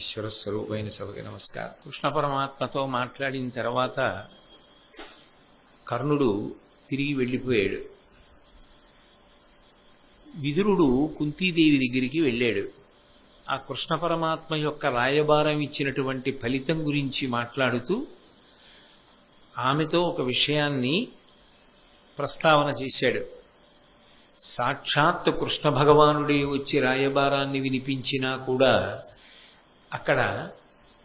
ఈశ్వర స్వరూపమైన సభకి నమస్కారం. కృష్ణ పరమాత్మతో మాట్లాడిన తర్వాత కర్ణుడు తిరిగి వెళ్ళిపోయాడు. విదురుడు కుంతీదేవి దగ్గరికి వెళ్ళాడు. ఆ కృష్ణ పరమాత్మ యొక్క రాయబారం ఇచ్చినటువంటి ఫలితం గురించి మాట్లాడుతూ ఆమెతో ఒక విషయాన్ని ప్రస్తావన చేశాడు. సాక్షాత్ కృష్ణ భగవానుడే వచ్చి రాయబారాన్ని వినిపించినా కూడా అక్కడ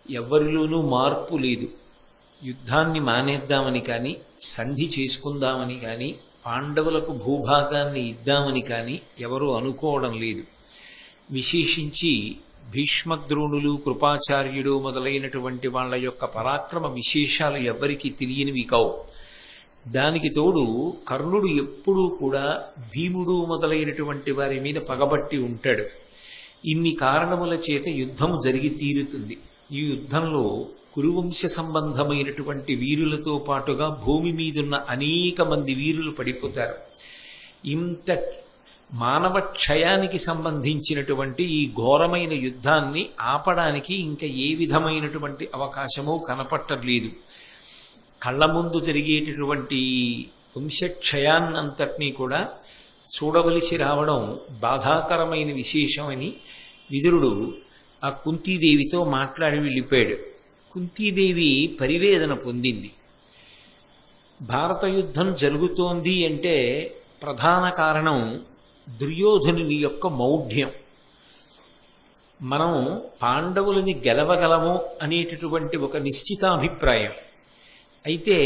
ఎవ్వరిలోనూ మార్పు లేదు. యుద్ధాన్ని మానేద్దామని కానీ, సంధి చేసుకుందామని కానీ, పాండవులకు భూభాగాన్ని ఇద్దామని కానీ ఎవరూ అనుకోవడం లేదు. విశేషించి భీష్మద్రోణులు, కృపాచార్యుడు మొదలైనటువంటి వాళ్ళ యొక్క పరాక్రమ విశేషాలు ఎవ్వరికీ తెలియనివి కావు. దానికి తోడు కర్ణుడు ఎప్పుడూ కూడా భీముడు మొదలైనటువంటి వారి మీద పగబట్టి ఉంటాడు. ఇన్ని కారణముల చేత యుద్ధము జరిగి తీరుతుంది. ఈ యుద్ధంలో కురువంశ సంబంధమైనటువంటి వీరులతో పాటుగా భూమి మీదున్న అనేక మంది వీరులు పడిపోతారు. ఇంత మానవ క్షయానికి సంబంధించినటువంటి ఈ ఘోరమైన యుద్ధాన్ని ఆపడానికి ఇంకా ఏ విధమైనటువంటి అవకాశమూ కనపట్టలేదు. కళ్ళ ముందు జరిగేటటువంటి వంశక్షయాన్నంతటినీ కూడా చూడవలసి రావడం బాధాకరమైన విశేషమని విదురుడు ఆ కుంతీదేవితో మాట్లాడి వెళ్ళిపోయాడు. కుంతీదేవి పరివేదన పొందింది. భారత యుద్ధం జరుగుతోంది అంటే ప్రధాన కారణం దుర్యోధనుని యొక్క మౌఢ్యం. మనం పాండవులని గెలవగలము అనేటటువంటి ఒక నిశ్చితాభిప్రాయం. అయితే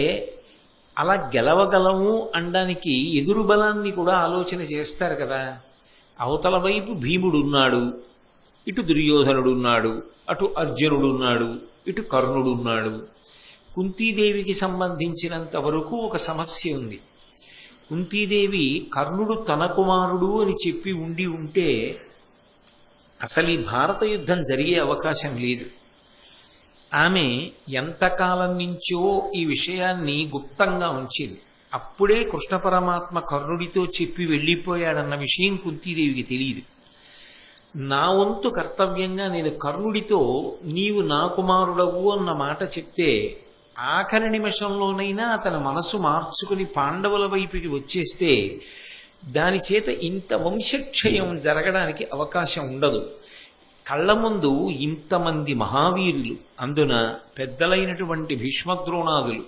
అలా గెలవగలము అనడానికి ఎదురు బలాన్ని కూడా ఆలోచన చేస్తారు కదా. అవతల వైపు భీముడున్నాడు, ఇటు దుర్యోధనుడున్నాడు, అటు అర్జునుడున్నాడు, ఇటు కర్ణుడున్నాడు. కుంతీదేవికి సంబంధించినంత వరకు ఒక సమస్య ఉంది. కుంతీదేవి కర్ణుడు తన కుమారుడు అని చెప్పి ఉంటే అసలు ఈ భారత యుద్ధం జరిగే అవకాశం లేదు. ఆమె ఎంతకాలం నుంచో ఈ విషయాన్ని గుప్తంగా ఉంచింది. అప్పుడే కృష్ణ పరమాత్మ కర్ణుడితో చెప్పి వెళ్ళిపోయాడన్న విషయం కుంతీదేవికి తెలియదు. నా వంతు కర్తవ్యంగా నేను కర్ణుడితో నీవు నా కుమారుడవు అన్న మాట చెప్తే ఆఖరి నిమిషంలోనైనా అతని మనసు మార్చుకుని పాండవుల వైపుకి వచ్చేస్తే దాని చేత ఇంత వంశక్షయం జరగడానికి అవకాశం ఉండదు. కళ్ళ ముందు ఇంతమంది మహావీరులు, అందున పెద్దలైనటువంటి భీష్మద్రోణాదులు,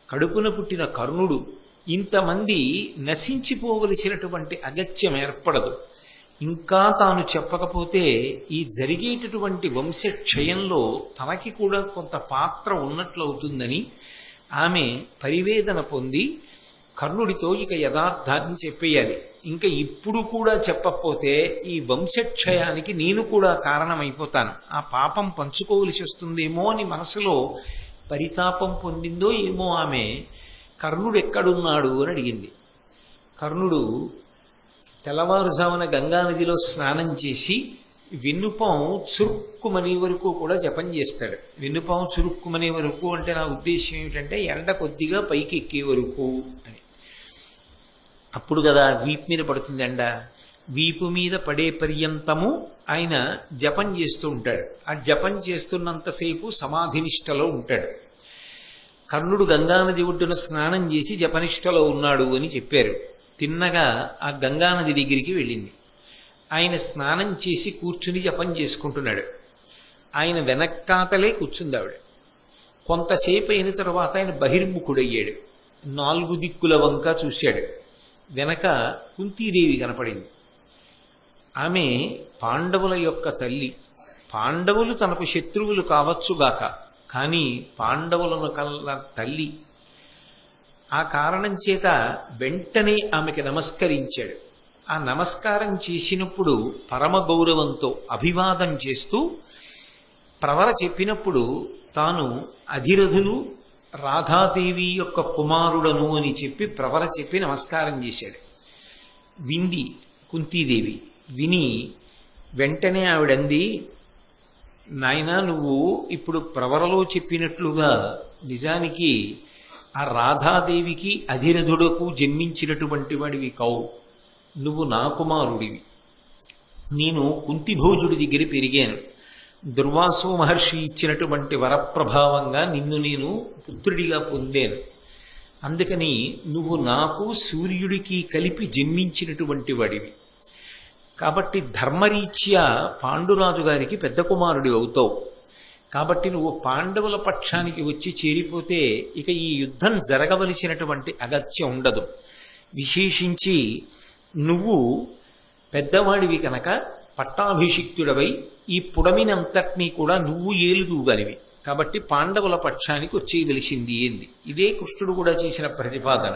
కడుపున పుట్టిన కర్ణుడు, ఇంతమంది నశించిపోవలసినటువంటి అగత్యం ఏర్పడదు. ఇంకా తాను చెప్పకపోతే ఈ జరిగేటటువంటి వంశక్షయంలో తనకి కూడా కొంత పాత్ర ఉన్నట్లవుతుందని ఆమె పరివేదన పొంది కర్ణుడితో ఇక యథార్థాన్ని చెప్పేయాలి. ఇంకా ఇప్పుడు కూడా చెప్పకపోతే ఈ వంశక్షయానికి నేను కూడా కారణమైపోతాను, ఆ పాపం పంచుకోవలసి వస్తుందేమో అని మనసులో పరితాపం పొందిందో ఏమో ఆమె. కర్ణుడు ఎక్కడున్నాడు అని అడిగింది. కర్ణుడు తెల్లవారుజామున గంగానదిలో స్నానం చేసి వెన్నుపాం చురుక్కుమనే వరకు కూడా జపం చేస్తాడు. వెన్నుపాం చురుక్కుమనే వరకు అంటే నా ఉద్దేశం ఏమిటంటే ఎండ కొద్దిగా పైకి ఎక్కే వరకు అని. అప్పుడు కదా వీపు మీద పడుతుంది ఎండ. వీపు మీద పడే పర్యంతము ఆయన జపం చేస్తూ ఉంటాడు. ఆ జపం చేస్తున్నంతసేపు సమాధినిష్టలో ఉంటాడు. కర్ణుడు గంగానది ఒడ్డున స్నానం చేసి జపనిష్టలో ఉన్నాడు అని చెప్పారు. తిన్నగా ఆ గంగానది దగ్గరికి వెళ్ళింది. ఆయన స్నానం చేసి కూర్చుని జపం చేసుకుంటున్నాడు. ఆయన వెనక్కాతలే కూర్చుంది ఆవిడ. కొంతసేపు అయిన తర్వాత ఆయన బహిర్ముఖుడయ్యాడు. 4 దిక్కుల వంక చూశాడు. వెనక కుంతీదేవి కనపడింది. ఆమె పాండవుల యొక్క తల్లి. పాండవులు తనకు శత్రువులు కావచ్చుగాక, కానీ పాండవులను కల్ల తల్లి. ఆ కారణం చేత వెంటనే ఆమెకి నమస్కరించాడు. ఆ నమస్కారం చేసినప్పుడు పరమ గౌరవంతో అభివాదం చేస్తూ ప్రవర చెప్పినప్పుడు తాను అధిరథులు రాధాదేవి యొక్క కుమారుడను అని చెప్పి ప్రవర చెప్పి నమస్కారం చేశాడు. వింది కుంతీదేవి. విని వెంటనే ఆవిడంది, నాయనా నువ్వు ఇప్పుడు ప్రవరలో చెప్పినట్లుగా నిజానికి ఆ రాధాదేవికి అధిరథుడకు జన్మించినటువంటి వాడివి కావు. నువ్వు నా కుమారుడివి. నేను కుంతిభోజుడి దగ్గర పెరిగాను. దుర్వాసో మహర్షి ఇచ్చినటువంటి వరప్రభావంగా నిన్ను నేను పుత్రుడిగా పొందాను. అందుకని నువ్వు నాకు సూర్యుడికి కలిపి జన్మించినటువంటి వాడివి. కాబట్టి ధర్మరీత్యా పాండురాజు గారికి పెద్ద కుమారుడి అవుతావు. కాబట్టి నువ్వు పాండవుల పక్షానికి వచ్చి చేరిపోతే ఇక ఈ యుద్ధం జరగవలసినటువంటి అగత్యం ఉండదు. విశేషించి నువ్వు పెద్దవాడివి కనుక పట్టాభిషిక్తుడవై ఈ పుడమినంతటినీ కూడా నువ్వు ఏలుదువుగానివి. కాబట్టి పాండవుల పక్షానికి వచ్చేయవలసింది ఏంది? ఇదే కృష్ణుడు కూడా చేసిన ప్రతిపాదన.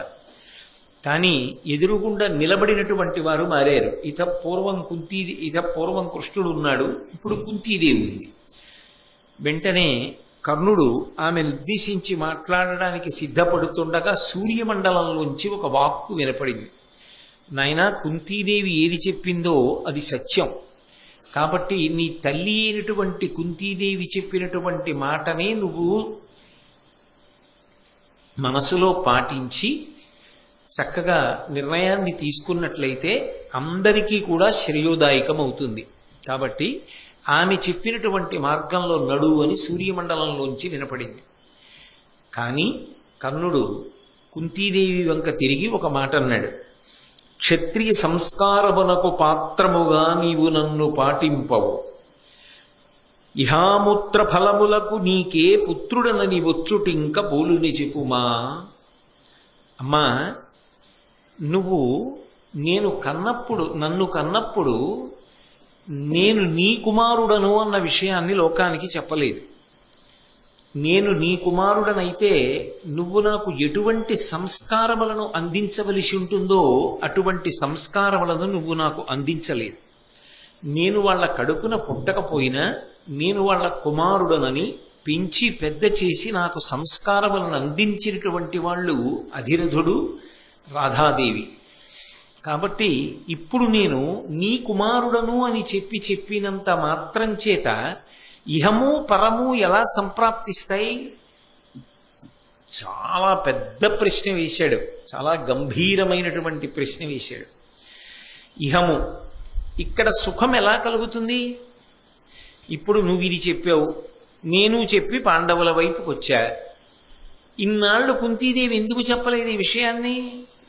కానీ ఎదురుగుండా నిలబడినటువంటి వారు మారారు. ఇత పూర్వం కృష్ణుడు ఉన్నాడు, ఇప్పుడు కుంతీదేవి ఉంది. వెంటనే కర్ణుడు ఆమెను ఉద్దేశించి మాట్లాడడానికి సిద్ధపడుతుండగా సూర్యమండలంలోంచి ఒక వాక్కు వినపడింది. నాయనా, కుంతీదేవి ఏది చెప్పిందో అది సత్యం. కాబట్టి నీ తల్లి అయినటువంటి కుంతీదేవి చెప్పినటువంటి మాటనే నువ్వు మనసులో పాటించి చక్కగా నిర్ణయాన్ని తీసుకున్నట్లయితే అందరికీ కూడా శ్రేయోదాయకం అవుతుంది. కాబట్టి ఆమె చెప్పినటువంటి మార్గంలో నడువు అని సూర్యమండలంలోంచి వినపడింది. కానీ కర్ణుడు కుంతీదేవి వంక తిరిగి ఒక మాట అన్నాడు. క్షత్రియ సంస్కారమునకు పాత్రముగా నీవు నన్ను పాటింపవు. ఇహాముత్ర ఫలములకు నీకే పుత్రుడనని వచ్చుటింక పోలుని చెప్పుమా. అమ్మా, నువ్వు నన్ను కన్నప్పుడు నేను నీ కుమారుడను అన్న విషయాన్ని లోకానికి చెప్పలేదు. నేను నీ కుమారుడనైతే నువ్వు నాకు ఎటువంటి సంస్కారములను అందించవలసి ఉంటుందో అటువంటి సంస్కారములను నువ్వు నాకు అందించలేదు. నేను వాళ్ళ కడుపున పుట్టకపోయినా నేను వాళ్ళ కుమారుడనని పెంచి పెద్ద చేసి నాకు సంస్కారములను అందించినటువంటి వాళ్ళు అధిరథుడు, రాధాదేవి. కాబట్టి ఇప్పుడు నేను నీ కుమారుడను అని చెప్పినంత మాత్రం చేత ఇహము పరము ఎలా సంప్రాప్తిస్తాయి? చాలా పెద్ద ప్రశ్న వేశాడు, చాలా గంభీరమైనటువంటి ప్రశ్న వేశాడు. ఇహము, ఇక్కడ సుఖం ఎలా కలుగుతుంది? ఇప్పుడు నువ్వు ఇది చెప్పావు, నేను చెప్పి పాండవుల వైపుకి వచ్చా. ఇన్నాళ్ళు కుంతీదేవి ఎందుకు చెప్పలేదు ఈ విషయాన్ని,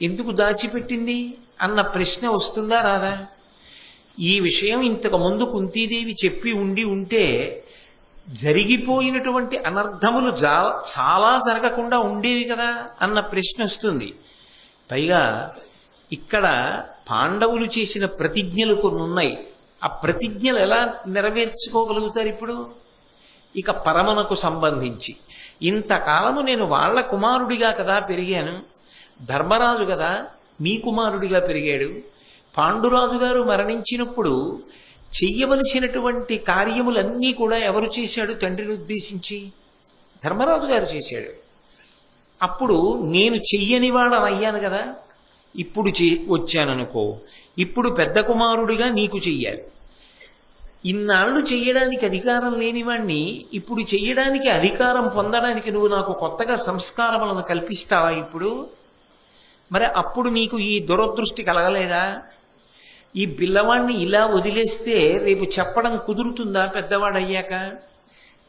ఎందుకు దాచిపెట్టింది అన్న ప్రశ్న వస్తుందా రాదా? ఈ విషయం ఇంతకు ముందు కుంతీదేవి చెప్పి ఉంటే జరిగిపోయినటువంటి అనర్థములు చాలా జరగకుండా ఉండేవి కదా అన్న ప్రశ్న వస్తుంది. పైగా ఇక్కడ పాండవులు చేసిన ప్రతిజ్ఞలు కొన్ని ఉన్నాయి. ఆ ప్రతిజ్ఞలు ఎలా నెరవేర్చుకోగలుగుతారు ఇప్పుడు? ఇక పరమనకు సంబంధించి ఇంతకాలము నేను వాళ్ళ కుమారుడిగా కదా పెరిగాను, ధర్మరాజు కదా మీ కుమారుడిగా పెరిగాడు. పాండురాజు గారు మరణించినప్పుడు చెయ్యవలసినటువంటి కార్యములన్నీ కూడా ఎవరు చేశాడు? తండ్రిని ఉద్దేశించి ధర్మరాజు గారు చేశాడు. అప్పుడు నేను చెయ్యని వాడనయ్యాను కదా. ఇప్పుడు వచ్చాననుకో, ఇప్పుడు పెద్ద కుమారుడిగా నీకు చెయ్యాలి. ఇన్నాళ్ళు చెయ్యడానికి అధికారం లేనివాణ్ణి ఇప్పుడు చెయ్యడానికి అధికారం పొందడానికి నువ్వు నాకు కొత్తగా సంస్కారములను కల్పిస్తావా ఇప్పుడు? మరి అప్పుడు నీకు ఈ దురదృష్టి కలగలేదా? ఈ పిల్లవాణ్ణి ఇలా వదిలేస్తే రేపు చెప్పడం కుదురుతుందా? పెద్దవాడయ్యాక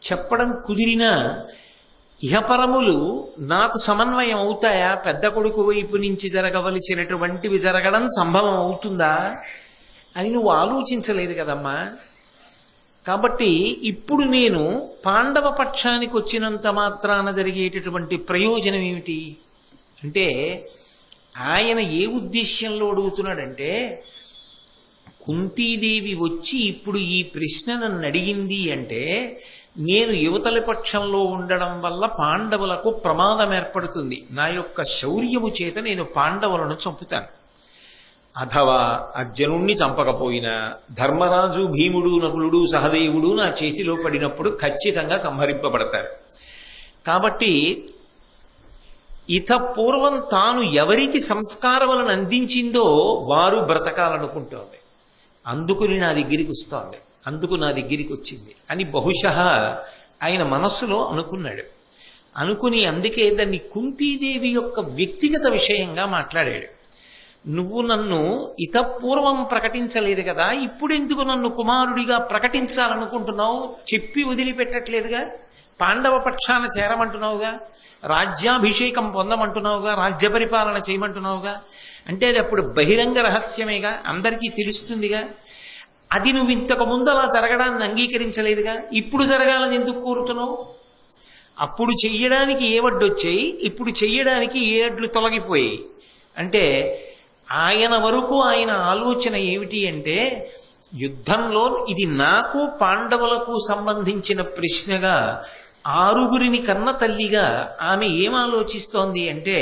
చెప్పడం కుదిరినా ఇహపరములు నాకు సమన్వయం అవుతాయా? పెద్ద కొడుకు వైపు నుంచి జరగవలసినటువంటివి జరగడం సంభవం అవుతుందా అని నువ్వు ఆలోచించలేదు కదమ్మా. కాబట్టి ఇప్పుడు నేను పాండవ పక్షానికి వచ్చినంత మాత్రాన జరిగేటటువంటి ప్రయోజనం ఏమిటి అంటే, ఆయన ఏ ఉద్దేశ్యంలో అడుగుతున్నాడంటే, కుంతీదేవి వచ్చి ఇప్పుడు ఈ ప్రశ్న నన్ను అడిగింది అంటే నేను యువతల పక్షంలో ఉండడం వల్ల పాండవులకు ప్రమాదం ఏర్పడుతుంది. నా యొక్క శౌర్యము చేత నేను పాండవులను చంపుతాను. అథవా అర్జునుణ్ణి చంపకపోయినా ధర్మరాజు, భీముడు, నకులుడు, సహదేవుడు నా చేతిలో పడినప్పుడు ఖచ్చితంగా సంహరింపబడతారు. కాబట్టి ఇత పూర్వం తాను ఎవరికి సంస్కారములను అందించిందో వారు బ్రతకాలనుకుంటోంది. అందుకుని నా దగ్గరికి వస్తోంది, అందుకు నా దగ్గరికి వచ్చింది అని బహుశः ఆయన మనస్సులో అనుకున్నాడు. అనుకుని అందుకే దాన్ని కుంతీదేవి యొక్క వ్యక్తిగత విషయంగా మాట్లాడాడు. నువ్వు నన్ను ఇతపూర్వం ప్రకటించలేదు కదా, ఇప్పుడు ఎందుకు నన్ను కుమారుడిగా ప్రకటించాలనుకుంటున్నావు? చెప్పి వదిలిపెట్టట్లేదుగా, పాండవ పక్షాన చేరమంటున్నావుగా, రాజ్యాభిషేకం పొందమంటున్నావుగా, రాజ్య పరిపాలన చేయమంటున్నావుగా. అంటే అది అప్పుడు బహిరంగ రహస్యమేగా, అందరికీ తెలుస్తుందిగా. అది నువ్వు ఇంతకు ముందు అలా జరగడాన్ని అంగీకరించలేదుగా, ఇప్పుడు జరగాలని ఎందుకు కోరుతున్నావు? అప్పుడు చెయ్యడానికి ఏ వడ్డు వచ్చాయి, ఇప్పుడు చెయ్యడానికి ఏ అడ్లు తొలగిపోయాయి. అంటే ఆయన వరకు ఆయన ఆలోచన ఏమిటి అంటే, యుద్ధంలో ఇది నాకు పాండవులకు సంబంధించిన ప్రశ్నగా, ఆరుగురిని కన్న తల్లిగా ఆమె ఏం ఆలోచిస్తోంది అంటే,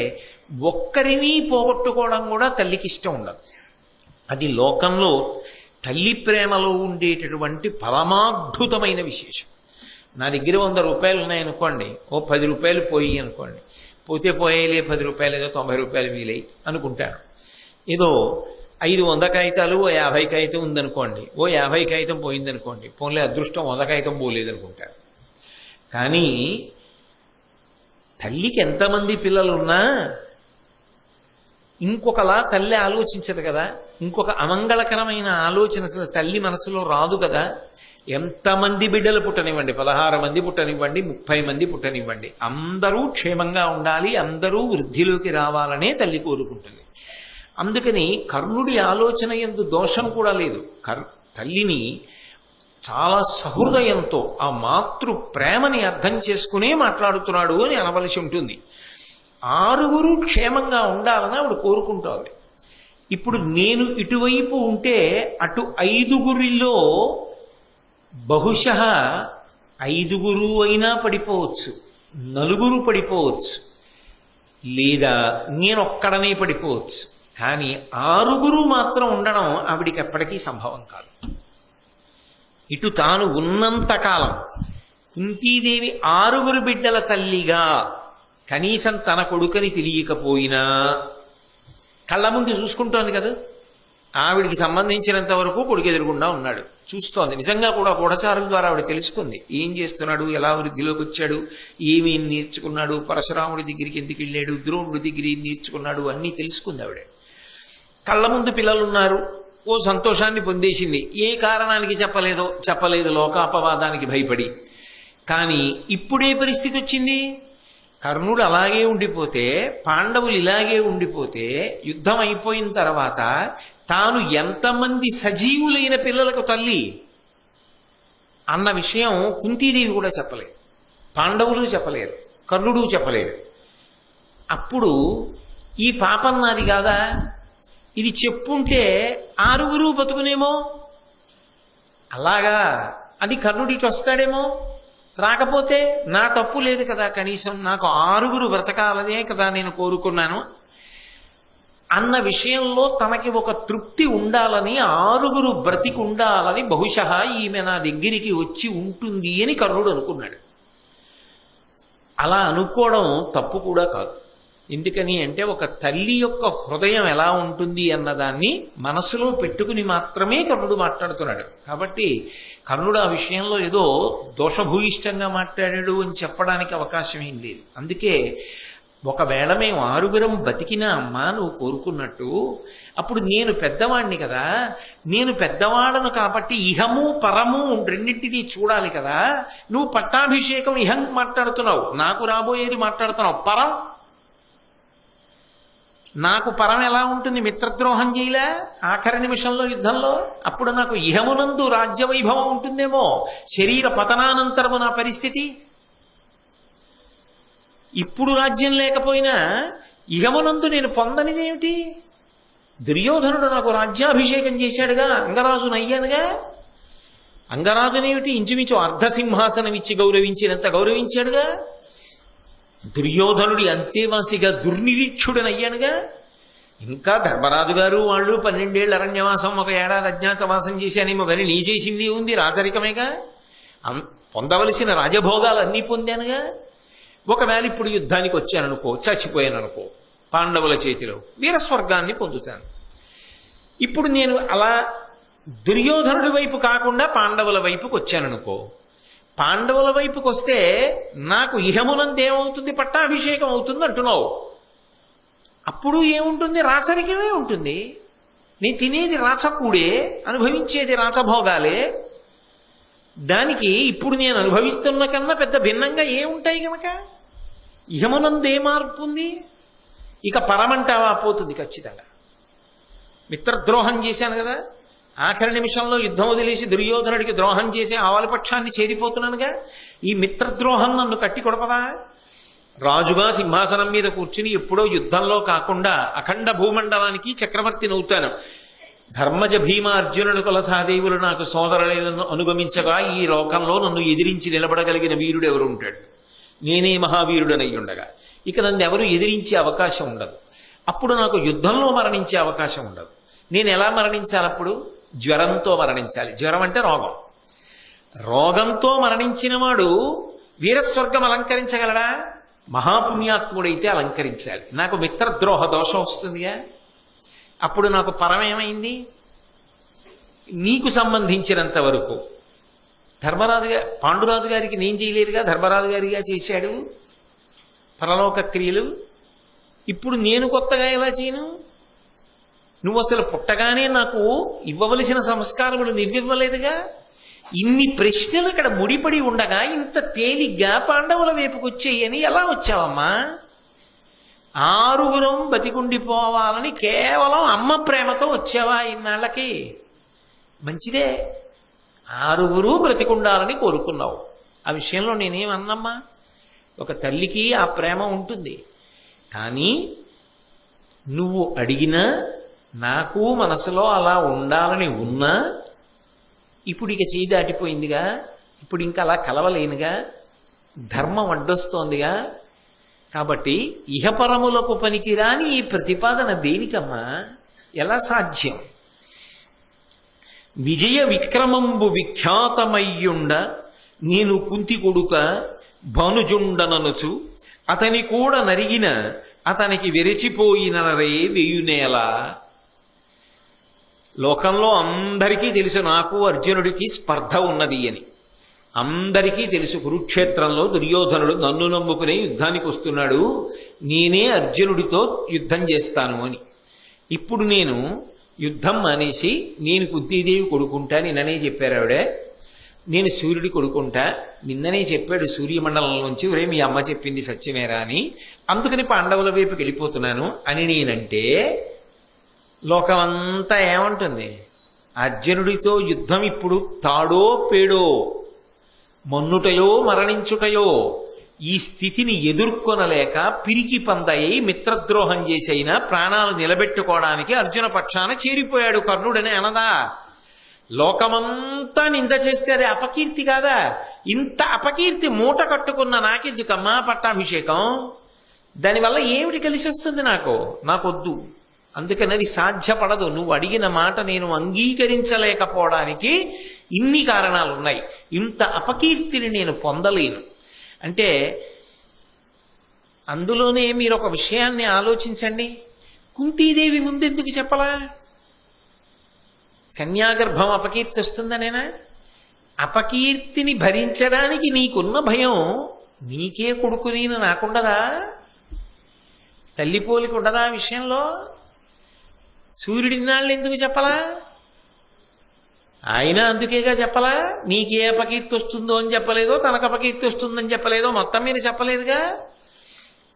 ఒక్కరిని పోగొట్టుకోవడం కూడా తల్లికి ఇష్టం ఉండదు. అది లోకంలో తల్లి ప్రేమలో ఉండేటటువంటి పరమాద్భుతమైన విశేషం. నా దగ్గర 100 రూపాయలు ఉన్నాయనుకోండి, ఓ 10 రూపాయలు పోయి అనుకోండి, పోతే పోయేలే 10 రూపాయలు, ఏదో 90 రూపాయలు వీలై అనుకుంటాను. ఏదో 500 కాగితాలు ఓ 50 కాగితం ఉందనుకోండి, ఓ 50 కాగితం పోయిందనుకోండి, పోన్లే అదృష్టం 100 కాగితం పోలేదనుకుంటారు. కానీ తల్లికి ఎంతమంది పిల్లలున్నా ఇంకొకలా తల్లి ఆలోచించదు కదా, ఇంకొక అమంగళకరమైన ఆలోచన అసలు తల్లి మనసులో రాదు కదా. ఎంతమంది బిడ్డలు పుట్టనివ్వండి, 16 మంది పుట్టనివ్వండి, 30 మంది పుట్టనివ్వండి, అందరూ క్షేమంగా ఉండాలి, అందరూ వృద్ధిలోకి రావాలనే తల్లి కోరుకుంటుంది. అందుకని కర్ణుడి ఆలోచన యందు దోషం కూడా లేదు. తల్లిని చాలా సహృదయంతో ఆ మాతృ ప్రేమని అర్థం చేసుకునే మాట్లాడుతున్నాడు అని అనవలసి ఉంటుంది. ఆరుగురు క్షేమంగా ఉండాలని ఆవిడ కోరుకుంటోంది. ఇప్పుడు నేను ఇటువైపు ఉంటే అటు 5గురిలో బహుశః 5గురు అయినా పడిపోవచ్చు, 4 పడిపోవచ్చు, లేదా నేనొక్కడనే పడిపోవచ్చు. కానీ 6గురు మాత్రం ఉండడం ఆవిడికి ఎప్పటికీ సంభవం కాదు. ఇటు తాను ఉన్నంతకాలం కుంతీదేవి 6గురు బిడ్డల తల్లిగా కనీసం తన కొడుకని తెలియకపోయినా కళ్ళ ముందు చూసుకుంటోంది కదా. ఆవిడికి సంబంధించినంత వరకు కొడుకు ఎదురుగుండా ఉన్నాడు, చూస్తోంది. నిజంగా కూడా గూఢచారుల ద్వారా ఆవిడ తెలుసుకుంది ఏం చేస్తున్నాడు, ఎలా వృద్ధిలోకి వచ్చాడు, ఏమి నేర్చుకున్నాడు, పరశురాముడి దగ్గరికి ఎందుకు వెళ్ళాడు, ద్రోణుడి దగ్గర ఏం నేర్చుకున్నాడు, అన్నీ తెలుసుకుంది ఆవిడ. కళ్ళ ముందు పిల్లలు ఉన్నారు, ఓ సంతోషాన్ని పొందేసింది. ఏ కారణానికి చెప్పలేదు, లోకాపవాదానికి భయపడి. కానీ ఇప్పుడే పరిస్థితి వచ్చింది. కర్ణుడు అలాగే ఉండిపోతే, పాండవులు ఇలాగే ఉండిపోతే, యుద్ధం అయిపోయిన తర్వాత తాను ఎంతమంది సజీవులైన పిల్లలకు తల్లి అన్న విషయం కుంతీదేవి కూడా చెప్పలేదు, పాండవులు చెప్పలేరు, కర్ణుడు చెప్పలేరు. అప్పుడు ఈ పాపం నాది కాదా, ఇది చెప్పుంటే 6గురు బతుకునేమో, అలాగా అది కర్ణుడికి వస్తాడేమో, రాకపోతే నా తప్పు లేదు కదా, కనీసం నాకు 6గురు బ్రతకాలనే కదా నేను కోరుకున్నాను అన్న విషయంలో తనకి ఒక తృప్తి ఉండాలని, 6గురు బ్రతికి ఉండాలని బహుశಃ ఈమె నా దగ్గరికి వచ్చి ఉంటుంది అని కర్ణుడు అనుకున్నాడు. అలా అనుకోవడం తప్పు కూడా కాదు. ఎందుకని అంటే ఒక తల్లి యొక్క హృదయం ఎలా ఉంటుంది అన్నదాన్ని మనసులో పెట్టుకుని మాత్రమే కర్ణుడు మాట్లాడుతున్నాడు. కాబట్టి కర్ణుడు ఆ విషయంలో ఏదో దోషభూయిష్టంగా మాట్లాడాడు అని చెప్పడానికి అవకాశం ఏం లేదు. అందుకే ఒకవేళ మేము 6గురం బతికినా అమ్మా నువ్వు కోరుకున్నట్టు, అప్పుడు నేను పెద్దవాణ్ణి కదా, నేను పెద్దవాళ్ళను కాబట్టి ఇహము పరము రెండింటినీ చూడాలి కదా. నువ్వు పట్టాభిషేకం ఇహం మాట్లాడుతున్నావు, నాకు రాబోయేది మాట్లాడుతున్నావు పరం. నాకు పరం ఎలా ఉంటుంది, మిత్రద్రోహం చేయలే ఆఖరి నిమిషంలో యుద్ధంలో, అప్పుడు నాకు ఇహమునందు రాజ్యవైభవం ఉంటుందేమో, శరీర పతనానంతరము నా పరిస్థితి. ఇప్పుడు రాజ్యం లేకపోయినా ఇహమునందు నేను పొందనిదేమిటి? దుర్యోధనుడు నాకు రాజ్యాభిషేకం చేశాడుగా, అంగరాజును అయ్యానుగా. అంగరాజునేమిటి, ఇంచుమించు అర్ధసింహాసనం ఇచ్చి గౌరవించినంత గౌరవించాడుగా. దుర్యోధనుడి అంతేవాసిగా దుర్నిరీక్షుడని అయ్యానుగా. ఇంకా ధర్మరాజు గారు వాళ్ళు 12 ఏళ్ళ అరణ్యవాసం, 1 ఏడాది అజ్ఞాతవాసం చేశానేమో కానీ నీ చేసింది ఉంది రాజరికమేగా. పొందవలసిన రాజభోగాలు అన్నీ పొందానుగా. ఒకవేళ ఇప్పుడు యుద్ధానికి వచ్చాననుకో, చచ్చిపోయాననుకో, పాండవుల చేతిలో వీరస్వర్గాన్ని పొందుతాను. ఇప్పుడు నేను అలా దుర్యోధనుడి వైపు కాకుండా పాండవుల వైపుకి వచ్చాననుకో, పాండవుల వైపుకి వస్తే నాకు ఇహమునందేమవుతుంది, పట్టాభిషేకం అవుతుంది అంటున్నావు. అప్పుడు ఏముంటుంది? రాచరికమే ఉంటుంది. నేను తినేది రాచకూడే, అనుభవించేది రాచభోగాలే. దానికి ఇప్పుడు నేను అనుభవిస్తున్న కన్నా పెద్ద భిన్నంగా ఏముంటాయి కనుక ఇహమునందే మార్పు ఉంది. ఇక పరమంటావా? పోతుంది ఖచ్చితంగా. మిత్రద్రోహం చేశాను కదా, ఆఖరి నిమిషంలో యుద్ధం వదిలేసి దుర్యోధనుడికి ద్రోహం చేసి ఆవలిపక్షాన్ని చేరిపోతున్నానుగా. ఈ మిత్రద్రోహం నన్ను కట్టి కొడపదా? రాజుగా సింహాసనం మీద కూర్చుని ఎప్పుడో యుద్ధంలో కాకుండా అఖండ భూమండలానికి చక్రవర్తిని అవుతాను. ధర్మజ భీమ అర్జునుడు కుల సహదేవులు నాకు సోదరులను అనుగమించగా ఈ లోకంలో నన్ను ఎదిరించి నిలబడగలిగిన వీరుడు ఎవరు ఉంటాడు? నేనే మహావీరుడనై ఉండగా ఇక నన్ను ఎవరు ఎదిరించే అవకాశం ఉండదు. అప్పుడు నాకు యుద్ధంలో మరణించే అవకాశం ఉండదు. నేను ఎలా మరణించాలి? అప్పుడు జ్వరంతో మరణించాలి. జ్వరం అంటే రోగం. రోగంతో మరణించిన వాడు వీరస్వర్గం అలంకరించగలడా? మహాపుణ్యాత్ముడైతే అలంకరించాలి. నాకు మిత్రద్రోహ దోషం వస్తుందిగా, అప్పుడు నాకు పరమేమైంది? నీకు సంబంధించినంత వరకు పాండురాజు గారికి నేను చేయలేదుగా, ధర్మరాజు గారిగా చేశాడు పరలోక క్రియలు. ఇప్పుడు నేను కొత్తగా ఎలా చేయను? నువ్వు అసలు పుట్టగానే నాకు ఇవ్వవలసిన సంస్కారములు నువ్వివ్వలేదుగా. ఇన్ని ప్రశ్నలు అక్కడ ముడిపడి ఉండగా ఇంత తేలిగ్గా పాండవుల వైపుకి వచ్చేయని ఎలా వచ్చావమ్మా? 6 బతికుండిపోవాలని కేవలం అమ్మ ప్రేమతో వచ్చావా ఇన్నాళ్ళకి? మంచిదే, 6 బ్రతికుండాలని కోరుకున్నావు. ఆ విషయంలో నేనేమన్నమ్మా? ఒక తల్లికి ఆ ప్రేమ ఉంటుంది. కానీ నువ్వు అడిగినా నాకు మనసులో అలా ఉండాలని ఉన్నా ఇప్పుడు ఇక చేయి దాటిపోయిందిగా. ఇప్పుడు ఇంకా అలా కలవలేనుగా, ధర్మం అడ్డొస్తోందిగా. కాబట్టి ఇహపరములకు పనికిరాని ఈ ప్రతిపాదన దేనికమ్మా? ఎలా సాధ్యం? విజయ విక్రమంబు విఖ్యాతమయ్యుండ నేను కుంతి కొడుక భానుజుండననుచు అతని కూడా నరిగిన అతనికి విరచిపోయినరే వేయునేలా. లోకంలో అందరికీ తెలుసు నాకు అర్జునుడికి స్పర్ధ ఉన్నది అని. అందరికీ తెలుసు కురుక్షేత్రంలో దుర్యోధనుడు నన్ను నమ్ముకునే యుద్ధానికి వస్తున్నాడు, నేనే అర్జునుడితో యుద్ధం చేస్తాను అని. ఇప్పుడు నేను యుద్ధం మానేసి నేను కుంతీదేవి కొడుకుంటా, నిన్ననే చెప్పారు ఆవిడ. నేను సూర్యుడి కొడుకుంటా, నిన్ననే చెప్పాడు సూర్యమండలంలోంచి, ఒరే మీ అమ్మ చెప్పింది సత్యమేరా అని. అందుకని పాండవుల వైపుకి వెళ్ళిపోతున్నాను అని నేనంటే లోకమంతా ఏమంటుంది? అర్జునుడితో యుద్ధం ఇప్పుడు తాడో పేడో, మన్నుటయో మరణించుటయో, ఈ స్థితిని ఎదుర్కొనలేక పిరికి పందయ్యి మిత్రద్రోహం చేసైనా ప్రాణాలు నిలబెట్టుకోవడానికి అర్జున పక్షాన చేరిపోయాడు కర్ణుడని అనదా? లోకమంతా నింద చేస్తే అది అపకీర్తి కాదా? ఇంత అపకీర్తి మూట కట్టుకున్న నాకెందుకమ్మా పట్టాభిషేకం? దానివల్ల ఏమిటి కలిసి వస్తుంది? నాకొద్దు. అందుకని అది సాధ్యపడదు. నువ్వు అడిగిన మాట నేను అంగీకరించలేకపోవడానికి ఇన్ని కారణాలు ఉన్నాయి. ఇంత అపకీర్తిని నేను పొందలేను. అంటే అందులోనే మీరు ఒక విషయాన్ని ఆలోచించండి. కుంతీదేవి ముందెందుకు చెప్పలా? కన్యాగర్భం అపకీర్తి వస్తుందనేనా? అపకీర్తిని భరించడానికి నీకున్న భయం నీకే కొడుకు నేను నాకుండదా? తల్లి పోలికి ఉండదా ఆ విషయంలో? సూర్యుడిన్నాళ్ళు ఎందుకు చెప్పలా? ఆయన అందుకేగా చెప్పలా. నీకే అపకీర్తి వస్తుందో అని చెప్పలేదో, తనకు అపకీర్తి వస్తుందని చెప్పలేదో, మొత్తం మీద చెప్పలేదుగా.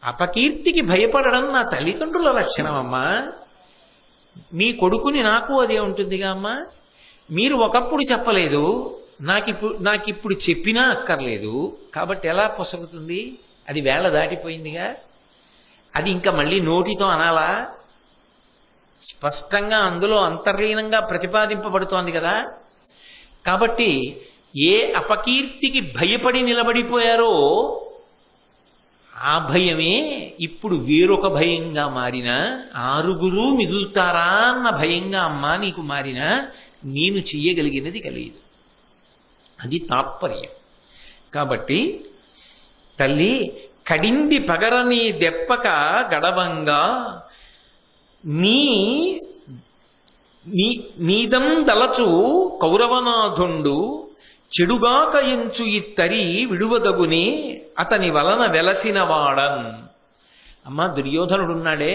అపకీర్తికి భయపడడం నా తల్లిదండ్రుల లక్షణం అమ్మా. మీ కొడుకుని నాకు అదే ఉంటుందిగా అమ్మా. మీరు ఒకప్పుడు చెప్పలేదు, నాకిప్పుడు చెప్పినా అక్కర్లేదు. కాబట్టి ఎలా పొసగుతుంది? అది వేళ దాటిపోయిందిగా. అది ఇంకా మళ్ళీ నోటితో అనాలా? స్పష్టంగా అందులో అంతర్లీనంగా ప్రతిపాదింపబడుతోంది కదా. కాబట్టి ఏ అపకీర్తికి భయపడి నిలబడిపోయారో ఆ భయమే ఇప్పుడు వేరొక భయంగా మారిన, 6 మిగులుతారా అన్న భయంగా అమ్మా నీకు మారిన, నేను చెయ్యగలిగినది కలిగదు. అది తాత్పర్యం. కాబట్టి తల్లి కడింది పగరని దెప్పక గడవంగా నీదం దలచు కౌరవనాథుండు చెడుగాక ఎంచు ఇత్తరి విడువదగునే అతని వలన వెలసిన వాడన్. అమ్మా దుర్యోధనుడున్నాడే,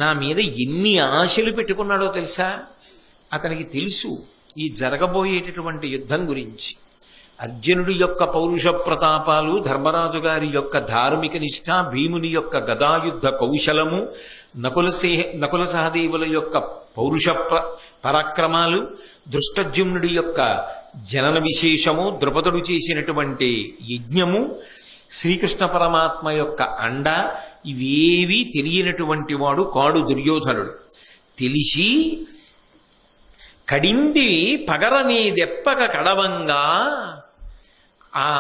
నా మీద ఎన్ని ఆశలు పెట్టుకున్నాడో తెలుసా? అతనికి తెలుసు ఈ జరగబోయేటటువంటి యుద్ధం గురించి. అర్జునుడి యొక్క పౌరుష ప్రతాపాలు, ధర్మరాజు గారి యొక్క ధార్మిక నిష్ఠ, భీముని యొక్క గదాయుద్ధ కౌశలము, నకుల సహదేవుల యొక్క పౌరుష పరాక్రమాలు, దృష్టజ్యుమ్నుడి యొక్క జనన విశేషము, ద్రుపదుడు చేసినటువంటి యజ్ఞము, శ్రీకృష్ణ పరమాత్మ యొక్క అండ, ఇవేవీ తెలియనటువంటి వాడు కాడు దుర్యోధనుడు. తెలిసి కడింది పగరనేదెప్పక కడవంగా, ఆ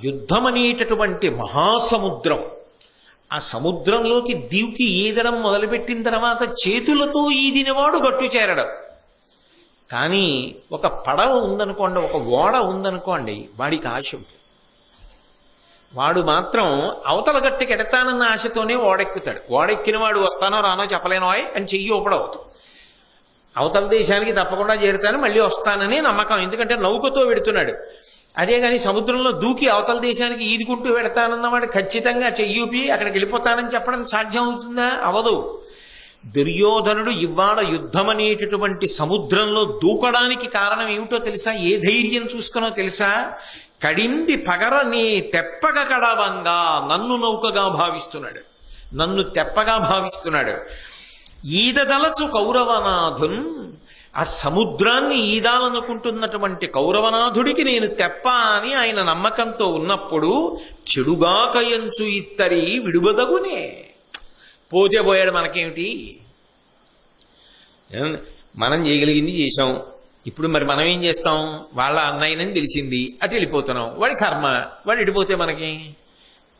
యుద్ధమనేటటువంటి మహాసముద్రం, ఆ సముద్రంలోకి దీవుకి ఈదడం మొదలుపెట్టిన తర్వాత చేతులతో ఈదినవాడు గట్టు చేరడం. కానీ ఒక పడవ ఉందనుకోండి, ఒక ఓడ ఉందనుకోండి, వాడికి ఆశ ఉంటుంది. వాడు మాత్రం అవతల గట్టుకి ఎడతానన్న ఆశతోనే ఓడెక్కుతాడు. ఓడెక్కిన వాడు వస్తానో రానో చెప్పలేనో అని చెయ్యి ఊపడవుతుంది. అవతల దేశానికి తప్పకుండా చేరుతాను, మళ్ళీ వస్తానని నమ్మకం. ఎందుకంటే నౌకతో వెడుతున్నాడు. అదే కానీ సముద్రంలో దూకి అవతల దేశానికి ఈదుకుంటూ వెడతానన్నవాడు ఖచ్చితంగా చెయ్యూపి అక్కడికి వెళ్ళిపోతానని చెప్పడం సాధ్యం అవుతుందా? అవదు. దుర్యోధనుడు ఇవాళ యుద్ధమనేటటువంటి సముద్రంలో దూకడానికి కారణం ఏమిటో తెలుసా? ఏ ధైర్యం చూసుకునో తెలుసా? కడింది పగరని తెప్పగ కడవంగా, నన్ను నౌకగా భావిస్తున్నాడు, నన్ను తెప్పగా భావిస్తున్నాడు. ఈదదలచు కౌరవనాథున్, ఆ సముద్రాన్ని ఈదాలనుకుంటున్నటువంటి కౌరవనాథుడికి నేను తెప్ప అని ఆయన నమ్మకంతో ఉన్నప్పుడు, చెడుగాకయంచు ఇత్తరి విడుబదగునే. పోతే పోయాడు, మనకేమిటి? మనం చేయగలిగింది చేశాం. ఇప్పుడు మరి మనం ఏం చేస్తాం? వాళ్ళ అన్నయ్యనని తెలిసింది, అటు వెళ్ళిపోతున్నాం. వాడి కర్మ, వాడు వెళ్ళిపోతే మనకి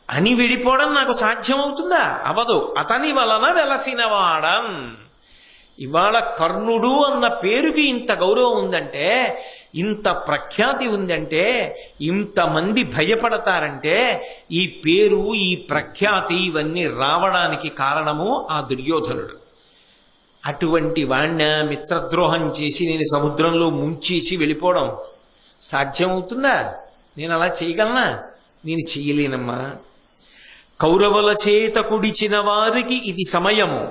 అని వెళ్ళిపోవడం నాకు సాధ్యమవుతుందా? అవదు. అతని వలన వెలసినవాడం. ఇవాళ కర్ణుడు అన్న పేరుకి ఇంత గౌరవం ఉందంటే, ఇంత ప్రఖ్యాతి ఉందంటే, ఇంతమంది భయపడతారంటే, ఈ పేరు, ఈ ప్రఖ్యాతి ఇవన్నీ రావడానికి కారణము ఆ దుర్యోధనుడు. అటువంటి వాణ్ణ మిత్రద్రోహం చేసి నేను సముద్రంలో ముంచేసి వెళ్ళిపోవడం సాధ్యమవుతుందా? నేను అలా చేయగలనా? నేను చెయ్యలేనమ్మా. కౌరవుల చేత కుడిచిన వారికి ఇది సమయము,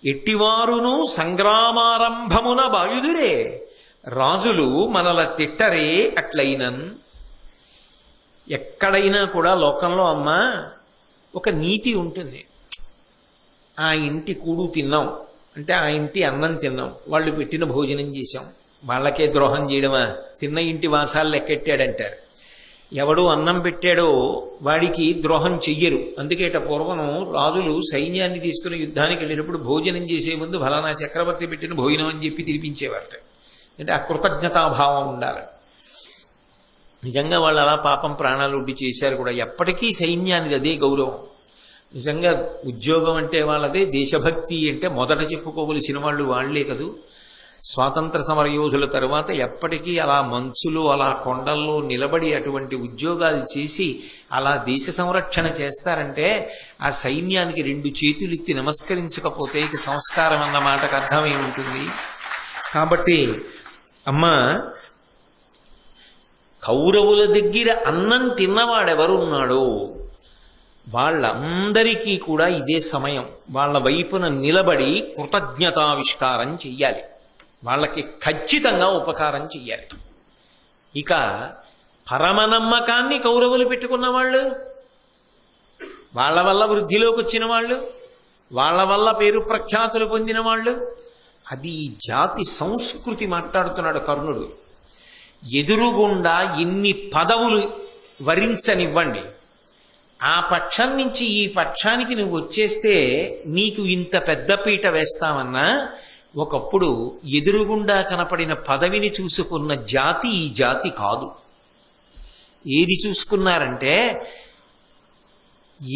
ఎట్టివారును సంగ్రామారంభమున బాయుదురే, రాజులు మనల తిట్టరే అట్లయినన్. ఎక్కడైనా కూడా లోకంలో అమ్మా ఒక నీతి ఉంటుంది. ఆ ఇంటి కూడు తిన్నాం అంటే, ఆ ఇంటి అన్నం తిన్నాం, వాళ్ళు పెట్టిన భోజనం చేశాం, వాళ్ళకే ద్రోహం చేయడమా? తిన్న ఇంటి వాసాలు లెక్కెట్టాడంటారు. ఎవడు అన్నం పెట్టాడో వాడికి ద్రోహం చెయ్యరు. అందుకేట పూర్వం రాజులు సైన్యాన్ని తీసుకుని యుద్ధానికి వెళ్ళినప్పుడు భోజనం చేసే ముందు ఫలానా చక్రవర్తి పెట్టిన భోజనం అని చెప్పి తినిపించేవారట. అంటే ఆ కృతజ్ఞతాభావం ఉండాలి. నిజంగా వాళ్ళు అలా పాపం ప్రాణాలు ఉడ్డి చేశారు కూడా. ఎప్పటికీ సైన్యానికి అదే గౌరవం. నిజంగా ఉద్యోగం అంటే వాళ్ళదే, దేశభక్తి అంటే మొదట చెప్పుకోవలసిన వాళ్ళు వాళ్లే కదూ. స్వాతంత్ర సమర యోధుల తరువాత ఎప్పటికీ అలా మంచులో, అలా కొండల్లో నిలబడి అటువంటి ఉద్యోగాలు చేసి అలా దేశ సంరక్షణ చేస్తారంటే, ఆ సైన్యానికి 2 చేతులు ఎత్తి నమస్కరించకపోతే ఇక సంస్కారం అన్న మాటకు అర్థం ఏముంటుంది? కాబట్టి అమ్మా, కౌరవుల దగ్గర అన్నం తిన్నవాడెవరున్నాడో వాళ్ళందరికీ కూడా ఇదే సమయం. వాళ్ళ వైపున నిలబడి కృతజ్ఞతావిష్కారం చెయ్యాలి. వాళ్ళకి ఖచ్చితంగా ఉపకారం చెయ్యాలి. ఇక పరమనమ్మకాన్ని కౌరవులు పెట్టుకున్న వాళ్ళు, వాళ్ళ వల్ల వృద్ధిలోకి వచ్చిన వాళ్ళు, వాళ్ళ వల్ల పేరు ప్రఖ్యాతులు పొందిన వాళ్ళు, అది ఈ జాతి సంస్కృతి మాట్లాడుతున్నాడు కర్ణుడు. ఎదురుగుండా ఎన్ని పదవులు వరించనివ్వండి, ఆ పక్షం నుంచి ఈ పక్షానికి నువ్వు వచ్చేస్తే నీకు ఇంత పెద్ద పీట వేస్తామన్నా, ఒకప్పుడు ఎదురుగుండా కనపడిన పదవిని చూసుకున్న జాతి ఈ జాతి కాదు. ఏది చూసుకున్నారంటే,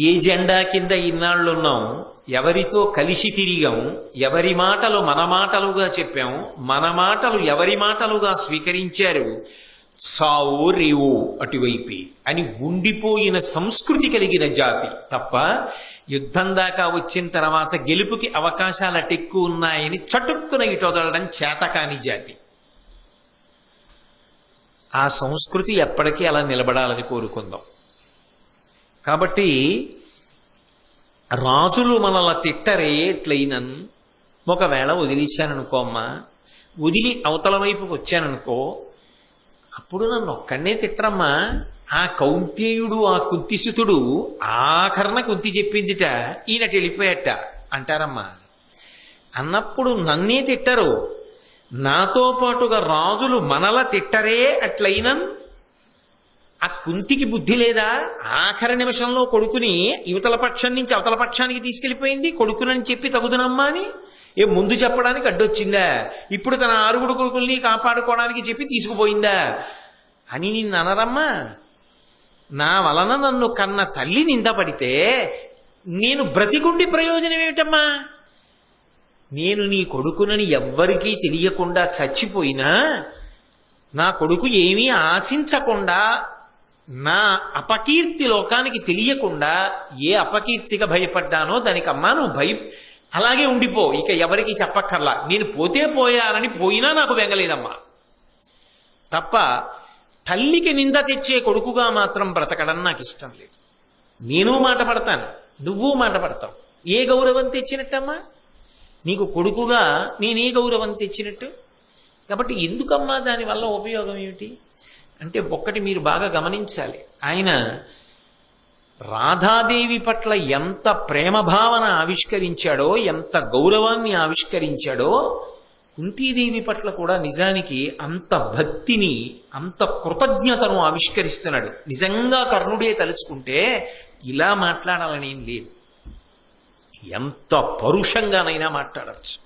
ఏ జెండా కింద ఇన్నాళ్ళున్నాం, ఎవరితో కలిసి తిరిగాం, ఎవరి మాటలు మన మాటలుగా చెప్పాం, మన మాటలు ఎవరి మాటలుగా స్వీకరించారు, సావో రేవో అటువైపే అని ఉండిపోయిన సంస్కృతి కలిగిన జాతి తప్ప, యుద్ధం దాకా వచ్చిన తర్వాత గెలుపుకి అవకాశాలు అటెక్కువ ఉన్నాయని చటుక్కున ఇటొదలడం చేతకాని జాతి. ఆ సంస్కృతి ఎప్పటికీ అలా నిలబడాలని కోరుకుందాం. కాబట్టి రాజులు మనల తిట్టరే ఎట్లయినన్, ఒకవేళ వదిలేశాననుకో అమ్మా, వదిలి అవతల వైపుకి వచ్చాననుకో, అప్పుడు నన్ను ఒక్కడనే తిట్టరమ్మా. ఆ కౌంతేయుడు, ఆ కుంతిసుతుడు ఆఖరణ కుంతి చెప్పిందిట, ఈయనటి వెళ్ళిపోయట అంటారమ్మా. అన్నప్పుడు నన్నే తిట్టరు, నాతో పాటుగా రాజులు మనల తిట్టరే అట్లయినా. ఆ కుంతికి బుద్ధి లేదా? ఆఖరి నిమిషంలో కొడుకుని యువతల పక్షం నుంచి అవతల పక్షానికి తీసుకెళ్లిపోయింది. కొడుకునని చెప్పి తగుదనమ్మా అని ముందు చెప్పడానికి అడ్డొచ్చిందా? ఇప్పుడు తన 6 కొడుకుల్ని కాపాడుకోవడానికి చెప్పి తీసుకుపోయిందా అని నిన్ను అనరమ్మా. నా వలన నన్ను కన్న తల్లి నిందపడితే నేను బ్రతికుండి ప్రయోజనం ఏమిటమ్మా? నేను నీ కొడుకునని ఎవ్వరికీ తెలియకుండా చచ్చిపోయినా, నా కొడుకు ఏమీ ఆశించకుండా, నా అపకీర్తి లోకానికి తెలియకుండా ఏ అపకీర్తిగా భయపడ్డానో దానికమ్మా నువ్వు అలాగే ఉండిపో, ఇక ఎవరికి చెప్పక్కర్లా. నేను పోతే పోయానని పోయినా నాకు బెంగలేదమ్మా. తప్ప తల్లికి నింద తెచ్చే కొడుకుగా మాత్రం బ్రతకడం నాకు ఇష్టం లేదు. నేను మాట పడతాను, నువ్వు మాట పడతావు. ఏ గౌరవం తెచ్చినట్టమ్మా? నీకు కొడుకుగా నేనే గౌరవం తెచ్చినట్టు? కాబట్టి ఎందుకమ్మా దానివల్ల ఉపయోగం ఏమిటి అంటే, ఒక్కటి మీరు బాగా గమనించాలి. ఆయన రాధాదేవి పట్ల ఎంత ప్రేమ భావన ఆవిష్కరించాడో, ఎంత గౌరవాన్ని ఆవిష్కరించాడో, కుంతీదేవి పట్ల కూడా నిజానికి అంత భక్తిని, అంత కృతజ్ఞతను ఆవిష్కరిస్తున్నాడు. నిజంగా కర్ణుడే తలుచుకుంటే ఇలా మాట్లాడాలనేం లేదు, ఎంత పరుషంగానైనా మాట్లాడచ్చు.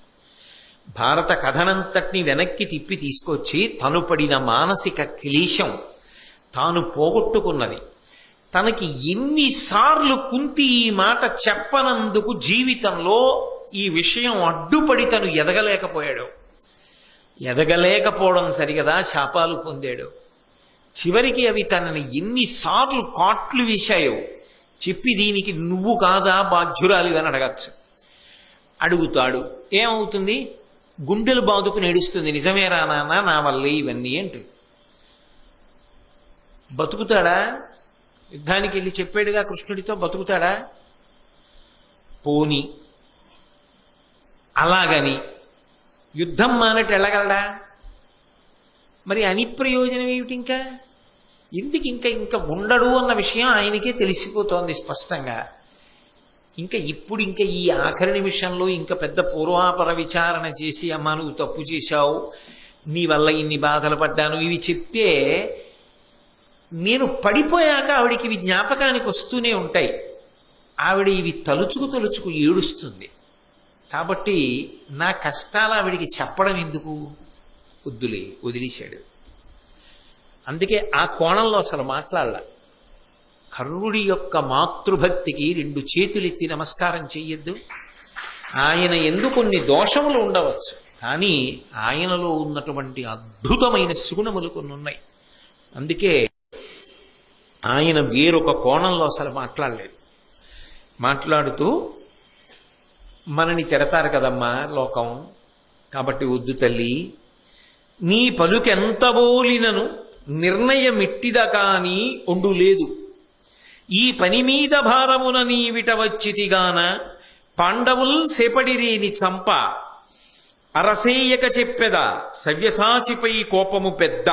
భారత కథనంతటిని వెనక్కి తిప్పి తీసుకొచ్చి తను పడిన మానసిక క్లేశం, తాను పోగొట్టుకున్నది, తనకి ఎన్నిసార్లు కుంతి ఈ మాట చెప్పనందుకు జీవితంలో ఈ విషయం అడ్డుపడి తను ఎదగలేకపోవడం సరిగదా శాపాలు పొందాడు. చివరికి అవి తనని ఎన్నిసార్లు కాట్లు వేశాయో చెప్పి, దీనికి నువ్వు కాదా బాధ్యురాలి అని అడగచ్చు. అడుగుతాడు, ఏమవుతుంది? గుండెలు బాదుకుని ఏడుస్తుంది, నిజమేరా నాన్న, నా వల్లే ఇవన్నీ అంటుంది. బతుకుతాడా? యుద్ధానికి వెళ్ళి చెప్పాడుగా కృష్ణుడితో, బతుకుతాడా? పోని అలాగని యుద్ధం మానట్టు వెళ్ళగలడా? మరి అని ప్రయోజనం ఏమిటి? ఎందుకు ఇంకా ఉండడు అన్న విషయం ఆయనకే తెలిసిపోతోంది స్పష్టంగా. ఇప్పుడు ఈ ఆఖరి నిమిషంలో పెద్ద పూర్వాపర విచారణ చేసి, అమ్మా నువ్వు తప్పు చేశావు, నీ వల్ల ఇన్ని బాధలు పడ్డాను, ఇవి చెప్తే నేను పడిపోయాక ఆవిడికి ఇవి జ్ఞాపకానికి వస్తూనే ఉంటాయి. ఆవిడ ఇవి తలుచుకు ఏడుస్తుంది. కాబట్టి నా కష్టాలు ఆవిడికి చెప్పడం ఎందుకు? వద్దులే, వదిలేశాడు. అందుకే ఆ కోణంలో అసలు మాట్లాడాల. కర్ణుడి యొక్క మాతృభక్తికి 2 చేతులెత్తి నమస్కారం చెయ్యొద్దు. ఆయన ఎందుకు కొన్ని దోషములు ఉండవచ్చు, కానీ ఆయనలో ఉన్నటువంటి అద్భుతమైన సుగుణములు కొన్ని ఉన్నాయి. అందుకే ఆయన వేరొక కోణంలో అసలు మాట్లాడలేదు. మాట్లాడుతూ, మనని తిడతారు కదమ్మా లోకం, కాబట్టి వద్దు తల్లి, నీ పలుకెంత బోలినను నిర్ణయమిట్టిద కాని ఒండు లేదు. ఈ పని మీద భారమున నీవిట వచ్చితిగాన, పాండవుల్ సేపడిరేని చంప అరసేయక చెప్పెద, సవ్యసాచిపై కోపము పెద్ద,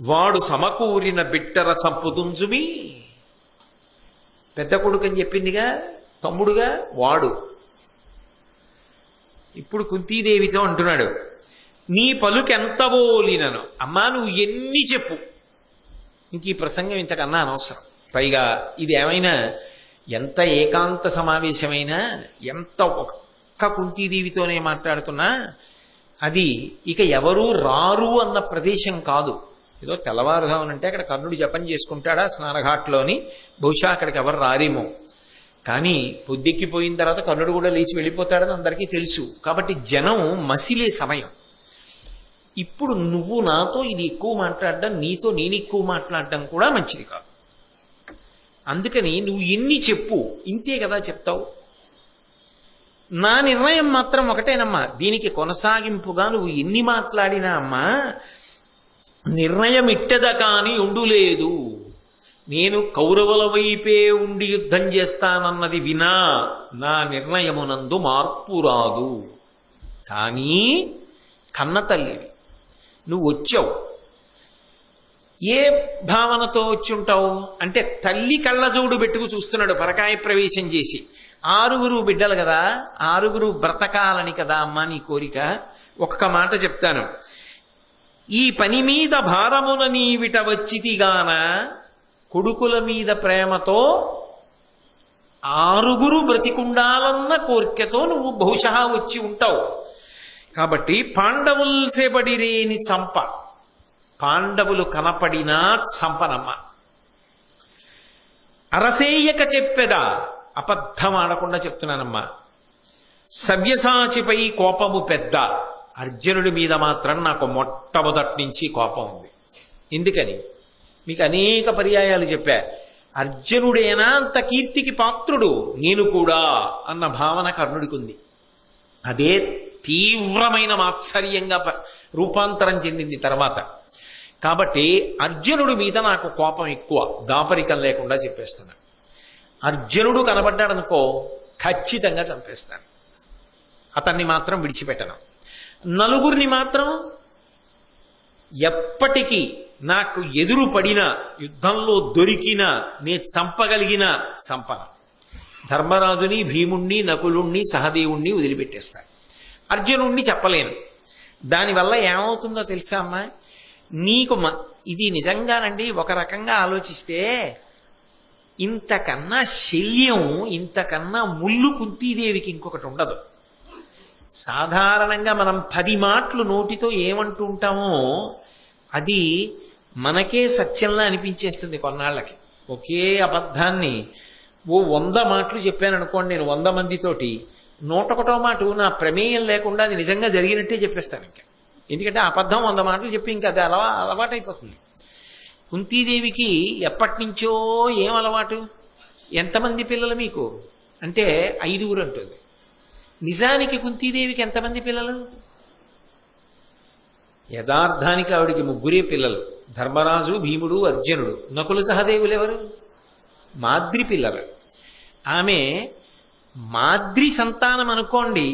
వాడు సమకూరిన బిట్టర చంపుతుంజుమి. పెద్ద కొడుకు అని చెప్పిందిగా, తమ్ముడుగా వాడు. ఇప్పుడు కుంతీదేవితో అంటున్నాడు, నీ పలుకెంత బోలినను. అమ్మా నువ్వు ఎన్ని చెప్పు, ఈ ప్రసంగం ఇంతకన్నా అనవసరం. పైగా ఇది ఏమైనా ఎంత ఏకాంత సమావేశమైనా, ఎంత ఒక్క కుంతీదేవితోనే మాట్లాడుతున్నా, అది ఇక ఎవరూ రారు అన్న ప్రదేశం కాదు. ఏదో తెల్లవారుదామనంటే అక్కడ కర్ణుడు జపం చేసుకుంటాడా స్నానఘాట్లోని, బహుశా అక్కడికి ఎవరు రారేమో. కానీ పొద్దెక్కిపోయిన తర్వాత కర్ణుడు కూడా లేచి వెళ్ళిపోతాడని అందరికీ తెలుసు. కాబట్టి జనం మసిలే సమయం. ఇప్పుడు నువ్వు నాతో ఇది ఎక్కువ మాట్లాడడం, నీతో నేను ఎక్కువ మాట్లాడడం కూడా మంచిది కాదు. అందుకని నువ్వు ఎన్ని చెప్పు, ఇంతే కదా చెప్తావు. నా నిర్ణయం మాత్రం ఒకటేనమ్మా, దీనికి కొనసాగింపుగా నువ్వు ఎన్ని మాట్లాడినా అమ్మా, నిర్ణయం ఇట్టద కాని ఉండులేదు. నేను కౌరవుల వైపే ఉండి యుద్ధం చేస్తానన్నది వినా నా నిర్ణయమునందు మార్పు రాదు. కానీ కన్న తల్లివి, నువ్వు వచ్చావు. ఏ భావనతో వచ్చి ఉంటావు అంటే తల్లి కళ్ళజోడు పెట్టుకు చూస్తున్నాడు పరకాయ ప్రవేశం చేసి. 6 బిడ్డలు కదా, 6 బ్రతకాలని కదా అమ్మా నీ కోరిక. ఒక్క మాట చెప్తాను, ఈ పని మీద భారమున నీవిట వచ్చితిగాన కొడుకుల మీద ప్రేమతో 6 బ్రతికుండాలన్న కోరికతో నువ్వు బహుశా వచ్చి ఉంటావు. కాబట్టి పాండవుల్సేబడిరేని చంప, పాండవులు కనపడినా చంపనమ్మ. అరసేయక చెప్పెదా, అబద్ధం ఆడకుండా చెప్తున్నానమ్మా. సవ్యసాచిపై కోపము పెద్ద, అర్జునుడి మీద మాత్రం నాకు మొట్టమొదటి నుంచి కోపం ఉంది. ఎందుకని మీకు అనేక పర్యాయాలు చెప్పా. అర్జునుడేనా అంత కీర్తికి పాత్రుడు, నేను కూడా అన్న భావన కర్ణుడికి ఉంది. అదే తీవ్రమైన మాత్సర్యంగా రూపాంతరం చెందింది తర్వాత. కాబట్టి అర్జునుడి మీద నాకు కోపం ఎక్కువ, దాపరికం లేకుండా చెప్పేస్తున్నా. అర్జునుడు కనబడ్డాడనుకో ఖచ్చితంగా చంపేస్తాను, అతన్ని మాత్రం విడిచిపెట్టను. 4 మాత్రం ఎప్పటికీ నాకు ఎదురు పడిన, యుద్ధంలో దొరికిన, నేను చంపగలిగిన చంపను. ధర్మరాజుని, భీముణ్ణి, నకులుణ్ణి, సహదేవుణ్ణి వదిలిపెట్టేస్తాను. అర్జునుణ్ణి చెప్పలేను. దానివల్ల ఏమవుతుందో తెలుసా అమ్మా, నీకు ఇది నిజంగానండి ఒక రకంగా ఆలోచిస్తే ఇంతకన్నా శల్యం, ఇంతకన్నా ముళ్ళు కుంతీదేవికి ఇంకొకటి ఉండదు. సాధారణంగా మనం 10 మాటలు నోటితో ఏమంటూ ఉంటామో అది మనకే సత్యంలా అనిపించేస్తుంది కొన్నాళ్ళకి. ఒకే అబద్ధాన్ని 100 మాటలు చెప్పాను అనుకోండి, నేను 100 మందితోటి 101వ మాట నా ప్రమేయం లేకుండా అది నిజంగా జరిగినట్టే చెప్పేస్తాను. ఇంకా ఎందుకంటే అబద్ధం 100 మాటలు చెప్పి ఇంకా అది అలవాటైపోతుంది. కుంతీదేవికి ఎప్పటి నుంచో ఏం అలవాటు? ఎంతమంది పిల్లలు మీకు అంటే 5 అంటుంది. నిజానికి కుంతీదేవికి ఎంతమంది పిల్లలు? యథార్థానికి ఆవిడికి 3 పిల్లలు, ధర్మరాజు, భీముడు, అర్జునుడు. నకులు సహదేవులు ఎవరు? మాద్రి పిల్లలు. ఆమె మాద్రి సంతానం అనుకోండి.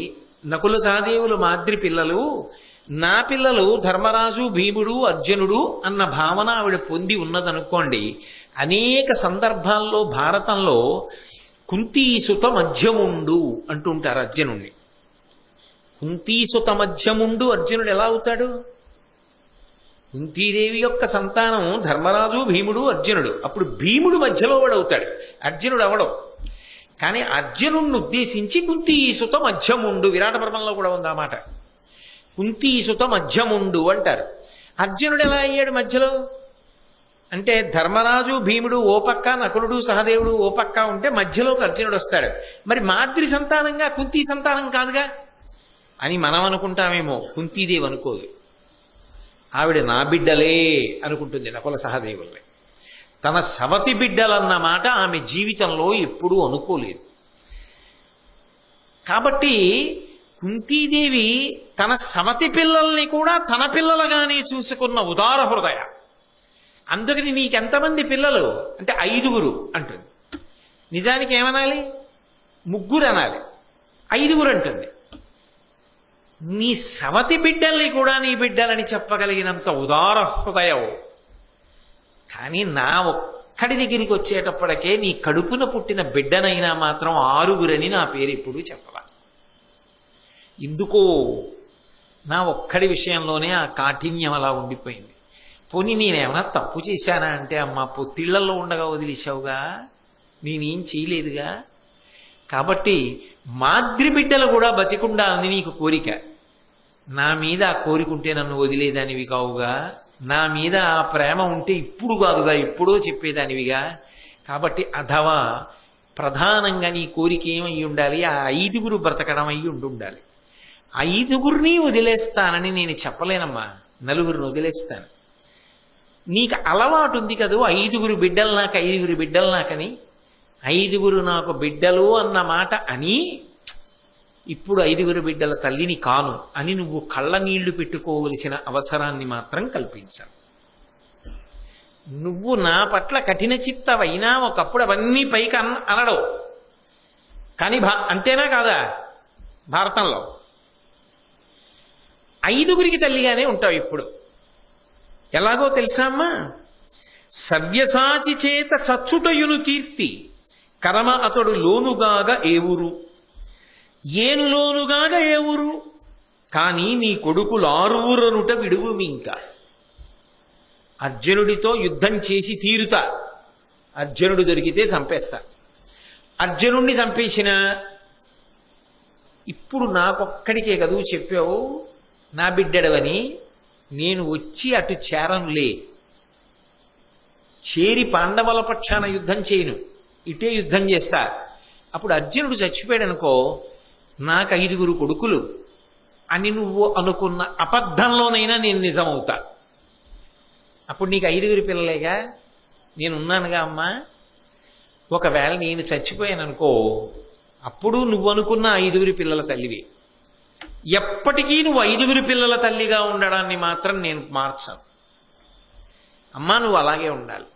నకులు సహదేవులు మాద్రి పిల్లలు, నా పిల్లలు ధర్మరాజు, భీముడు, అర్జునుడు అన్న భావన ఆవిడ పొంది ఉన్నదనుకోండి. అనేక సందర్భాల్లో భారతంలో కుంతీసుత మధ్యముండు అంటుంటారు అర్జునుణ్ణి. కుంతీసుత మధ్యముండు అర్జునుడు ఎలా అవుతాడు? కుంతీదేవి యొక్క సంతానం ధర్మరాజు, భీముడు, అర్జునుడు. అప్పుడు భీముడు మధ్యలో వాడు అవుతాడు, అర్జునుడు అవడం. కానీ అర్జునుడిని ఉద్దేశించి కుంతీసుత మధ్యముండు, విరాట పర్వంలో కూడా ఉంది ఆ మాట. కుంతీసుత మధ్యముండు అంటారు. అర్జునుడు ఎలా అయ్యాడు మధ్యలో అంటే ధర్మరాజు, భీముడు ఓ పక్క, నకులుడు, సహదేవుడు ఓ పక్క ఉంటే మధ్యలోకి అర్జునుడు వస్తాడు. మరి మాద్రి సంతానంగా కుంతీ సంతానం కాదుగా అని మనం అనుకుంటామేమో, కుంతీదేవి అనుకోదు. ఆవిడ నా బిడ్డలే అనుకుంటుంది, నకుల సహదేవుల్ని. తన సవతి బిడ్డలన్న మాట ఆమె జీవితంలో ఎప్పుడూ అనుకోలేదు. కాబట్టి కుంతీదేవి తన సవతి పిల్లల్ని కూడా తన పిల్లలుగానే చూసుకున్న ఉదార హృదయ. అందుకని నీకెంతమంది పిల్లలు అంటే 5 అంటుంది. నిజానికి ఏమనాలి? 3 అనాలి, 5 అంటుంది. నీ సవతి బిడ్డల్ని కూడా నీ బిడ్డలని చెప్పగలిగినంత ఉదార హృదయం. కానీ నా ఒక్కడి దగ్గరికి వచ్చేటప్పటికే నీ కడుపున పుట్టిన బిడ్డనైనా మాత్రం 6 నా పేరు ఎప్పుడూ చెప్పవా? ఎందుకో నా ఒక్కడి విషయంలోనే ఆ కాఠిన్యం అలా ఉండిపోయింది. పోనీ నేనేమన్నా తప్పు చేశానా అంటే, అమ్మ పొత్తిళ్లలో ఉండగా వదిలేశావుగా, నేనేం చేయలేదుగా. కాబట్టి మాద్రి బిడ్డలు కూడా బతికుండాలని నీకు కోరిక. నా మీద ఆ కోరిక ఉంటే నన్ను వదిలేదానివి కావుగా, నా మీద ఆ ప్రేమ ఉంటే ఇప్పుడు కాదుగా ఎప్పుడో చెప్పేదానివిగా. కాబట్టి అథవా ప్రధానంగా నీ కోరిక ఏమై ఉండాలి? ఆ 5 బ్రతకడం అయ్యి ఉండాలి. 5 వదిలేస్తానని నేను చెప్పలేనమ్మా, 4 వదిలేస్తాను. నీకు అలవాటు ఉంది కదూ, 5 బిడ్డలు నాకు, 5 బిడ్డలు నాకని. 5 నాకు బిడ్డలు అన్న మాట అని ఇప్పుడు 5 బిడ్డల తల్లిని కాను అని నువ్వు కళ్ళ నీళ్లు పెట్టుకోవలసిన అవసరాన్ని మాత్రం కల్పించావు. నువ్వు నా పట్ల కఠిన చిత్తవైనా ఒకప్పుడు అవన్నీ పైకి అనడవు. కానీ అంతేనా కాదా? భారతంలో ఐదుగురికి తల్లిగానే ఉంటావు ఇప్పుడు. ఎలాగో తెలుసా అమ్మా? సవ్యసాచి చేత చచ్చుటయును కీర్తి కరమ అతడు లోనుగాగా ఏవురు, ఏనులోనుగాగా ఏవురు, కానీ నీ కొడుకులు ఆరువురనుట విడువు మింక. అర్జునుడితో యుద్ధం చేసి తీరుతా, అర్జునుడు దొరికితే చంపేస్తా. అర్జునుడిని చంపేసిన ఇప్పుడు నాకొక్కడికే కదూ చెప్పావు నా బిడ్డడవని, నేను వచ్చి అటు చేరనులే, చేరి పాండవుల పక్షాన యుద్ధం చేయను, ఇటే యుద్ధం చేస్తా. అప్పుడు అర్జునుడు చచ్చిపోయాడు అనుకో, నాకు 5 కొడుకులు అని నువ్వు అనుకున్న అబద్ధంలోనైనా నేను నిజమవుతా. అప్పుడు నీకు 5 పిల్లలేగా, నేనున్నానుగా అమ్మా. ఒకవేళ నేను చచ్చిపోయాను అనుకో, అప్పుడు నువ్వు అనుకున్న 5 పిల్లల తల్లివి. ఎప్పటికీ నువ్వు 5 పిల్లల తల్లిగా ఉండడాన్ని మాత్రం నేను మార్చాను. అమ్మా నువ్వు అలాగే ఉండాలి,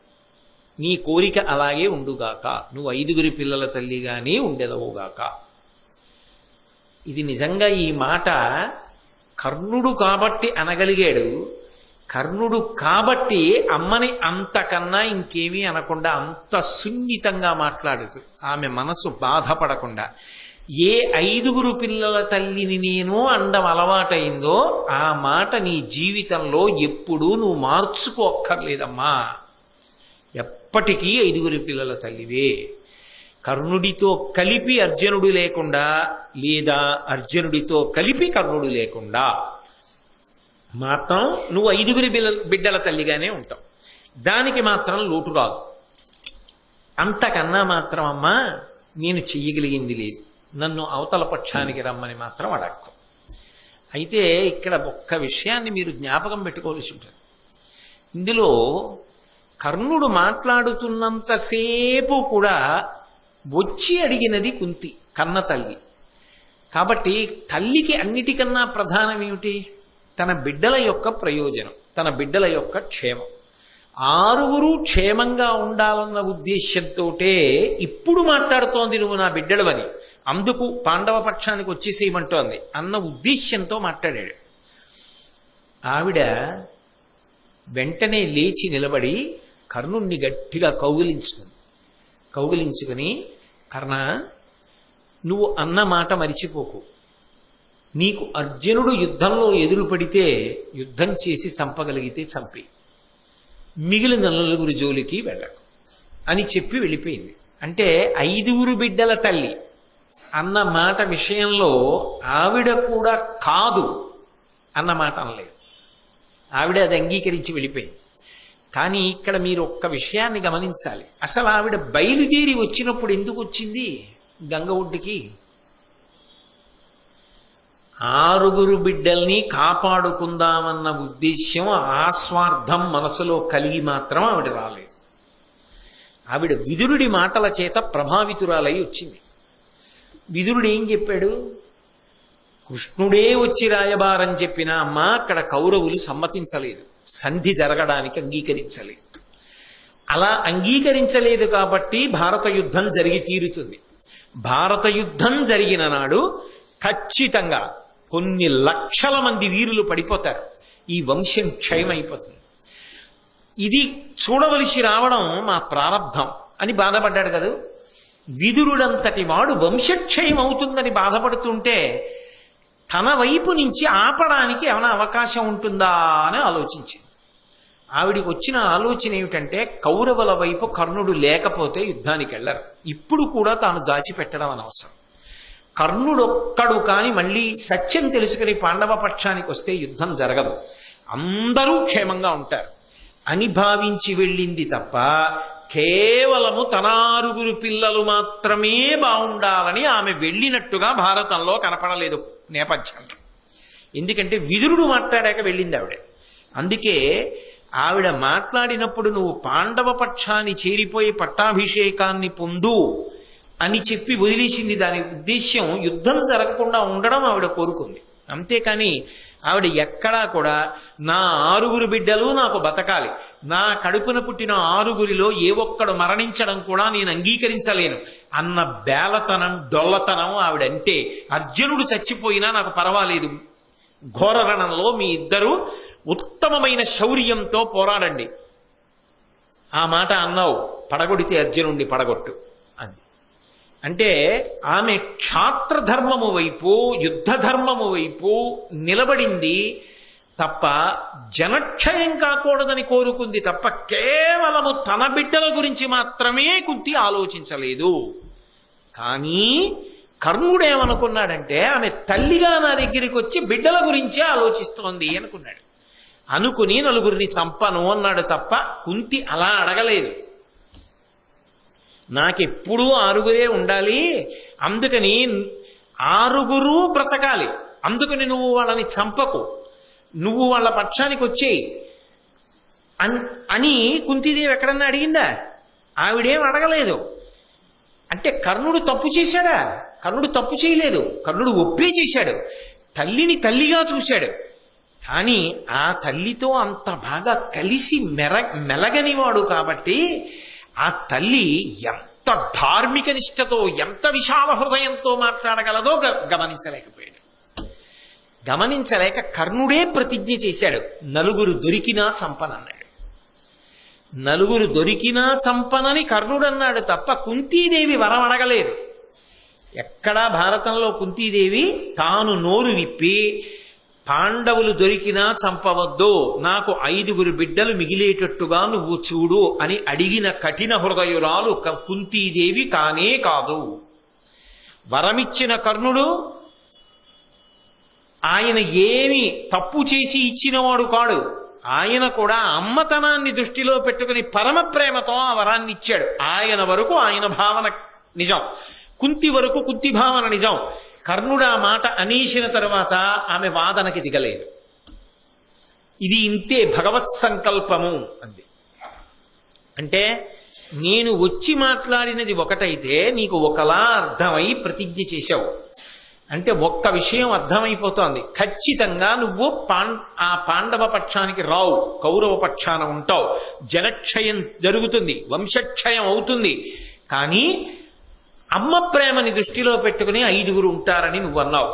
నీ కోరిక అలాగే ఉండుగాక, నువ్వు 5 పిల్లల తల్లిగానే ఉండెదవుగాక. ఇది నిజంగా ఈ మాట కర్ణుడు కాబట్టి అనగలిగాడు. కర్ణుడు కాబట్టి అమ్మని అంతకన్నా ఇంకేమీ అనకుండా అంత సున్నితంగా మాట్లాడుతూ ఆమె మనసు బాధపడకుండా, ఏ 5 పిల్లల తల్లిని నేను అండం అలవాటైందో ఆ మాట నీ జీవితంలో ఎప్పుడూ నువ్వు మార్చుకోక్కర్లేదమ్మా. ఎప్పటికీ 5 పిల్లల తల్లివే. కర్ణుడితో కలిపి అర్జునుడు లేకుండా, లేదా అర్జునుడితో కలిపి కర్ణుడు లేకుండా మాత్రం నువ్వు 5 బిడ్డల తల్లిగానే ఉంటావు. దానికి మాత్రం లోటు రాదు. అంతకన్నా మాత్రం అమ్మా నేను చెయ్యగలిగింది లేదు, నన్ను అవతల పక్షానికి రమ్మని మాత్రం అడక్కు. అయితే ఇక్కడ ఒక్క విషయాన్ని మీరు జ్ఞాపకం పెట్టుకోవాల్సి ఉంటుంది. ఇందులో కర్ణుడు మాట్లాడుతున్నంతసేపు కూడా వచ్చి అడిగినది కుంతి, కన్న తల్లి. కాబట్టి తల్లికి అన్నిటికన్నా ప్రధానం ఏమిటి? తన బిడ్డల యొక్క ప్రయోజనం, తన బిడ్డల యొక్క క్షేమం. 6 క్షేమంగా ఉండాలన్న ఉద్దేశ్యంతో ఇప్పుడు మాట్లాడుతోంది నువ్వు నా బిడ్డలవని, అందుకు పాండవ పక్షానికి వచ్చేసేయమంటోంది అన్న ఉద్దేశ్యంతో మాట్లాడాడు. ఆవిడ వెంటనే లేచి నిలబడి కర్ణుణ్ణి గట్టిగా కౌగిలించుకుని, కర్ణ నువ్వు అన్న మాట మరిచిపోకు, నీకు అర్జునుడు యుద్ధంలో ఎదురు పడితే యుద్ధం చేసి చంపగలిగితే చంపి, మిగిలిన 4 జోలికి వెళ్ళకు అని చెప్పి వెళ్ళిపోయింది. అంటే 5 బిడ్డల తల్లి అన్న మాట విషయంలో ఆవిడ కూడా కాదు అన్న మాట అనలేదు, ఆవిడ అది అంగీకరించి వెళ్ళిపోయింది. కానీ ఇక్కడ మీరు ఒక్క విషయాన్ని గమనించాలి. అసలు ఆవిడ బయలుదేరి వచ్చినప్పుడు ఎందుకు వచ్చింది గంగ ఒడ్డుకి? 6 బిడ్డల్ని కాపాడుకుందామన్న ఉద్దేశ్యం, ఆస్వార్థం మనసులో కలిగి మాత్రం ఆవిడ రాలేదు. ఆవిడ విదురుడి మాటల చేత ప్రభావితురాలై వచ్చింది. విదురుడు ఏం చెప్పాడు? కృష్ణుడే వచ్చి రాయబారని చెప్పినా అమ్మా అక్కడ కౌరవులు సమ్మతించలేదు, సంధి జరగడానికి అంగీకరించలేదు. అలా అంగీకరించలేదు కాబట్టి భారత యుద్ధం జరిగి తీరుతుంది. భారత యుద్ధం జరిగిన నాడు ఖచ్చితంగా కొన్ని లక్షల మంది వీరులు పడిపోతారు, ఈ వంశం క్షయమైపోతుంది. ఇది చూడవలసి రావడం మా ప్రారంధం అని బాధపడ్డాడు కదా. విదురుడంతటి వాడు వంశక్షయం అవుతుందని బాధపడుతుంటే తన వైపు నుంచి ఆపడానికి ఏమైనా అవకాశం ఉంటుందా అని ఆలోచించింది. ఆవిడికి వచ్చిన ఆలోచన ఏమిటంటే, కౌరవుల వైపు కర్ణుడు లేకపోతే యుద్ధానికి వెళ్ళరు, ఇప్పుడు కూడా తాను దాచిపెట్టడం అనవసరం. కర్ణుడొక్కడు కాని మళ్ళీ సత్యం తెలుసుకుని పాండవ పక్షానికి వస్తే యుద్ధం జరగదు, అందరూ క్షేమంగా ఉంటారు అని భావించి వెళ్ళింది తప్ప కేవలము తన 6 పిల్లలు మాత్రమే బాగుండాలని ఆమె వెళ్ళినట్టుగా భారతంలో కనపడలేదు నేపథ్యంలో. ఎందుకంటే విదురుడు మాట్లాడాక వెళ్ళింది ఆవిడ. అందుకే ఆవిడ మాట్లాడినప్పుడు నువ్వు పాండవ పక్షాన్ని చేరిపోయి పట్టాభిషేకాన్ని పొందు అని చెప్పి వదిలేసింది. దాని ఉద్దేశ్యం యుద్ధం జరగకుండా ఉండడం ఆవిడ కోరుకుంది. అంతేకాని ఆవిడ ఎక్కడా కూడా నా 6 బిడ్డలు నాకు బతకాలి, నా కడుపున పుట్టిన 6 ఏ ఒక్కడు మరణించడం కూడా నేను అంగీకరించలేను అన్న బేలతనం, డొల్లతనం ఆవిడంటే. అర్జునుడు చచ్చిపోయినా నాకు పర్వాలేదు, ఘోరరణంలో మీ ఇద్దరు ఉత్తమమైన శౌర్యంతో పోరాడండి. ఆ మాట అన్నావు, పడగొడితే అర్జునుడిని పడగొట్టు అని. అంటే ఆమె క్షాత్రధర్మము వైపు, యుద్ధ ధర్మము వైపు నిలబడింది తప్ప జనక్షయం కాకూడదని కోరుకుంది తప్ప కేవలము తన బిడ్డల గురించి మాత్రమే కుంతి ఆలోచించలేదు. కానీ కర్ణుడేమనుకున్నాడంటే ఆమె తల్లిగా నా దగ్గరికి వచ్చి బిడ్డల గురించే ఆలోచిస్తోంది అనుకున్నాడు. అనుకుని నలుగురిని చంపను అన్నాడు తప్ప కుంతి అలా అడగలేదు. నాకెప్పుడూ 6 ఉండాలి, అందుకని 6 బ్రతకాలి, అందుకని నువ్వు వాళ్ళని చంపకు, నువ్వు వాళ్ళ పక్షానికి వచ్చేయి అని కుంతీదేవి ఎక్కడన్నా అడిగిందా? ఆవిడేం అడగలేదు. అంటే కర్ణుడు తప్పు చేశాడా? కర్ణుడు తప్పు చేయలేదు, కర్ణుడు ఒప్పే చేశాడు, తల్లిని తల్లిగా చూశాడు. కానీ ఆ తల్లితో అంత బాగా కలిసి మెలగనివాడు కాబట్టి ఆ తల్లి ఎంత ధార్మిక నిష్ఠతో, ఎంత విశాల హృదయంతో మాట్లాడగలదో గమనించలేకపోయాడు. గమనించలేక కర్ణుడే ప్రతిజ్ఞ చేశాడు, 9 దొరికినా చంపనన్నాడు. 9 దొరికినా చంపనని కర్ణుడు అన్నాడు తప్ప కుంతీదేవి వరం అడగలేదు. ఎక్కడా భారతంలో కుంతీదేవి తాను నోరు విప్పి పాండవులు దొరికినా చంపవద్దు, నాకు 5 బిడ్డలు మిగిలేటట్టుగా నువ్వు చూడు అని అడిగిన కఠిన హృదయురాలు కుంతీదేవి కానే కాదు. వరమిచ్చిన కర్ణుడు ఆయన ఏమి తప్పు చేసి ఇచ్చినవాడు కాడు. ఆయన కూడా అమ్మతనాన్ని దృష్టిలో పెట్టుకుని పరమ ప్రేమతో ఆ వరాన్ని ఇచ్చాడు. ఆయన వరకు ఆయన భావన నిజం, కుంతి వరకు కుంతి భావన నిజం. కర్ణుడు ఆ మాట అనేసిన తరువాత ఆమె వాదనకి దిగలేదు. ఇది ఇంతే భగవత్ సంకల్పము అంది. అంటే నేను వచ్చి మాట్లాడినది ఒకటైతే నీకు ఒకలా అర్థమై ప్రతిజ్ఞ చేశావు. అంటే ఒక్క విషయం అర్థమైపోతోంది, ఖచ్చితంగా నువ్వు ఆ పాండవ పక్షానికి రావు, కౌరవ పక్షాన ఉంటావు, జనక్షయం జరుగుతుంది, వంశక్షయం అవుతుంది. కానీ అమ్మ ప్రేమని దృష్టిలో పెట్టుకుని 5 ఉంటారని నువ్వు అన్నావు.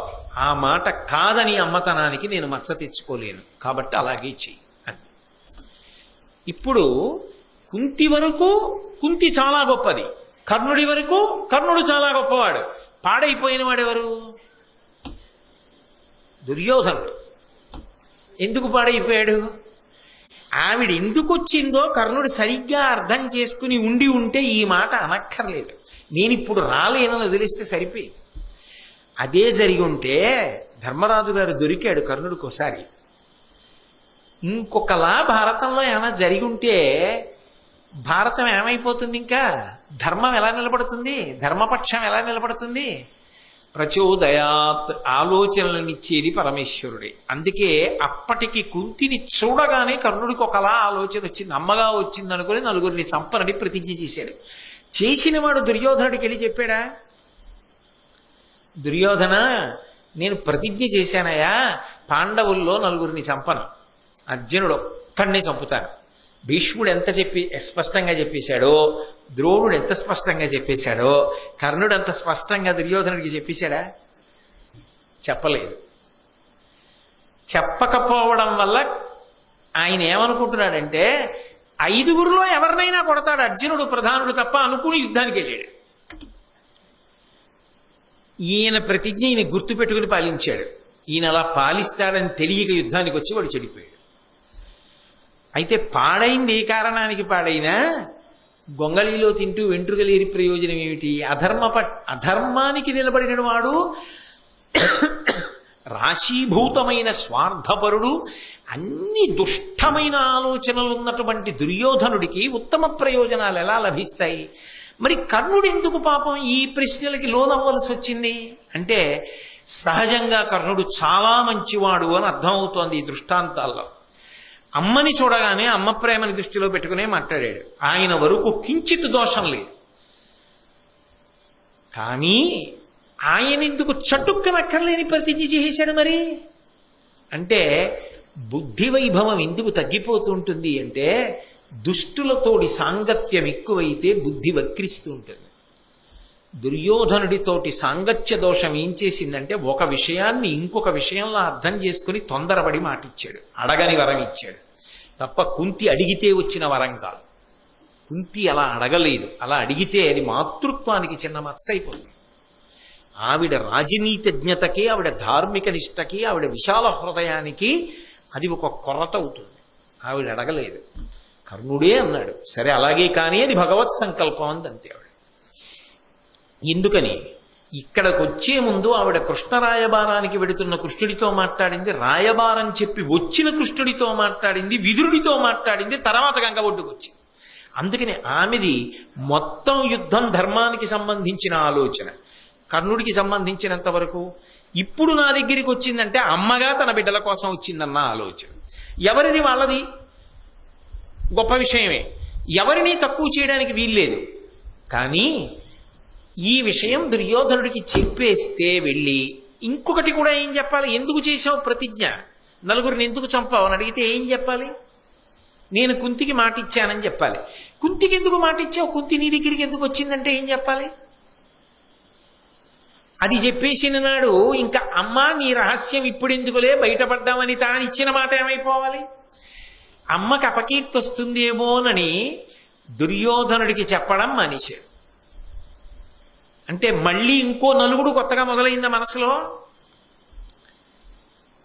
ఆ మాట కాదని అమ్మతనానికి నేను మచ్చ తెచ్చుకోలేను, కాబట్టి అలాగే చెయ్యి అని. ఇప్పుడు కుంతి వరకు కుంతి చాలా గొప్పది, కర్ణుడి వరకు కర్ణుడు చాలా గొప్పవాడు. పాడైపోయిన వాడెవరు? దుర్యోధనుడు. ఎందుకు పాడైపోయాడు? ఆవిడ ఎందుకు వచ్చిందో కర్ణుడు సరిగ్గా అర్థం చేసుకుని ఉంటే ఈ మాట అనక్కర్లేదు, నేను ఇప్పుడు రాలేనని వదిలిస్తే సరిపోయి. అదే జరిగి ఉంటే ధర్మరాజు గారు దొరికాడు కర్ణుడికి ఒకసారి. ఇంకొకలా భారతంలో ఏమైనా జరిగి ఉంటే భారతం ఏమైపోతుంది? ఇంకా ధర్మం ఎలా నిలబడుతుంది? ధర్మపక్షం ఎలా నిలబడుతుంది? ప్రచోదయాత్, ఆలోచనలనిచ్చేది పరమేశ్వరుడే. అందుకే అప్పటికి కుంతిని చూడగానే కర్ణుడికి ఒకలా ఆలోచన వచ్చింది, అమ్మగా వచ్చింది అనుకుని 9 చంపనని ప్రతిజ్ఞ చేశాడు. చేసిన వాడు దుర్యోధనుడికి వెళ్ళి చెప్పాడా? దుర్యోధన, నేను ప్రతిజ్ఞ చేశానయ్యా, పాండవుల్లో 9 చంపను, అర్జునుడు ఒక్కడినే చంపుతాను. భీష్ముడు ఎంత స్పష్టంగా చెప్పేశాడో, ద్రోణుడు ఎంత స్పష్టంగా చెప్పేశాడో, కర్ణుడు అంత స్పష్టంగా దుర్యోధనుడికి చెప్పేశాడా? చెప్పలేదు. చెప్పకపోవడం వల్ల ఆయన ఏమనుకుంటున్నాడంటే 5 ఎవరినైనా కొడతాడు, అర్జునుడు ప్రధానుడు తప్ప అనుకుని యుద్ధానికి వెళ్ళాడు. ఈయన ప్రతిజ్ఞ ఈయన గుర్తుపెట్టుకుని పాలించాడు. ఈయన అలా పాలిస్తాడని తెలియక యుద్ధానికి వచ్చి వాడు చెడిపోయాడు. అయితే పాడైంది ఏ కారణానికి పాడైనా, గొంగళిలో తింటూ వెంట్రుకలేరి ప్రయోజనం ఏమిటి? అధర్మానికి నిలబడిన వాడు, రాశీభూతమైన స్వార్థపరుడు, అన్ని దుష్టమైన ఆలోచనలు ఉన్నటువంటి దుర్యోధనుడికి ఉత్తమ ప్రయోజనాలు ఎలా లభిస్తాయి? మరి కర్ణుడు ఎందుకు పాపం ఈ ప్రశ్నలకి లోనవ్వాల్సి వచ్చింది అంటే, సహజంగా కర్ణుడు చాలా మంచివాడు అని అర్థమవుతోంది ఈ దృష్టాంతాల్లో. అమ్మని చూడగానే అమ్మ ప్రేమని దృష్టిలో పెట్టుకునే మాట్లాడాడు. ఆయన వరకు కించిత్ దోషం లేదు. కానీ ఆయన ఎందుకు చటుక్కనక్కర్లేని ప్రతిజ్ఞ చేసేశాడు మరి అంటే, బుద్ధి వైభవం ఎందుకు తగ్గిపోతుంటుంది అంటే, దుష్టులతోడి సాంగత్యం ఎక్కువైతే బుద్ధి వక్రిస్తూ ఉంటుంది. దుర్యోధనుడితోటి సాంగత్య దోషం ఏం చేసిందంటే ఒక విషయాన్ని ఇంకొక విషయంలో అర్థం చేసుకుని తొందరపడి మాటిచ్చాడు, అడగని వరం ఇచ్చాడు తప్ప కుంతి అడిగితే వచ్చిన వరం కాదు. కుంతి అలా అడగలేదు, అలా అడిగితే అది మాతృత్వానికి చిన్న మత్స అయిపోతుంది. ఆవిడ రాజనీతిజ్ఞతకి, ఆవిడ ధార్మిక నిష్టకి, ఆవిడ విశాల హృదయానికి అది ఒక కొరత అవుతుంది. ఆవిడ అడగలేదు, కర్ణుడే అన్నాడు. సరే అలాగే కానీ అది భగవత్ సంకల్పం అంతే ఆవిడ. ఎందుకని ఇక్కడికి వచ్చే ముందు ఆవిడ కృష్ణ రాయబారానికి వెడుతున్న కృష్ణుడితో మాట్లాడింది, రాయబారం చెప్పి వచ్చిన కృష్ణుడితో మాట్లాడింది, విదురుడితో మాట్లాడింది, తర్వాత గంగ ఒడ్డుకు వచ్చింది. అందుకని ఆమెది మొత్తం యుద్ధం ధర్మానికి సంబంధించిన ఆలోచన. కర్ణుడికి సంబంధించినంత వరకు ఇప్పుడు నా దగ్గరికి వచ్చిందంటే అమ్మగా తన బిడ్డల కోసం వచ్చిందన్న ఆలోచన. ఎవరిది వాళ్ళది గొప్ప విషయమే, ఎవరిని తక్కువ చేయడానికి వీల్లేదు. కానీ ఈ విషయం దుర్యోధనుడికి చెప్పేస్తే వెళ్ళి ఇంకొకటి కూడా ఏం చెప్పాలి? ఎందుకు చేసావు ప్రతిజ్ఞ, నలుగురిని ఎందుకు చంపావు అని అడిగితే ఏం చెప్పాలి? నేను కుంతికి మాట ఇచ్చానని చెప్పాలి. కుంతికి ఎందుకు మాట ఇచ్చావు, కుంతి నీ దగ్గరికి ఎందుకు వచ్చిందంటే ఏం చెప్పాలి? అది చెప్పేసిన నాడు ఇంకా అమ్మ నీ రహస్యం ఇప్పుడెందుకులే బయటపడ్డామని తాను ఇచ్చిన మాట ఏమైపోవాలి? అమ్మకి అపకీర్తి వస్తుందేమోనని దుర్యోధనుడికి చెప్పడం మానేశాడు. అంటే మళ్ళీ ఇంకో నలుగుడు కొత్తగా మొదలైందా మనసులో?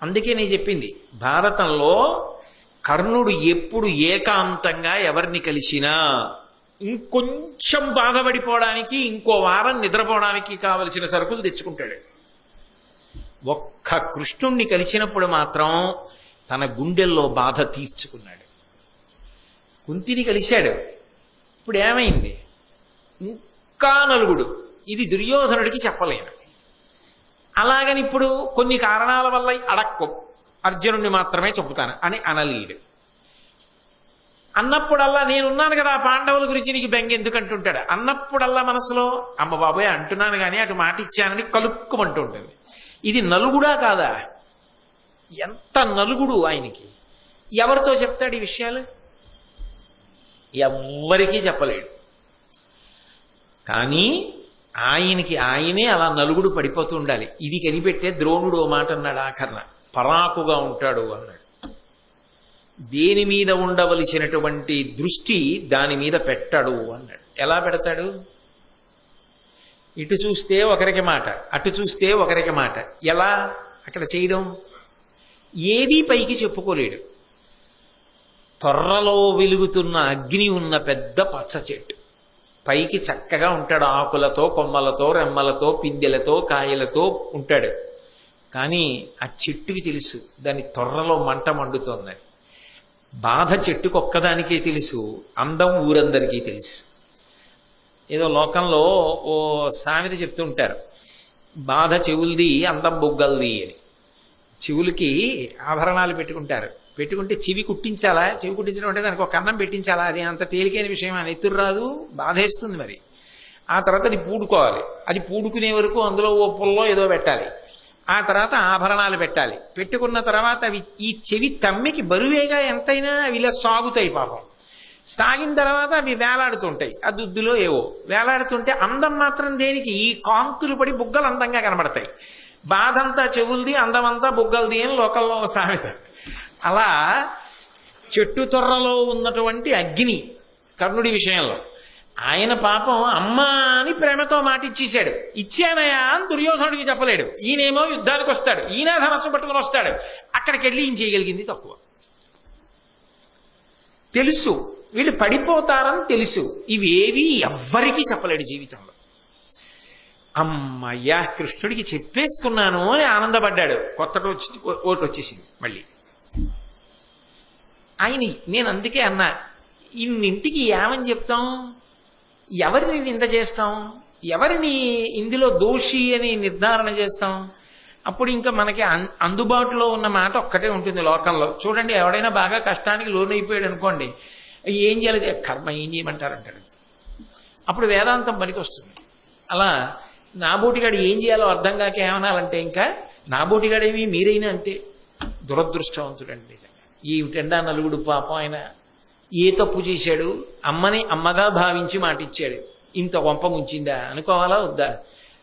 అందుకే నేను చెప్పింది, భారతంలో కర్ణుడు ఎప్పుడు ఏకాంతంగా ఎవరిని కలిసినా ఇంకొంచెం బాధపడిపోవడానికి, ఇంకో వారం నిద్రపోవడానికి కావలసిన సరుకులు తెచ్చుకుంటాడు. ఒక్క కృష్ణుణ్ణి కలిసినప్పుడు మాత్రం తన గుండెల్లో బాధ తీర్చుకున్నాడు. కుంతిని కలిశాడు, ఇప్పుడు ఏమైంది? ఇంకా నలుగుడు. ఇది దుర్యోధనుడికి చెప్పలేను. అలాగని ఇప్పుడు కొన్ని కారణాల వల్ల అడక్కు, అర్జునుడిని మాత్రమే చెబుతాను అని అనలేడు. అన్నప్పుడల్లా నేనున్నాను కదా పాండవుల గురించి నీకు బెంగ ఎందుకు అంటుంటాడు. అన్నప్పుడల్లా మనసులో అమ్మ బాబాయ్ అంటున్నాను కానీ అటు మాట ఇచ్చానని కలుక్కుమంటూ ఉంటుంది. ఇది నలుగుడా కాదా? ఎంత నలుగుడు ఆయనకి! ఎవరితో చెప్తాడు ఈ విషయాలు? ఎవ్వరికీ చెప్పలేడు. కానీ ఆయనకి ఆయనే అలా నలుగుడు పడిపోతూ ఉండాలి. ఇది కనిపెట్టే ద్రోణుడు ఓ మాట అన్నాడు ఆఖరణ, పరాకుగా ఉంటాడు అన్నాడు. దేని మీద ఉండవలసినటువంటి దృష్టి దాని మీద పెట్టాడు అన్నాడు. ఎలా పెడతాడు? ఇటు చూస్తే ఒకరికి మాట, అటు చూస్తే ఒకరికి మాట. ఎలా అక్కడ చేయడం? ఏదీ పైకి చెప్పుకోలేడు. త్వరలో వెలుగుతున్న అగ్ని ఉన్న పెద్ద పచ్చ చెట్టు పైకి చక్కగా ఉంటాడు, ఆకులతో, కొమ్మలతో, రెమ్మలతో, పిందెలతో, కాయలతో ఉంటాడు. కానీ ఆ చెట్టుకి తెలుసు దాని త్వరలో మంట మండుతోందని. బాధ చెట్టుకు ఒక్కదానికే తెలుసు, అందం ఊరందరికీ తెలుసు. ఏదో లోకంలో ఓ సామెత చెప్తూ ఉంటారు, బాధ చెవులది అందం బొగ్గలది అని. చెవులకి ఆభరణాలు పెట్టుకుంటారు, పెట్టుకుంటే చెవి కుట్టించాలా, చెవి కుట్టించడం అంటే దానికి ఒక కన్నం పెట్టించాలా, అది అంత తేలికైన విషయం అని ఎత్తురు రాదు, బాధేస్తుంది. మరి ఆ తర్వాత అది పూడుకోవాలి, అది పూడుకునే వరకు అందులో ఓ పుల్లో ఏదో పెట్టాలి, ఆ తర్వాత ఆభరణాలు పెట్టాలి. పెట్టుకున్న తర్వాత అవి ఈ చెవి తమ్మికి బరువేగా ఎంతైనా అవి ఇలా సాగుతాయి పాపం. సాగిన తర్వాత అవి వేలాడుతుంటాయి, ఆ దుద్దులో ఏవో వేలాడుతుంటే అందం మాత్రం దేనికి? ఈ కాంతులు పడి బుగ్గలు అందంగా కనబడతాయి. బాధంతా చెవులది, అందమంతా బుగ్గలది అని లోకల్లో సామెత. అలా చెట్టు తొర్రలో ఉన్నటువంటి అగ్ని కర్ణుడి విషయంలో ఆయన పాపం అమ్మా అని ప్రేమతో మాట ఇచ్చేశాడు. ఇచ్చానయా అని దుర్యోధనుడికి చెప్పలేడు. ఈయనేమో యుద్ధానికి వస్తాడు, ఈయన ధనస్సు పట్టుకుని వస్తాడు. అక్కడికి వెళ్ళి ఈయన చేయగలిగింది తక్కువ. తెలుసు వీళ్ళు పడిపోతారని తెలుసు, ఇవేవి ఎవ్వరికీ చెప్పలేడు జీవితంలో. అమ్మయ్యా కృష్ణుడికి చెప్పేసుకున్నాను అని ఆనందపడ్డాడు. కొత్త ఓటు వచ్చేసింది మళ్ళీ. ఆయన నేను అందుకే అన్నా, ఇన్నింటికి ఏమని చెప్తాం? ఎవరిని నింద చేస్తాం? ఎవరిని ఇందులో దోషి అని నిర్ధారణ చేస్తాం? అప్పుడు ఇంకా మనకి అందుబాటులో ఉన్న మాట ఒక్కటే ఉంటుంది లోకంలో. చూడండి, ఎవడైనా బాగా కష్టానికి లోనైపోయాడు అనుకోండి, ఏం చేయాలి? కర్మ ఏం చేయమంటారంటాడు. అప్పుడు వేదాంతం పనికి వస్తుంది. అలా నాబోటిగాడు ఏం చేయాలో అర్థం కాక ఏమనాలంటే ఇంకా నాబోటిగాడేమి మీరైనా అంతే దురదృష్టవంతుడండి. ఈ టెండా నలుగుడు పాపం ఆయన ఏ తప్పు చేశాడు? అమ్మని అమ్మగా భావించి మాటిచ్చాడు. ఇంత వంప ముంచిందా అనుకోవాలా వద్దా?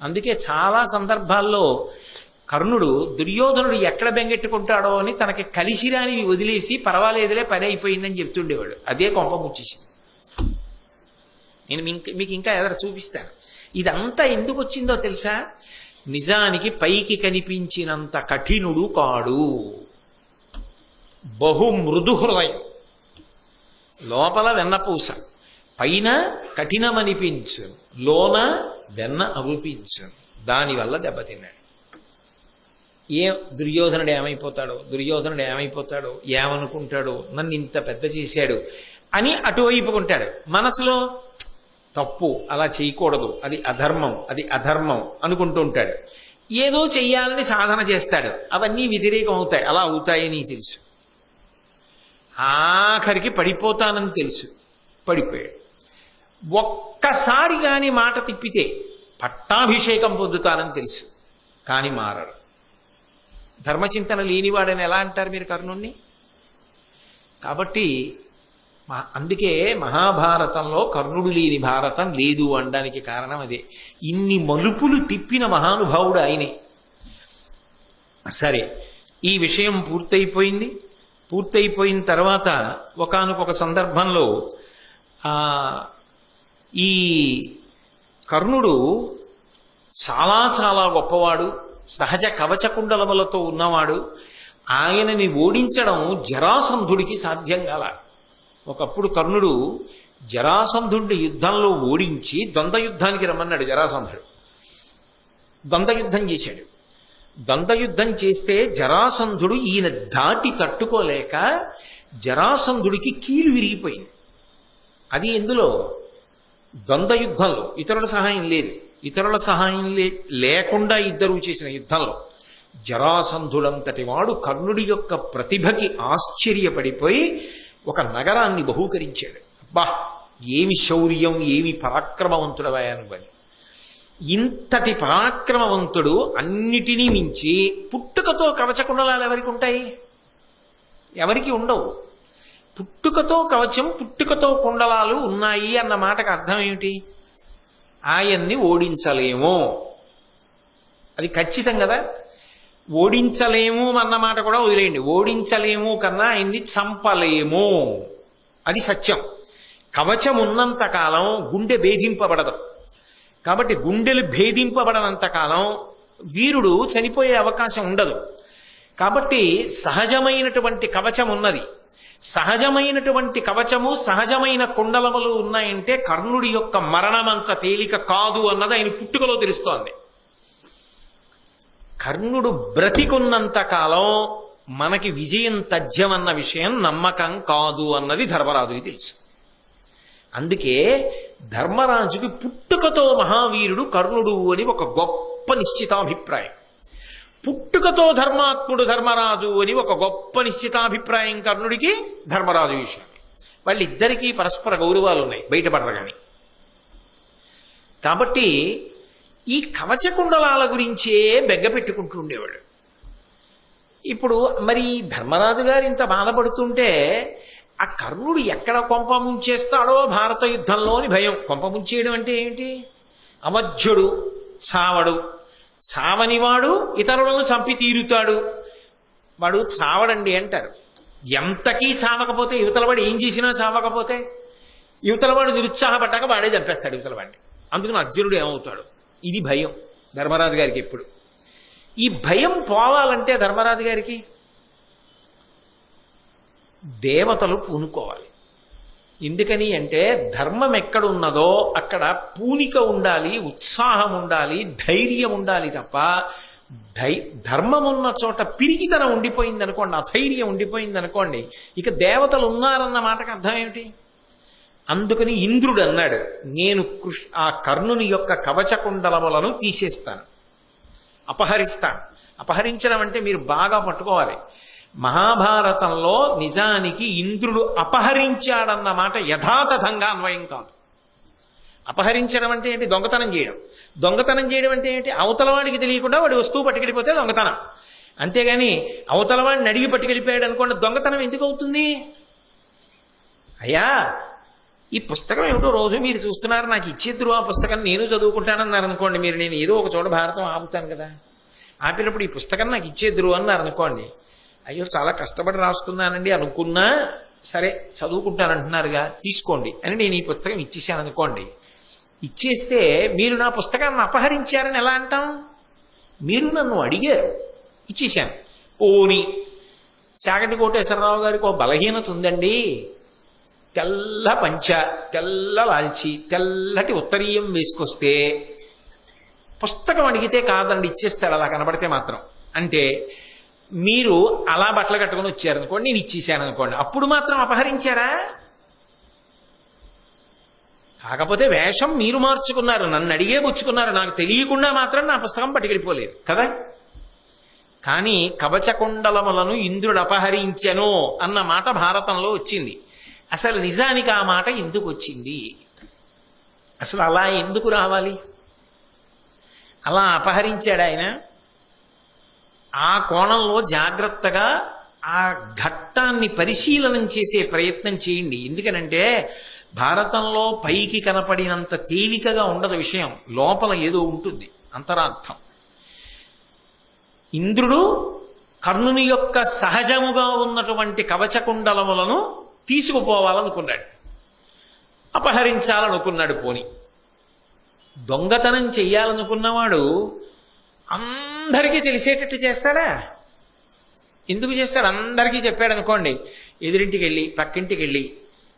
అందుకే చాలా సందర్భాల్లో కర్ణుడు దుర్యోధనుడు ఎక్కడ బెంగెట్టుకుంటాడో అని తనకి కలిసిరానివి వదిలేసి పర్వాలేదులే పని అయిపోయిందని చెప్తుండేవాడు. అదే కొంప ముచ్చేసింది. నేను మీకు ఇంకా ఎదురు చూపిస్తాను. ఇదంతా ఎందుకు వచ్చిందో తెలుసా? నిజానికి పైకి కనిపించినంత కఠినుడు కాడు. బహు మృదు హృదయం, లోపల వెన్నపూస, పైన కఠినమనిపించు, లోన వెన్న అగుపించు. దానివల్ల దెబ్బతిన్నాడు. దుర్యోధనుడు ఏమైపోతాడో ఏమనుకుంటాడో, నన్ను ఇంత పెద్ద చేశాడు అని అటువైపుకుంటాడు. మనసులో తప్పు, అలా చేయకూడదు, అది అధర్మం అనుకుంటూ ఉంటాడు. ఏదో చెయ్యాలని సాధన చేస్తాడు, అవన్నీ వ్యతిరేకం అవుతాయి. అలా అవుతాయని తెలుసు. ఆఖరికి పడిపోతానని తెలుసు, పడిపోయాడు. ఒక్కసారి కాని మాట తిప్పితే పట్టాభిషేకం పొందుతానని తెలుసు, కానీ మారడు. ధర్మచింతన లేనివాడని ఎలా అంటారు మీరు కర్ణుణ్ణి? కాబట్టి అందుకే మహాభారతంలో కర్ణుడు లేని భారతం లేదు అనడానికి కారణం అదే. ఇన్ని మలుపులు తిప్పిన మహానుభావుడు ఆయనే. సరే, ఈ విషయం పూర్తయిపోయిన తర్వాత ఒకానొక సందర్భంలో ఈ కర్ణుడు చాలా చాలా గొప్పవాడు, సహజ కవచ కుండలములతో ఉన్నవాడు. ఆయనని ఓడించడం జరాసంధుడికి సాధ్యం కాల. ఒకప్పుడు కర్ణుడు జరాసంధుడిని యుద్ధంలో ఓడించి ద్వంద్వయుద్ధానికి రమ్మన్నాడు. జరాసంధుడు ద్వంద్వయుద్ధం చేశాడు. ద్వంద్వయుద్ధం చేస్తే జరాసంధుడు ఈయన దాటి తట్టుకోలేక జరాసంధుడికి కీలు విరిగిపోయింది. అది ఎందులో? ద్వంద్వయుద్ధంలో. ఇతరుల సహాయం లేదు. ఇతరుల సహాయం లేకుండా ఇద్దరూ చేసిన యుద్ధంలో జరాసంధుడంతటి వాడు కర్ణుడి యొక్క ప్రతిభకి ఆశ్చర్యపడిపోయి ఒక నగరాన్ని బహూకరించాడు. అబ్బా, ఏమి శౌర్యం, ఏమి పరాక్రమవంతుడవని. ఇంతటి పరాక్రమవంతుడు అన్నిటినీ మించి పుట్టుకతో కవచకుండలాలు ఎవరికి ఉంటాయి? ఎవరికి ఉండవు. పుట్టుకతో కవచం, పుట్టుకతో కుండలాలు ఉన్నాయి అన్న మాటకు అర్థం ఏమిటి? ఆయన్ని ఓడించలేము, అది ఖచ్చితం కదా. ఓడించలేము అన్న మాట కూడా వదిలేయండి. ఓడించలేము కన్నా ఆయన్ని చంపలేము, అది సత్యం. కవచం ఉన్నంత కాలం గుండె భేదింపబడదు. కాబట్టి గుండెలు భేదింపబడనంత కాలం వీరుడు చనిపోయే అవకాశం ఉండదు. కాబట్టి సహజమైనటువంటి కవచం ఉన్నది. సహజమైనటువంటి కవచము, సహజమైన కుండలములు ఉన్నాయంటే కర్ణుడి యొక్క మరణమంత తేలిక కాదు అన్నది ఆయన పుట్టుకలో తెలుస్తోంది. కర్ణుడు బ్రతికున్నంత కాలం మనకి విజయం తథ్యమన్న విషయం నమ్మకం కాదు అన్నది ధర్మరాజుకి తెలుసు. అందుకే ధర్మరాజుకి పుట్టుకతో మహావీరుడు కర్ణుడు అని ఒక గొప్ప నిశ్చితాభిప్రాయం. పుట్టుకతో ధర్మాత్ముడు ధర్మరాజు అని ఒక గొప్ప నిశ్చితాభిప్రాయం కర్ణుడికి ధర్మరాజు విషయం. వాళ్ళిద్దరికీ పరస్పర గౌరవాలు ఉన్నాయి, బయటపడరు కానీ. కాబట్టి ఈ కవచకుండలాల గురించే బెగ్గ పెట్టుకుంటూ ఉండేవాడు. ఇప్పుడు మరి ధర్మరాజు గారు ఇంత బాధపడుతుంటే ఆ కర్ణుడు ఎక్కడ కొంప ముంచేస్తాడో భారత యుద్ధంలో అని భయం. కొంప ముంచేయడం అంటే ఏమిటి? అవధ్యుడు చావడు, చావనివాడు ఇతరులను చంపి తీరుతాడు, వాడు చావడండి అంటారు. ఎంతకీ చావకపోతే, యువతలవాడు ఏం చేసినా చావకపోతే, యువతలవాడు నిరుత్సాహపడ్డాక వాడే చంపేస్తాడు యువతలవాడిని. అందుకని అర్జునుడు ఏమవుతాడు? ఇది భయం ధర్మరాజు గారికి ఎప్పుడు. ఈ భయం పోవాలంటే ధర్మరాజు గారికి దేవతలు పూనుకోవాలి. ఎందుకని అంటే ధర్మం ఎక్కడున్నదో అక్కడ పూనిక ఉండాలి, ఉత్సాహం ఉండాలి, ధైర్యం ఉండాలి తప్ప ధర్మం ఉన్న చోట పిరికితనం ఉండిపోయిందనుకోండి, అధైర్యం ఉండిపోయిందనుకోండి, ఇక దేవతలు ఉన్నారన్న మాటకు అర్థం ఏమిటి? అందుకని ఇంద్రుడు అన్నాడు, నేను ఆ కర్ణుని యొక్క కవచకుండలములను తీసేస్తాను, అపహరిస్తాను. అపహరించడం అంటే మీరు బాగా పట్టుకోవాలి. మహాభారతంలో నిజానికి ఇంద్రుడు అపహరించాడన్న మాట యథాతథంగా అన్వయం కాదు. అపహరించడం అంటే ఏంటి? దొంగతనం చేయడం. దొంగతనం చేయడం అంటే ఏంటి? అవతలవాడికి తెలియకుండా వాడి వస్తువు పట్టుకెళ్ళిపోతే దొంగతనం. అంతేగాని అవతలవాడిని అడిగి పట్టుకెళ్ళిపోయాడు అనుకోండి, దొంగతనం ఎందుకు అవుతుంది? అయ్యా, ఈ పుస్తకం ఏమిటో రోజు మీరు చూస్తున్నారు, నాకు ఇచ్చేద్దరు ఆ పుస్తకం నేను చదువుకుంటానన్నారు అనుకోండి, మీరు నేను ఏదో ఒక చోట భారతం ఆపుతాను కదా, ఆపినప్పుడు ఈ పుస్తకం నాకు ఇచ్చేద్దరు అన్నారు అనుకోండి, అయ్యో చాలా కష్టపడి రాసుకున్నానండి అనుకున్నా, సరే చదువుకుంటానంటున్నారుగా తీసుకోండి అని నేను ఈ పుస్తకం ఇచ్చేసాను అనుకోండి. ఇచ్చేస్తే మీరు నా పుస్తకాన్ని అపహరించారని ఎలా అంటాం? మీరు నన్ను అడిగారు, ఇచ్చేశాను. ఓని చాగంటి కోటేశ్వరరావు గారికి ఒక బలహీనత ఉందండి, తెల్ల పంచ, తెల్ల లాల్చి, తెల్లటి ఉత్తరీయం వేసుకొస్తే పుస్తకం అడిగితే కాదండి ఇచ్చేస్తాడు అలా కనబడితే మాత్రం. అంటే మీరు అలా బట్టలు కట్టుకుని వచ్చారనుకోండి, నేను ఇచ్చేసాను అనుకోండి, అప్పుడు మాత్రం అపహరించారా? కాకపోతే వేషం మీరు మార్చుకున్నారు, నన్ను అడిగే పుచ్చుకున్నారు, నాకు తెలియకుండా మాత్రం నా పుస్తకం పట్టుకెళ్ళిపోలేదు కదా. కానీ కవచకుండలములను ఇంద్రుడు అపహరించెను అన్న మాట భారతంలో వచ్చింది. అసలు నిజానికి ఆ మాట ఎందుకు వచ్చింది? అసలు అలా ఎందుకు రావాలి? అలా అపహరించాడు ఆయన. ఆ కోణంలో జాగ్రత్తగా ఆ ఘట్టాన్ని పరిశీలనం చేసే ప్రయత్నం చేయండి. ఎందుకనంటే భారతంలో పైకి కనపడినంత తేలికగా ఉండదు విషయం, లోపల ఏదో ఉంటుంది అంతరార్థం. ఇంద్రుడు కర్ణుని యొక్క సహజముగా ఉన్నటువంటి కవచకుండలములను తీసుకుపోవాలనుకున్నాడు, అపహరించాలనుకున్నాడు. పోని దొంగతనం చెయ్యాలనుకున్నవాడు అందరికీ తెలిసేటట్టు చేస్తాడా? ఎందుకు చేస్తాడు? అందరికీ చెప్పాడు అనుకోండి, ఎదురింటికి వెళ్ళి పక్కింటికి వెళ్ళి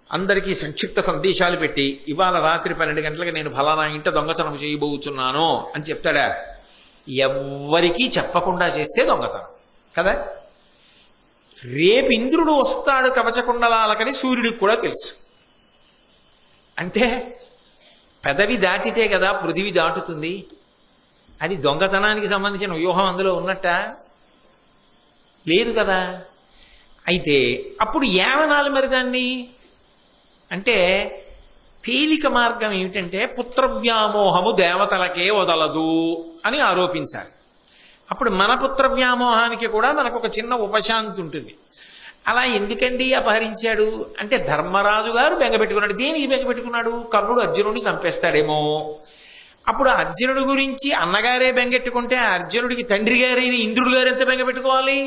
అందరికీ సంక్షిప్త సందేశాలు పెట్టి ఇవాళ రాత్రి 12 గంటలకు నేను ఫలానా ఇంట దొంగతనం చేయబోతున్నాను అని చెప్తాడా? ఎవ్వరికీ చెప్పకుండా చేస్తే దొంగతనం కదా. రేపు ఇంద్రుడు వస్తాడు కవచకుండలాలకని సూర్యుడికి కూడా తెలుసు. అంటే పెదవి దాటితే కదా పృథివి దాటుతుంది. అది దొంగతనానికి సంబంధించిన వ్యూహం అందులో ఉన్నట్ట లేదు కదా. అయితే అప్పుడు ఏమనాలి మరి దాన్ని? అంటే తేలిక మార్గం ఏమిటంటే పుత్రవ్యామోహము దేవతలకే వదలదు అని ఆరోపించాలి. అప్పుడు మన పుత్రవ్యామోహానికి కూడా మనకు ఒక చిన్న ఉపశాంతి ఉంటుంది. అలా ఎందుకండి అపహరించాడు అంటే ధర్మరాజు గారు బెంగపెట్టుకున్నాడు. దేనికి బెంగపెట్టుకున్నాడు? కర్ణుడు అర్జునుడిని చంపేస్తాడేమో. అప్పుడు అర్జునుడి గురించి అన్నగారే బెంగెట్టుకుంటే అర్జునుడికి తండ్రి గారైన ఇంద్రుడు గారు ఎంత బెంగపెట్టుకోవాలి?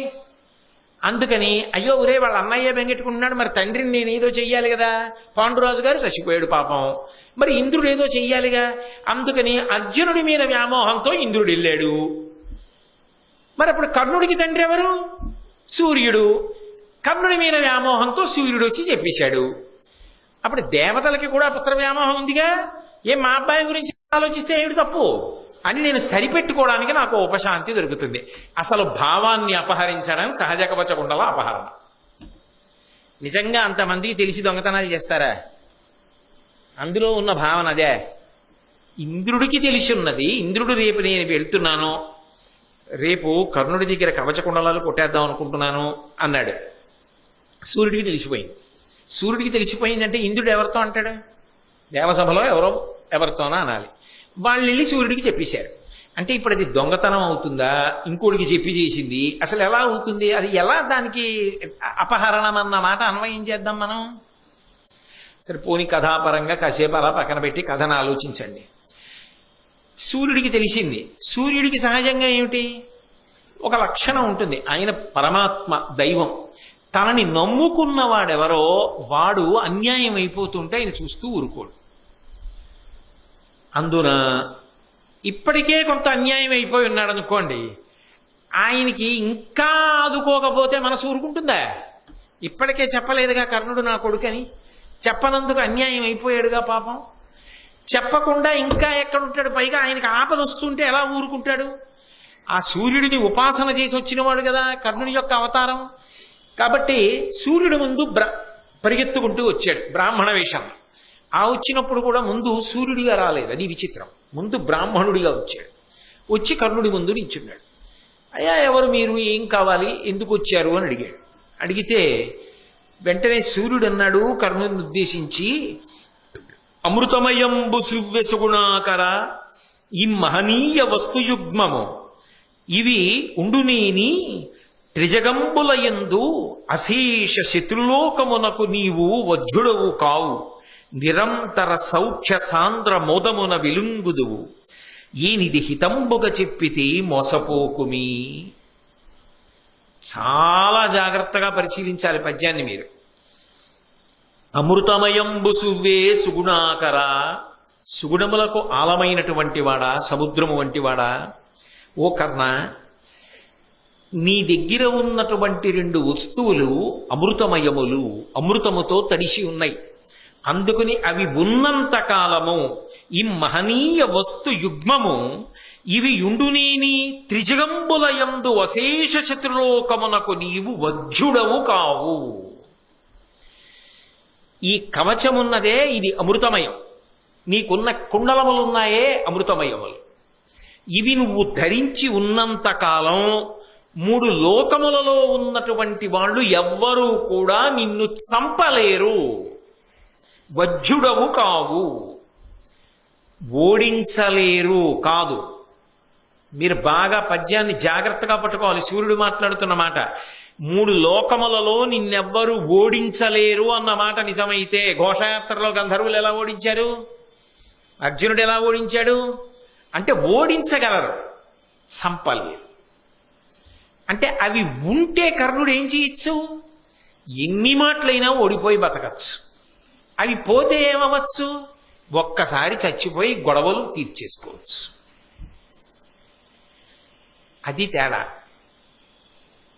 అందుకని అయ్యో ఒరే వాళ్ళ అన్నయ్య బెంగెట్టుకుంటున్నాడు, మరి తండ్రిని నేను ఏదో చెయ్యాలి కదా. పాండురాజు గారు చచ్చిపోయాడు పాపం, మరి ఇంద్రుడు ఏదో చెయ్యాలిగా. అందుకని అర్జునుడి మీద వ్యామోహంతో ఇంద్రుడు వెళ్ళాడు. మరి అప్పుడు కర్ణుడికి తండ్రి ఎవరు? సూర్యుడు. కర్ణుడి మీద వ్యామోహంతో సూర్యుడు వచ్చి చెప్పేశాడు. అప్పుడు దేవతలకి కూడా పుత్ర వ్యామోహం ఉందిగా, ఏం మా అబ్బాయి గురించి ఆలోచిస్తే ఏమిటి తప్పు అని నేను సరిపెట్టుకోవడానికి నాకు ఉపశాంతి దొరుకుతుంది. అసలు భావాన్ని అపహరించడం సహజ కవచకుండల అపహరణ. నిజంగా అంతమందికి తెలిసి దొంగతనాలు చేస్తారా? అందులో ఉన్న భావన అదే. ఇంద్రుడికి తెలిసి ఉన్నది. ఇంద్రుడు రేపు నేను వెళ్తున్నాను, రేపు కర్ణుడి దగ్గర కవచకుండలాలు కొట్టేద్దాం అనుకుంటున్నాను అన్నాడు. సూర్యుడికి తెలిసిపోయింది. సూర్యుడికి తెలిసిపోయిందంటే ఇంద్రుడు ఎవరితో అంటాడు? దేవసభలో ఎవరితోనో అనాలి. వాళ్ళు వెళ్ళి సూర్యుడికి చెప్పేశారు. అంటే ఇప్పుడు అది దొంగతనం అవుతుందా? ఇంకోటికి చెప్పి చేసింది అసలు ఎలా అవుతుంది? అది ఎలా దానికి అపహరణం అన్న మాట అన్వయం చేద్దాం మనం? సరే పోనీ కథాపరంగా కాసేపు అలా పక్కన పెట్టి కథను ఆలోచించండి. సూర్యుడికి తెలిసింది. సూర్యుడికి సహజంగా ఏమిటి? ఒక లక్షణం ఉంటుంది, ఆయన పరమాత్మ దైవం. తనని నమ్ముకున్నవాడెవరో వాడు అన్యాయం అయిపోతుంటే ఆయన చూస్తూ ఊరుకోడు. అందున ఇప్పటికే కొంత అన్యాయం అయిపోయి ఉన్నాడు అనుకోండి, ఆయనకి ఇంకా ఆదుకోకపోతే మనసు ఊరుకుంటుందా? ఇప్పటికే చెప్పలేదుగా కర్ణుడు నా కొడుకని, చెప్పనందుకు అన్యాయం అయిపోయాడుగా పాపం. చెప్పకుండా ఇంకా ఎక్కడుంటాడు? పైగా ఆయనకి ఆపద వస్తుంటే ఎలా ఊరుకుంటాడు? ఆ సూర్యుడిని ఉపాసన చేసి వచ్చినవాడు కదా కర్ణుడి యొక్క అవతారం. కాబట్టి సూర్యుడి ముందు పరిగెత్తుకుంటూ వచ్చాడు బ్రాహ్మణ వేషంలో. ఆ వచ్చినప్పుడు కూడా ముందు సూర్యుడిగా రాలేదు, అది విచిత్రం. ముందు బ్రాహ్మణుడిగా వచ్చాడు. వచ్చి కర్ణుడి ముందు నిల్చున్నాడు. అయ్యా ఎవరు మీరు, ఏం కావాలి, ఎందుకు వచ్చారు అని అడిగాడు. అడిగితే వెంటనే సూర్యుడు అన్నాడు కర్ణుడిని ఉద్దేశించి, అమృతమయంబు శివ్యసుగుణాకర ఈ మహనీయ వస్తుయుగ్మము ఇవి ఉండునేని త్రిజగంబులయందు అశేష శత్రులోకమునకు నీవు వజ్రుడవు కావు. నిరంతర సౌఖ్య సాంద్ర మోదమున వెలుంగుదువు ఏనిది హితంబుగ చెప్పితే మోసపోకుమి. చాలా జాగ్రత్తగా పరిశీలించాలి పద్యాన్ని మీరు. అమృతమయంబు సువ్వే సుగుణాకర, సుగుణములకు ఆలమైనటువంటి వాడా, సముద్రము వంటివాడా, ఓ కర్ణ, నీ దగ్గర ఉన్నటువంటి 2 వస్తువులు అమృతమయములు, అమృతముతో తడిసి ఉన్నాయి. అందుకని అవి ఉన్నంత కాలము ఈ మహనీయ వస్తు యుగ్మము ఇవి యుండునేని త్రిజగంబులయందు అశేష శత్రులోకమునకు నీవు వజ్జుడవు కావు. ఈ కవచమున్నదే ఇది అమృతమయం. నీకున్న కుండలములున్నాయే అమృతమయములు. ఇవి నువ్వు ధరించి ఉన్నంత కాలం 3 లోకములలో ఉన్నటువంటి వాళ్ళు ఎవ్వరూ కూడా నిన్ను చంపలేరు. వజ్జుడవు కావు, ఓడించలేరు కాదు. మీరు బాగా పద్యాన్ని జాగ్రత్తగా పట్టుకోవాలి. సూర్యుడు మాట్లాడుతున్న మాట 3 లోకములలో నిన్నెవ్వరూ ఓడించలేరు అన్న మాట నిజమైతే ఘోషయాత్రలో గంధర్వులు ఎలా ఓడించారు? అర్జునుడు ఎలా ఓడించాడు? అంటే ఓడించగలరు, చంపలేరు. అంటే అవి ఉంటే కర్ణుడు ఏం చేయొచ్చు? ఎన్ని మాటలైనా ఓడిపోయి బతకచ్చు. అవి పోతే ఏమవచ్చు? ఒక్కసారి చచ్చిపోయి గొడవలు తీర్చేసుకోవచ్చు. అది తేడా.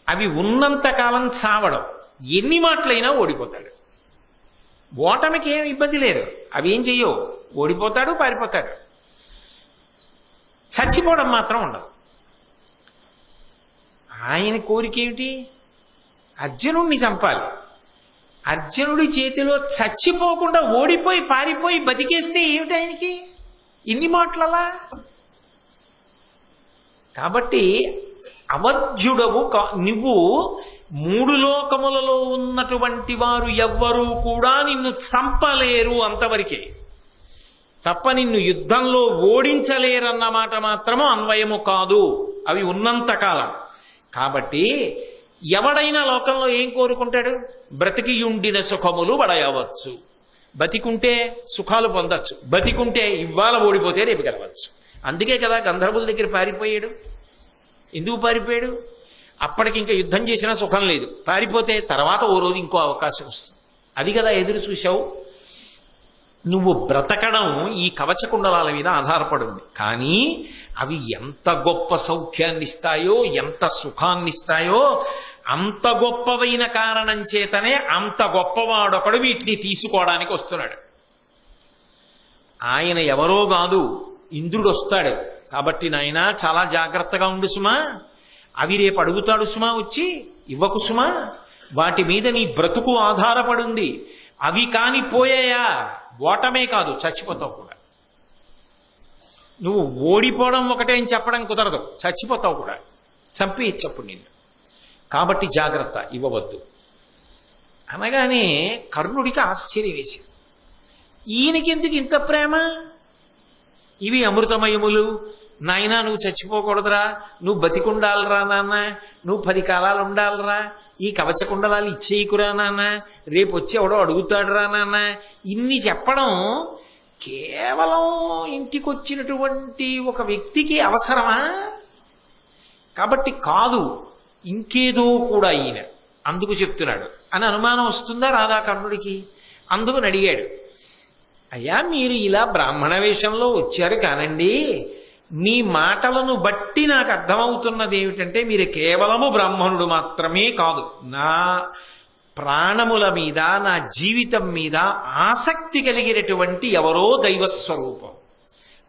అవి ఉన్నంతకాలం చావడం, ఎన్ని మాటలైనా ఓడిపోతాడు. ఓటమికి ఏం ఇబ్బంది లేదు. అవి ఏం చెయ్యవు, ఓడిపోతాడు, పారిపోతాడు. చచ్చిపోవడం మాత్రం ఉండదు. ఆయన కోరిక ఏమిటి? అర్జునుడిని చంపాలి. అర్జునుడి చేతిలో చచ్చిపోకుండా ఓడిపోయి పారిపోయి బతికేస్తే ఏమిటి ఆయనకి? ఇన్ని మాటలలా. కాబట్టి అవధ్యుడవు నువ్వు 3 లోకములలో ఉన్నటువంటి వారు ఎవ్వరూ కూడా నిన్ను చంపలేరు అంతవరకే తప్ప నిన్ను యుద్ధంలో ఓడించలేరన్నమాట మాత్రము అన్వయము కాదు. అవి ఉన్నంతకాలం. కాబట్టి ఎవడైనా లోకంలో ఏం కోరుకుంటాడు? బ్రతికియుండిన సుఖములు పడయవచ్చు. బతికుంటే సుఖాలు పొందొచ్చు, బతికుంటే ఇవాళ ఓడిపోతే రేపు గెలవచ్చు. అందుకే కదా గంధర్వుల దగ్గర పారిపోయాడు. ఎందుకు పారిపోయాడు? అప్పటికి ఇంకా యుద్ధం చేసినా సుఖం లేదు. పారిపోతే తర్వాత ఓ రోజు ఇంకో అవకాశం వస్తుంది. అది కదా ఎదురు చూశావు. నువ్వు బ్రతకడం ఈ కవచకుండలాల మీద ఆధారపడింది. కానీ అవి ఎంత గొప్ప సౌఖ్యాన్ని ఇస్తాయో, ఎంత సుఖాన్ని ఇస్తాయో, అంత గొప్పవైన కారణం చేతనే అంత గొప్పవాడొకడు వీటిని తీసుకోవడానికి వస్తున్నాడు. ఆయన ఎవరో కాదు, ఇంద్రుడు వస్తాడు. కాబట్టి నాయనా చాలా జాగ్రత్తగా ఉండు సుమా. అవి రేపు అడుగుతాడు సుమా, వచ్చి ఇవ్వకు సుమా. వాటి మీద నీ బ్రతుకు ఆధారపడింది. అవి కాని పోయాయా ఓటమే కాదు, చచ్చిపోతావు కూడా. నువ్వు ఓడిపోవడం ఒకటే అని చెప్పడం కుదరదు, చచ్చిపోతావు కూడా. చంపేయచ్చప్పుడు నిన్ను. కాబట్టి జాగ్రత్త, ఇవ్వవద్దు అనగానే కర్ణుడికి ఆశ్చర్యం వేసింది. ఈయనకెందుకు ఇంత ప్రేమ? ఇవి అమృతమయములు, నాయనా నువ్వు చచ్చిపోకూడదురా, నువ్వు బతికుండాలరా నాన్న, నువ్వు 10 కాలాలు ఉండాలరా, ఈ కవచకుండలాలు ఇచ్చేయకురా నాన్న, రేపు వచ్చి ఎవడో అడుగుతాడురా నాన్న, ఇన్ని చెప్పడం కేవలం ఇంటికొచ్చినటువంటి ఒక వ్యక్తికి అవసరమా? కాబట్టి కాదు, ఇంకేదో కూడా ఈయన అందుకు చెప్తున్నాడు అని అనుమానం వస్తుందా రాధా కర్ణుడికి? అందుకని అడిగాడు, అయ్యా మీరు ఇలా బ్రాహ్మణ వేషంలో వచ్చారు కానండి, మీ మాటలను బట్టి నాకు అర్థమవుతున్నది ఏమిటంటే మీరు కేవలము బ్రాహ్మణుడు మాత్రమే కాదు, నా ప్రాణముల మీద, నా జీవితం మీద ఆసక్తి కలిగినటువంటి ఎవరో దైవస్వరూపం.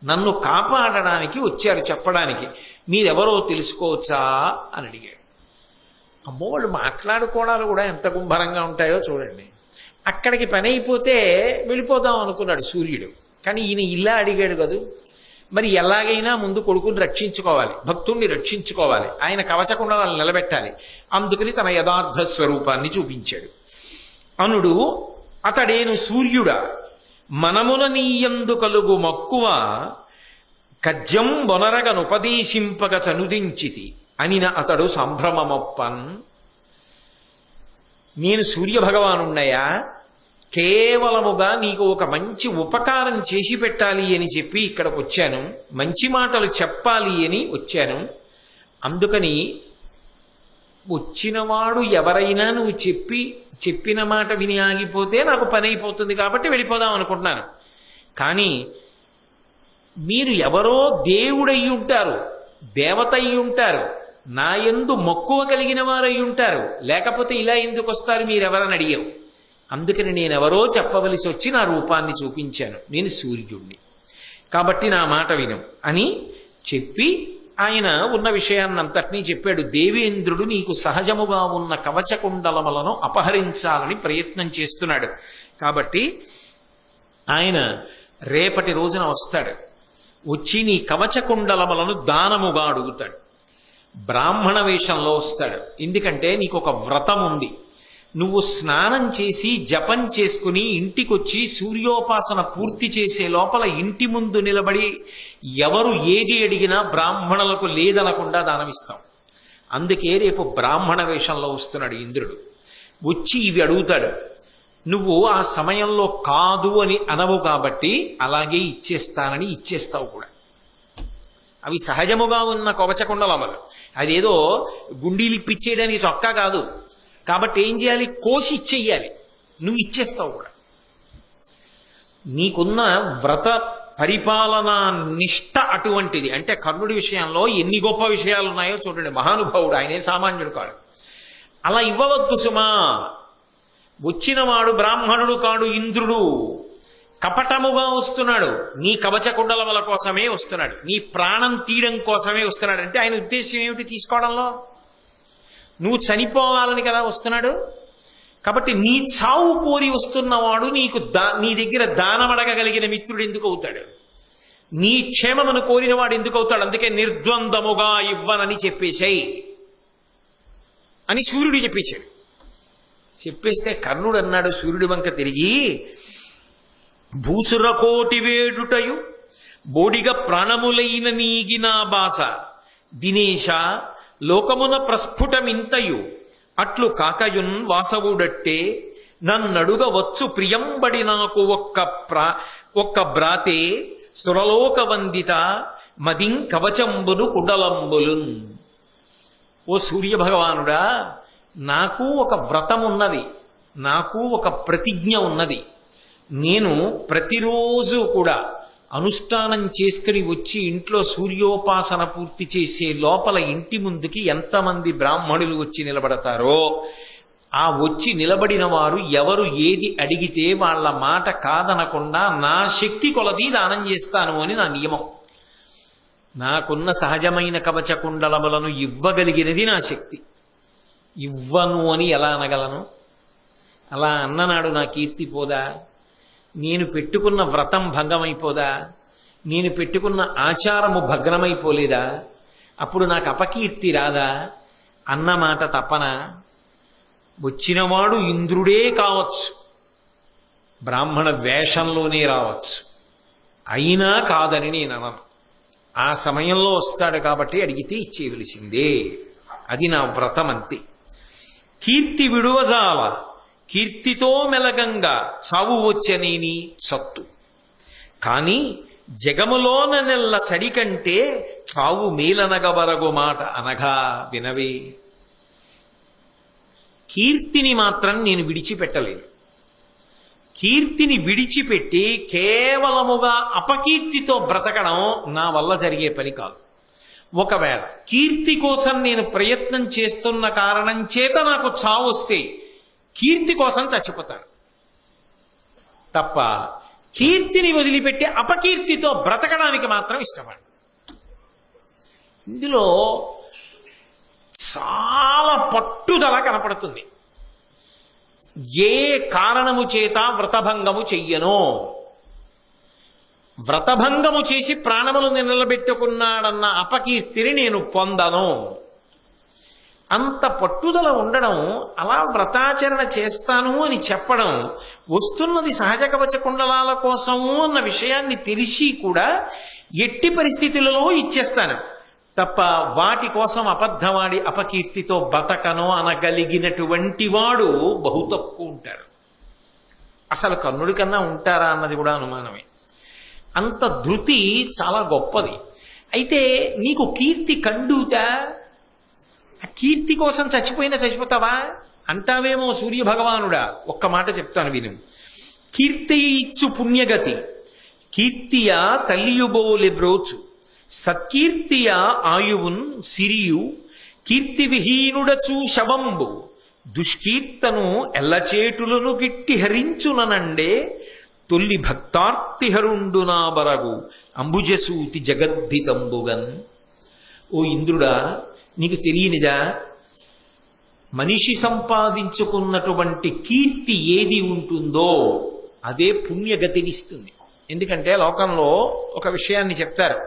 నన్ను కాపాడడానికి వచ్చారు చెప్పడానికి. మీరెవరో తెలుసుకోవచ్చా అని అడిగాడు. అమ్మో, వాళ్ళు మాట్లాడుకోవడాలు కూడా ఎంత గుంభరంగా ఉంటాయో చూడండి. అక్కడికి పని అయిపోతే వెళ్ళిపోదాం అనుకున్నాడు సూర్యుడు. కానీ ఈయన ఇలా అడిగాడు కదూ. మరి ఎలాగైనా ముందు కొడుకుని రక్షించుకోవాలి, భక్తుణ్ణి రక్షించుకోవాలి, ఆయన కవచకుండా వాళ్ళని నిలబెట్టాలి. అందుకని తన యథార్థ స్వరూపాన్ని చూపించాడు. అనుడు అతడేను సూర్యుడా, మనమున నీయందు కలుగు మక్కువ కజ్జం బొనరగనుపదేశింపగ చనుదించితి అనిన అతడు సంభ్రమమొప్పన్. నేను సూర్యభగవానున్నయ్యా, కేవలముగా నీకు ఒక మంచి ఉపకారం చేసి పెట్టాలి అని చెప్పి ఇక్కడికి వచ్చాను, మంచి మాటలు చెప్పాలి అని వచ్చాను. అందుకని వచ్చినవాడు ఎవరైనా నువ్వు చెప్పిన మాట విని ఆగిపోతే నాకు పని అయిపోతుంది కాబట్టి వెళ్ళిపోదాం అనుకుంటున్నాను. కానీ మీరు ఎవరో దేవుడయ్యి ఉంటారు, దేవత అయి ఉంటారు, నా యందు మక్కువ కలిగిన వారు అయి ఉంటారు, లేకపోతే ఇలా ఎందుకు వస్తారు మీరెవరని అడిగావు. అందుకని నేనెవరో చెప్పవలసి వచ్చి నా రూపాన్ని చూపించాను. నేను సూర్యుడిని కాబట్టి నా మాట విను అని చెప్పి ఆయన ఉన్న విషయాన్నంతటినీ చెప్పాడు. దేవేంద్రుడు నీకు సహజముగా ఉన్న కవచకుండలములను అపహరించాలని ప్రయత్నం చేస్తున్నాడు. కాబట్టి ఆయన రేపటి రోజున వస్తాడు. వచ్చి నీ కవచకుండలములను దానముగా అడుగుతాడు. బ్రాహ్మణ వేషంలో వస్తాడు. ఎందుకంటే నీకు ఒక వ్రతం ఉంది. నువ్వు స్నానం చేసి జపం చేసుకుని ఇంటికొచ్చి సూర్యోపాసన పూర్తి చేసే లోపల ఇంటి ముందు నిలబడి ఎవరు ఏది అడిగినా బ్రాహ్మణులకు లేదనకుండా దానమిస్తాం. అందుకే రేపు బ్రాహ్మణ వేషంలో వస్తున్నాడు ఇంద్రుడు. వచ్చి ఇవి అడుగుతాడు. నువ్వు ఆ సమయంలో కాదు అని అనవు కాబట్టి అలాగే ఇచ్చేస్తానని ఇచ్చేస్తావు కూడా. అవి సహజముగా ఉన్న కవచకుండలములు. అదేదో గుండీలు పిచ్చేయడానికి చొక్కా కాదు. కాబట్టి ఏం చేయాలి? కోసి ఇచ్చేయాలి. నువ్వు ఇచ్చేస్తావు కూడా. నీకున్న వ్రత పరిపాలనా నిష్ట అటువంటిది. అంటే కర్ణుడి విషయంలో ఎన్ని గొప్ప విషయాలు ఉన్నాయో చూడండి. మహానుభావుడు, ఆయనే సామాన్యుడు కాడు. అలా ఇవ్వవద్దు సుమా. వచ్చినవాడు బ్రాహ్మణుడు కాడు, ఇంద్రుడు. కపటముగా వస్తున్నాడు. నీ కవచకుండలముల కోసమే వస్తున్నాడు, నీ ప్రాణం తీయడం కోసమే వస్తున్నాడు. అంటే ఆయన ఉద్దేశం ఏమిటి తీసుకోవడంలో? నువ్వు చనిపోవాలని కదా వస్తున్నాడు. కాబట్టి నీ చావు కోరి వస్తున్నవాడు నీ దగ్గర దానం అడగగలిగిన మిత్రుడు ఎందుకు అవుతాడు? నీ క్షేమమును కోరినవాడు ఎందుకు అవుతాడు? అందుకే నిర్ద్వందముగా ఇవ్వనని చెప్పేశాయి అని సూర్యుడు చెప్పేశాడు. చెప్పేస్తే కర్ణుడు అన్నాడు సూర్యుడి వంక తిరిగి, భూసురకోటి వేడుటయు బోడిగ ప్రాణములైన నీగిన బాస దినేశ లోకమున ప్రస్ఫుటమింతయు అట్లు కాకయున్ వాసవుడట్టే నన్నడుగవచ్చు ప్రియంబడి నాకు ఒక్క బ్రాతే సురలోక వందిత మదిం కవచంబును కుండలంబులున్. ఓ సూర్య భగవానుడా, నాకు ఒక వ్రతం ఉన్నది, నాకు ఒక ప్రతిజ్ఞ ఉన్నది. నేను ప్రతిరోజు కూడా అనుష్ఠానం చేసుకుని వచ్చి ఇంట్లో సూర్యోపాసన పూర్తి చేసే లోపల ఇంటి ముందుకి ఎంతమంది బ్రాహ్మణులు వచ్చి నిలబడతారో ఆ వచ్చి నిలబడిన వారు ఎవరు ఏది అడిగితే వాళ్ళ మాట కాదనకుండా నా శక్తి కొలది దానం చేస్తాను అని నా నియమం. నాకున్న సహజమైన కవచకుండలములను ఇవ్వగలిగినది నా శక్తి. ఇవ్వను అని ఎలా అనగలను? అలా అన్ననాడు నా కీర్తి పోదా? నేను పెట్టుకున్న వ్రతం భంగమైపోదా? నేను పెట్టుకున్న ఆచారము భగ్నమైపోలేదా? అప్పుడు నాకు అపకీర్తి రాదా? అన్నమాట తప్పనా? వచ్చినవాడు ఇంద్రుడే కావచ్చు, బ్రాహ్మణ వేషంలోనే రావచ్చు, అయినా కాదని నేను అనను. ఆ సమయంలో వస్తాడు కాబట్టి అడిగితే ఇచ్చేయవలసిందే. అది నా వ్రతం అంతే. కీర్తి విడువజాల కీర్తితో మెలగంగా చావు వచ్చనేని సత్తు కాని జగములోన నెల్ల సడి కంటే చావు మేలనగబరగు మాట అనగా వినవే. కీర్తిని మాత్రం నేను విడిచిపెట్టలేను. కీర్తిని విడిచిపెట్టి కేవలముగా అపకీర్తితో బ్రతకడం నా వల్ల జరిగే పని కాదు. ఒకవేళ కీర్తి కోసం నేను ప్రయత్నం చేస్తున్న కారణం చేత నాకు చావు వస్తే కీర్తి కోసం చచ్చిపోతాను తప్ప కీర్తిని వదిలిపెట్టి అపకీర్తితో బ్రతకడానికి మాత్రం ఇష్టపడ. ఇందులో చాలా పట్టుదల కనపడుతుంది. ఏ కారణము చేత వ్రతభంగము చెయ్యను, వ్రతభంగము చేసి ప్రాణములు నిలబెట్టుకున్నాడన్న అపకీర్తిని నేను పొందను. అంత పట్టుదల ఉండడం, అలా వ్రతాచరణ చేస్తాను అని చెప్పడం, వస్తున్నది సహజ కవచ కుండలాల కోసము అన్న విషయాన్ని తెలిసి కూడా ఎట్టి పరిస్థితులలో ఇచ్చేస్తాను తప్ప వాటి కోసం అబద్ధవాడి అపకీర్తితో బతకను అనగలిగినటువంటి వాడు బహు తక్కువ ఉంటాడు. అసలు కర్ణుడి కన్నా ఉంటారా అన్నది కూడా అనుమానమే. అంత ధృతి చాలా గొప్పది. అయితే నీకు కీర్తి కండుతా, ఆ కీర్తి కోసం చచ్చిపోయినా చచ్చిపోతావా అంటావేమో సూర్య భగవానుడా. ఒక్క మాట చెప్తాను విను. కీర్తి ఇచ్చు పుణ్యగతి, కీర్తియ తల్లియుబోలె బ్రోచు, సత్కీర్తియ ఆయువున్ సిరియు, కీర్తి విహీనుడచు శవంబు, దుష్కీర్తను ఎల్లచేటులను గిట్టి హరించుననండే, తొల్లి భక్తార్తిహరుండు నా బరగు అంబుజసూతి జగద్ధితంబుగన్. ఓ ఇంద్రుడా, నీకు తెలియనిదా? మనిషి సంపాదించుకున్నటువంటి కీర్తి ఏది ఉంటుందో అదే పుణ్యగతినిస్తుంది. ఎందుకంటే లోకంలో ఒక విషయాన్ని చెప్తారు.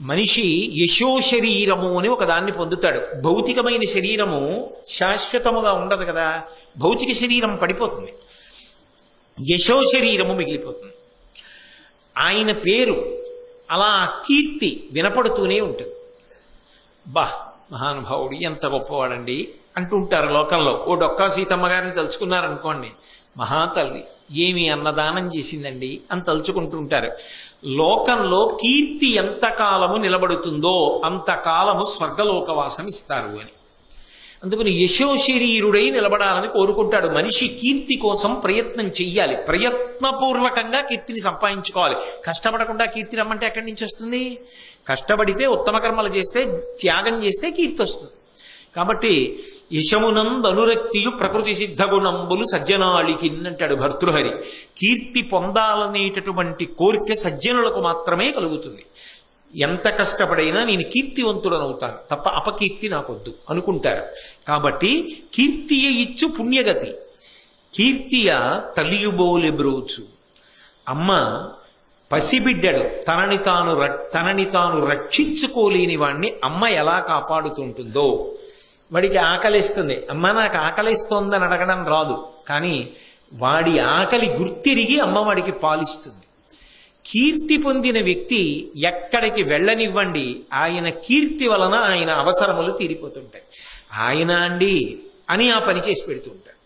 మనిషి యశో శరీరము అని ఒక దాన్ని పొందుతాడు. భౌతికమైన శరీరము శాశ్వతముగా ఉండదు కదా, భౌతిక శరీరం పడిపోతుంది, యశో శరీరము మిగిలిపోతుంది. ఆయన పేరు అలా కీర్తి వినపడుతూనే ఉంటుంది. బా, మహానుభావుడు ఎంత గొప్పవాడండి అంటుంటారు లోకంలో. ఓ డొక్కా సీతమ్మ గారిని తలుచుకున్నారనుకోండి, మహాతల్లి ఏమి అన్నదానం చేసిందండి అని తలుచుకుంటుంటారు. లోకంలో కీర్తి ఎంతకాలము నిలబడుతుందో అంతకాలము స్వర్గలోకవాసం ఇస్తారు అని. అందుకని యశో శరీరుడై నిలబడాలని కోరుకుంటాడు. మనిషి కీర్తి కోసం ప్రయత్నం చెయ్యాలి, ప్రయత్నపూర్వకంగా కీర్తిని సంపాదించుకోవాలి. కష్టపడకుండా కీర్తి రమ్మంటే ఎక్కడి నుంచి వస్తుంది? కష్టపడితే, ఉత్తమ కర్మలు చేస్తే, త్యాగం చేస్తే కీర్తి వస్తుంది. కాబట్టి యశమునందు అనురక్తియు ప్రకృతి సిద్ధ గుణంబులు సజ్జనాళికి అంటాడు భర్తృహరి. కీర్తి పొందాలనేటటువంటి కోరిక సజ్జనులకు మాత్రమే కలుగుతుంది. ఎంత కష్టపడైనా నేను కీర్తివంతుడనవుతాను తప్ప అపకీర్తి నాకొద్దు అనుకుంటారు. కాబట్టి కీర్తియ ఇచ్చు పుణ్యగతి, కీర్తియ తలియుబోలె బ్రోచు. అమ్మ పసిబిడ్డడు తనని తాను రక్షించుకోలేని వాణ్ణి అమ్మ ఎలా కాపాడుతుంటుందో, వాడికి ఆకలిస్తుంది, అమ్మ నాకు ఆకలిస్తోందని అడగడం రాదు, కానీ వాడి ఆకలి గుర్తిరిగి అమ్మ వాడికి పాలిస్తుంది. కీర్తి పొందిన వ్యక్తి ఎక్కడికి వెళ్ళనివ్వండి, ఆయన కీర్తి వలన ఆయన అవసరములు తీరిపోతుంటాయి. ఆయన అండి అని ఆ పని చేసి పెడుతూ ఉంటాడు.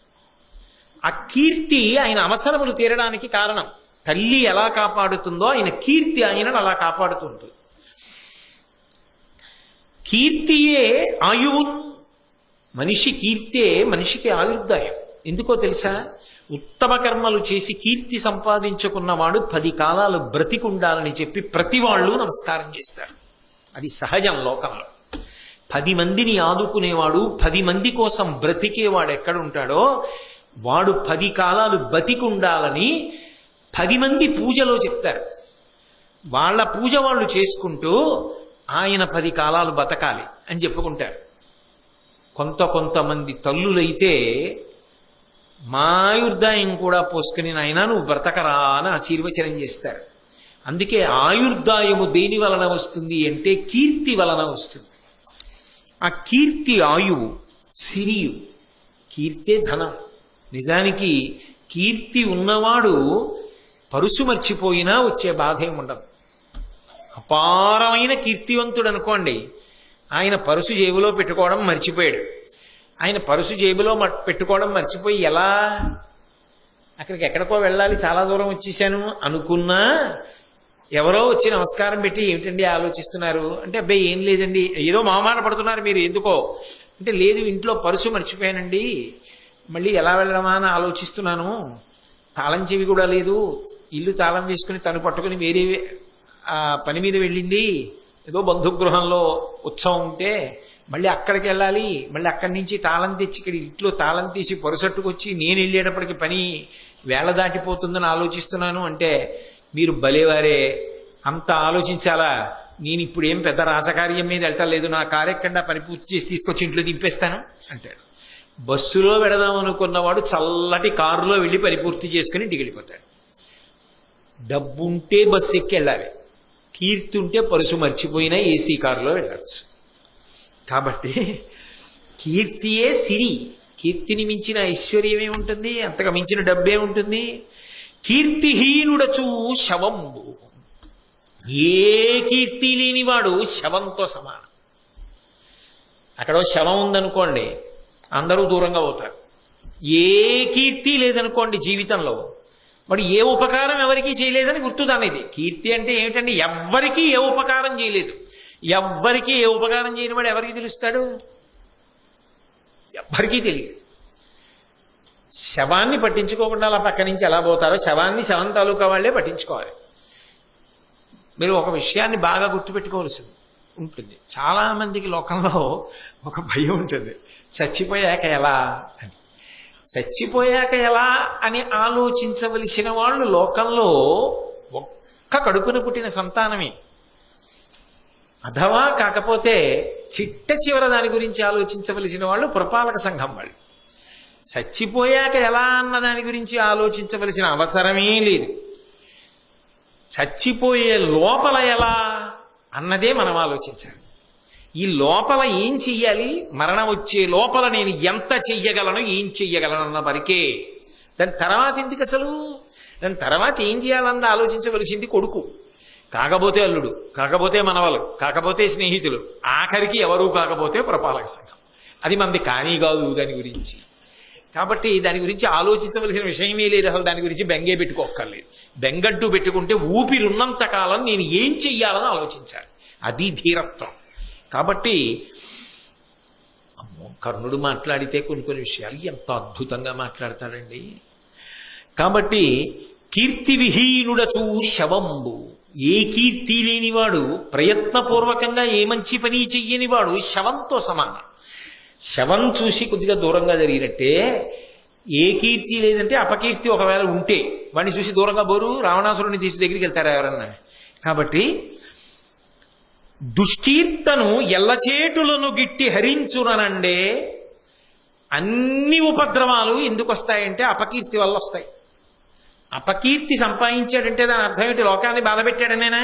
ఆ కీర్తి ఆయన అవసరములు తీరడానికి కారణం. తల్లి ఎలా కాపాడుతుందో ఆయన కీర్తి ఆయనను అలా కాపాడుతుంటుంది. కీర్తియే ఆయువు. మనిషి కీర్తే మనిషికి ఆయుర్దాయం. ఎందుకో తెలుసా? ఉత్తమ కర్మలు చేసి కీర్తి సంపాదించుకున్నవాడు 10 కాలాలు బ్రతికుండాలని చెప్పి ప్రతి వాళ్ళు నమస్కారం చేస్తారు. అది సహజం లోకంలో. 10 మందిని ఆదుకునేవాడు, 10 మంది కోసం బ్రతికేవాడు ఎక్కడుంటాడో వాడు 10 కాలాలు బతికుండాలని 10 మంది పూజలో చెప్తారు. వాళ్ళ పూజ వాళ్ళు చేసుకుంటూ ఆయన 10 కాలాలు బతకాలి అని చెప్పుకుంటారు. కొంతమంది తల్లులైతే మా ఆయుర్దాయం కూడా పోసుకుని నాయనా నువ్వు బ్రతకరా అని ఆశీర్వచనం చేస్తారు. అందుకే ఆయుర్దాయము దేని వలన వస్తుంది అంటే కీర్తి వలన వస్తుంది. ఆ కీర్తి ఆయువు, సిరియు. కీర్తే ధనం. నిజానికి కీర్తి ఉన్నవాడు పరుసు మర్చిపోయినా వచ్చే బాధ ఏమి ఉండదు. అపారమైన కీర్తివంతుడు అనుకోండి, ఆయన పరుసు జేబులో పెట్టుకోవడం మర్చిపోయాడు. ఆయన పరుసు జేబులో పెట్టుకోవడం మర్చిపోయి ఎలా అక్కడికి ఎక్కడికో వెళ్ళాలి, చాలా దూరం వచ్చేసాను అనుకున్నా ఎవరో వచ్చి నమస్కారం పెట్టి ఏమిటండి ఆలోచిస్తున్నారు అంటే, అబ్బాయి ఏం లేదండి, ఏదో మామాట పడుతున్నారు మీరు ఎందుకో అంటే, లేదు ఇంట్లో పరుసు మర్చిపోయానండి, మళ్ళీ ఎలా వెళ్ళడమా అని ఆలోచిస్తున్నాను, తాళం చెవి కూడా లేదు, ఇల్లు తాళం వేసుకుని తను పట్టుకుని వేరే పని మీద వెళ్ళింది, ఏదో బంధుగృహంలో ఉత్సవం ఉంటే మళ్ళీ అక్కడికి వెళ్ళాలి, మళ్ళీ అక్కడి నుంచి తాళం తెచ్చి ఇక్కడ ఇంట్లో తాళం తీసి పొరసట్టుకొచ్చి నేను వెళ్ళేటప్పటికి పని వేళ దాటిపోతుందని ఆలోచిస్తున్నాను అంటే, మీరు భలేవారే, అంత ఆలోచించాలా, నేను ఇప్పుడు ఏం పెద్ద రాజకార్యం మీద వెళ్ళలేదు, నా కార్యక్రమం పని పూర్తి చేసి తీసుకొచ్చి ఇంట్లో దింపేస్తాను అంటాడు. బస్సులో వెడదాం అనుకున్నవాడు చల్లటి కారులో వెళ్ళి పని పూర్తి చేసుకుని ఇంటికి వెళ్ళిపోతాడు. డబ్బుంటే బస్సు ఎక్కి వెళ్ళాలి, కీర్తి ఉంటే పరుసు మర్చిపోయినా ఏసీ కారులో వెళ్ళచ్చు. కాబట్టి కీర్తియే సిరి. కీర్తిని మించిన ఐశ్వర్యమే ఉంటుంది, అంతగా మించిన డబ్బే ఉంటుంది. కీర్తిహీనుడచు శవంబు. ఏ కీర్తి లేనివాడు శవంతో సమానం. అక్కడో శవం ఉందనుకోండి అందరూ దూరంగా పోతారు. ఏ కీర్తి లేదనుకోండి జీవితంలో వాడు ఏ ఉపకారం ఎవరికీ చేయలేదని గుర్తుదానేది. కీర్తి అంటే ఏమిటండి? ఎవ్వరికీ ఏ ఉపకారం చేయలేదు. ఎవ్వరికీ ఏ ఉపకారం చేయని వాడు ఎవరికి తెలుస్తాడు? ఎవ్వరికీ తెలియదు. శవాన్ని పట్టించుకోకుండా అలా పక్క నుంచి ఎలా పోతారో శవం తాలూకా వాళ్ళే పట్టించుకోవాలి. మీరు ఒక విషయాన్ని బాగా గుర్తుపెట్టుకోవాల్సింది ఉంటుంది. చాలా మందికి లోకంలో ఒక భయం ఉంటుంది, చచ్చిపోయాక ఎలా అని. చచ్చిపోయాక ఎలా అని ఆలోచించవలసిన వాళ్ళు లోకంలో ఒక్క కడుపున పుట్టిన సంతానమే. అథవా కాకపోతే చిట్ట చివర దాని గురించి ఆలోచించవలసిన వాళ్ళు పురపాలక సంఘం వాళ్ళు. చచ్చిపోయాక ఎలా అన్న దాని గురించి ఆలోచించవలసిన అవసరమే లేదు. చచ్చిపోయే లోపల ఎలా అన్నదే మనం ఆలోచించాలి. ఈ లోపల ఏం చెయ్యాలి? మరణం వచ్చే లోపల నేను ఎంత చెయ్యగలను, ఏం చెయ్యగలను అన్న వరకే. దాని తర్వాత ఎందుకు అసలు? దాని తర్వాత ఏం చేయాలన్నది ఆలోచించవలసింది కొడుకు, కాకపోతే అల్లుడు, కాకపోతే మనవలు, కాకపోతే స్నేహితులు, ఆఖరికి ఎవరూ కాకపోతే పురపాలక సంఘం. అది మనది కానీ కాదు దాని గురించి. కాబట్టి దాని గురించి ఆలోచించవలసిన విషయమే లేదు. అసలు దాని గురించి బెంగే పెట్టుకోక్కర్లేదు. బెంగట్టు పెట్టుకుంటే ఊపిరున్నంత కాలం నేను ఏం చెయ్యాలని ఆలోచించాలి. అది ధీరత్వం. కాబట్టి అమ్మో, కర్ణుడు మాట్లాడితే కొన్ని విషయాలు ఎంత అద్భుతంగా మాట్లాడతాడండి. కాబట్టి కీర్తి విహీనుడచూ శవంబు, ఏ కీర్తి లేనివాడు, ప్రయత్నపూర్వకంగా ఏ మంచి పని చెయ్యనివాడు శవంతో సమానం. శవం చూసి కొద్దిగా దూరంగా జరిగినట్టే, ఏ కీర్తి లేదంటే అపకీర్తి ఒకవేళ ఉంటే వాడిని చూసి దూరంగా బోరు, రావణాసురుని తీసి దగ్గరికి వెళ్తారా ఎవరన్నా? కాబట్టి దుష్కీర్తను ఎల్లచేటులను గిట్టి హరించుననండే. అన్ని ఉపద్రవాలు ఎందుకు వస్తాయంటే అపకీర్తి వల్ల వస్తాయి. అపకీర్తి సంపాదించాడంటే దాని అర్థం ఏంటి? లోకాన్ని బాధపెట్టాడనేనా?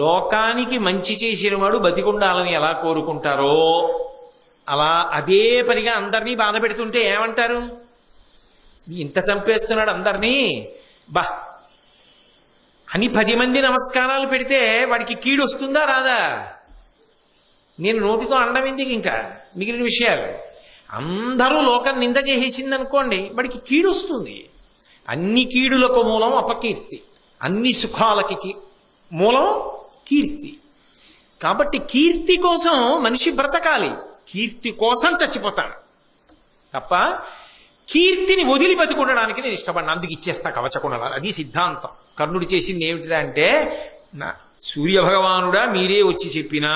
లోకానికి మంచి చేసిన వాడు బతికుండాలని ఎలా కోరుకుంటారో అలా అదే పనిగా అందరినీ బాధ పెడుతుంటే ఏమంటారు? ఇంత చంపేస్తున్నాడు అందరినీ బా అని 10 మంది నమస్కారాలు పెడితే వాడికి కీడు వస్తుందా రాదా? నేను నోటితో అండం ఎందుకు ఇంకా మిగిలిన విషయాలు. అందరూ లోకం నింద చేసేసింది అనుకోండి, వాడికి కీడు వస్తుంది. అన్ని కీడులకు మూలం అపకీర్తి, అన్ని సుఖాలకి మూలం కీర్తి. కాబట్టి కీర్తి కోసం మనిషి బ్రతకాలి, కీర్తి కోసం చచ్చిపోతాను తప్ప కీర్తిని వదిలి బతికుండడానికి నేను ఇష్టపడిన. అందుకు ఇచ్చేస్తా కవచకుండలాలు. అది సిద్ధాంతం. కర్ణుడు చేసింది ఏమిటిరా అంటే, నా సూర్యభగవానుడా మీరే వచ్చి చెప్పినా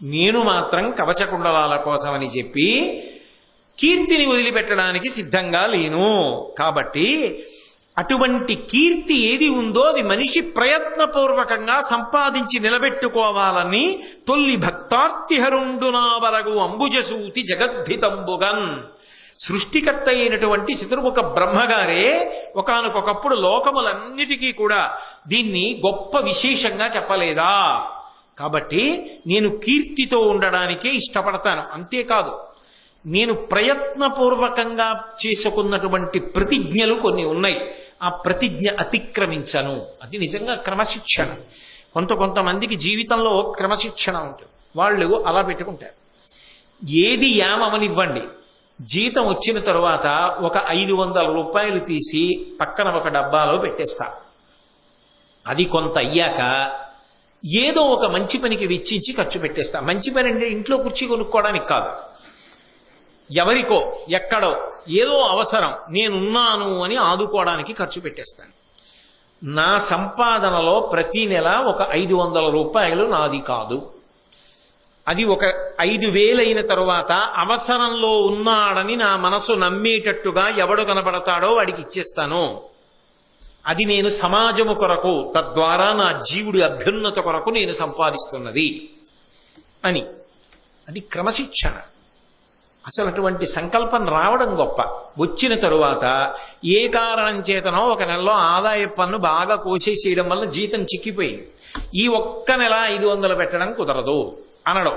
నేను మాత్రం కవచకుండలాల కోసం అని చెప్పి కీర్తిని వదిలిపెట్టడానికి సిద్ధంగా లేను. కాబట్టి అటువంటి కీర్తి ఏది ఉందో అది మనిషి ప్రయత్నపూర్వకంగా సంపాదించి నిలబెట్టుకోవాలని తొల్లి భక్తార్తిహరుండునా వరగు అంబుజసూతి జగద్ధితంబుగన్. సృష్టికర్త అయినటువంటి చతుర్ముఖ బ్రహ్మగారే ఒకానొకప్పుడు లోకములన్నిటికీ కూడా దీన్ని గొప్ప విశేషంగా చెప్పలేదా? కాబట్టి నేను కీర్తితో ఉండడానికే ఇష్టపడతాను. అంతేకాదు, నేను ప్రయత్నపూర్వకంగా చేసుకున్నటువంటి ప్రతిజ్ఞలు కొన్ని ఉన్నాయి. ఆ ప్రతిజ్ఞ అతిక్రమించను. అది నిజంగా క్రమశిక్షణ. కొంతమందికి జీవితంలో క్రమశిక్షణ ఉంటుంది. వాళ్ళు అలా పెట్టుకుంటారు. ఏది యామనివ్వండి, జీతం వచ్చిన తరువాత ఒక 500 రూపాయలు తీసి పక్కన ఒక డబ్బాలో పెట్టేస్తా. అది కొంత అయ్యాక ఏదో ఒక మంచి పనికి వెచ్చించి ఖర్చు పెట్టేస్తా. మంచి పని అంటే ఇంట్లో కుర్చీ కొనుక్కోవడానికి కాదు, ఎవరికో ఎక్కడో ఏదో అవసరం నేనున్నాను అని ఆదుకోవడానికి ఖర్చు పెట్టేస్తాను. నా సంపాదనలో ప్రతి నెల ఒక 500 రూపాయలు నాది కాదు. అది ఒక 5,000 అయిన తరువాత అవసరంలో ఉన్నాడని నా మనసు నమ్మేటట్టుగా ఎవడు కనబడతాడో వాడికి ఇచ్చేస్తాను. అది నేను సమాజము కొరకు, తద్వారా నా జీవుడి అభ్యున్నత కొరకు నేను సంపాదిస్తున్నది అని. అది క్రమశిక్షణ. అసలు అటువంటి సంకల్పం రావడం గొప్ప. వచ్చిన తరువాత ఏ కారణం చేతనో ఒక నెలలో ఆదాయ పన్ను బాగా కోసేసేయడం వల్ల జీతం చిక్కిపోయింది, ఈ ఒక్క నెల 500 పెట్టడం కుదరదు అనడం.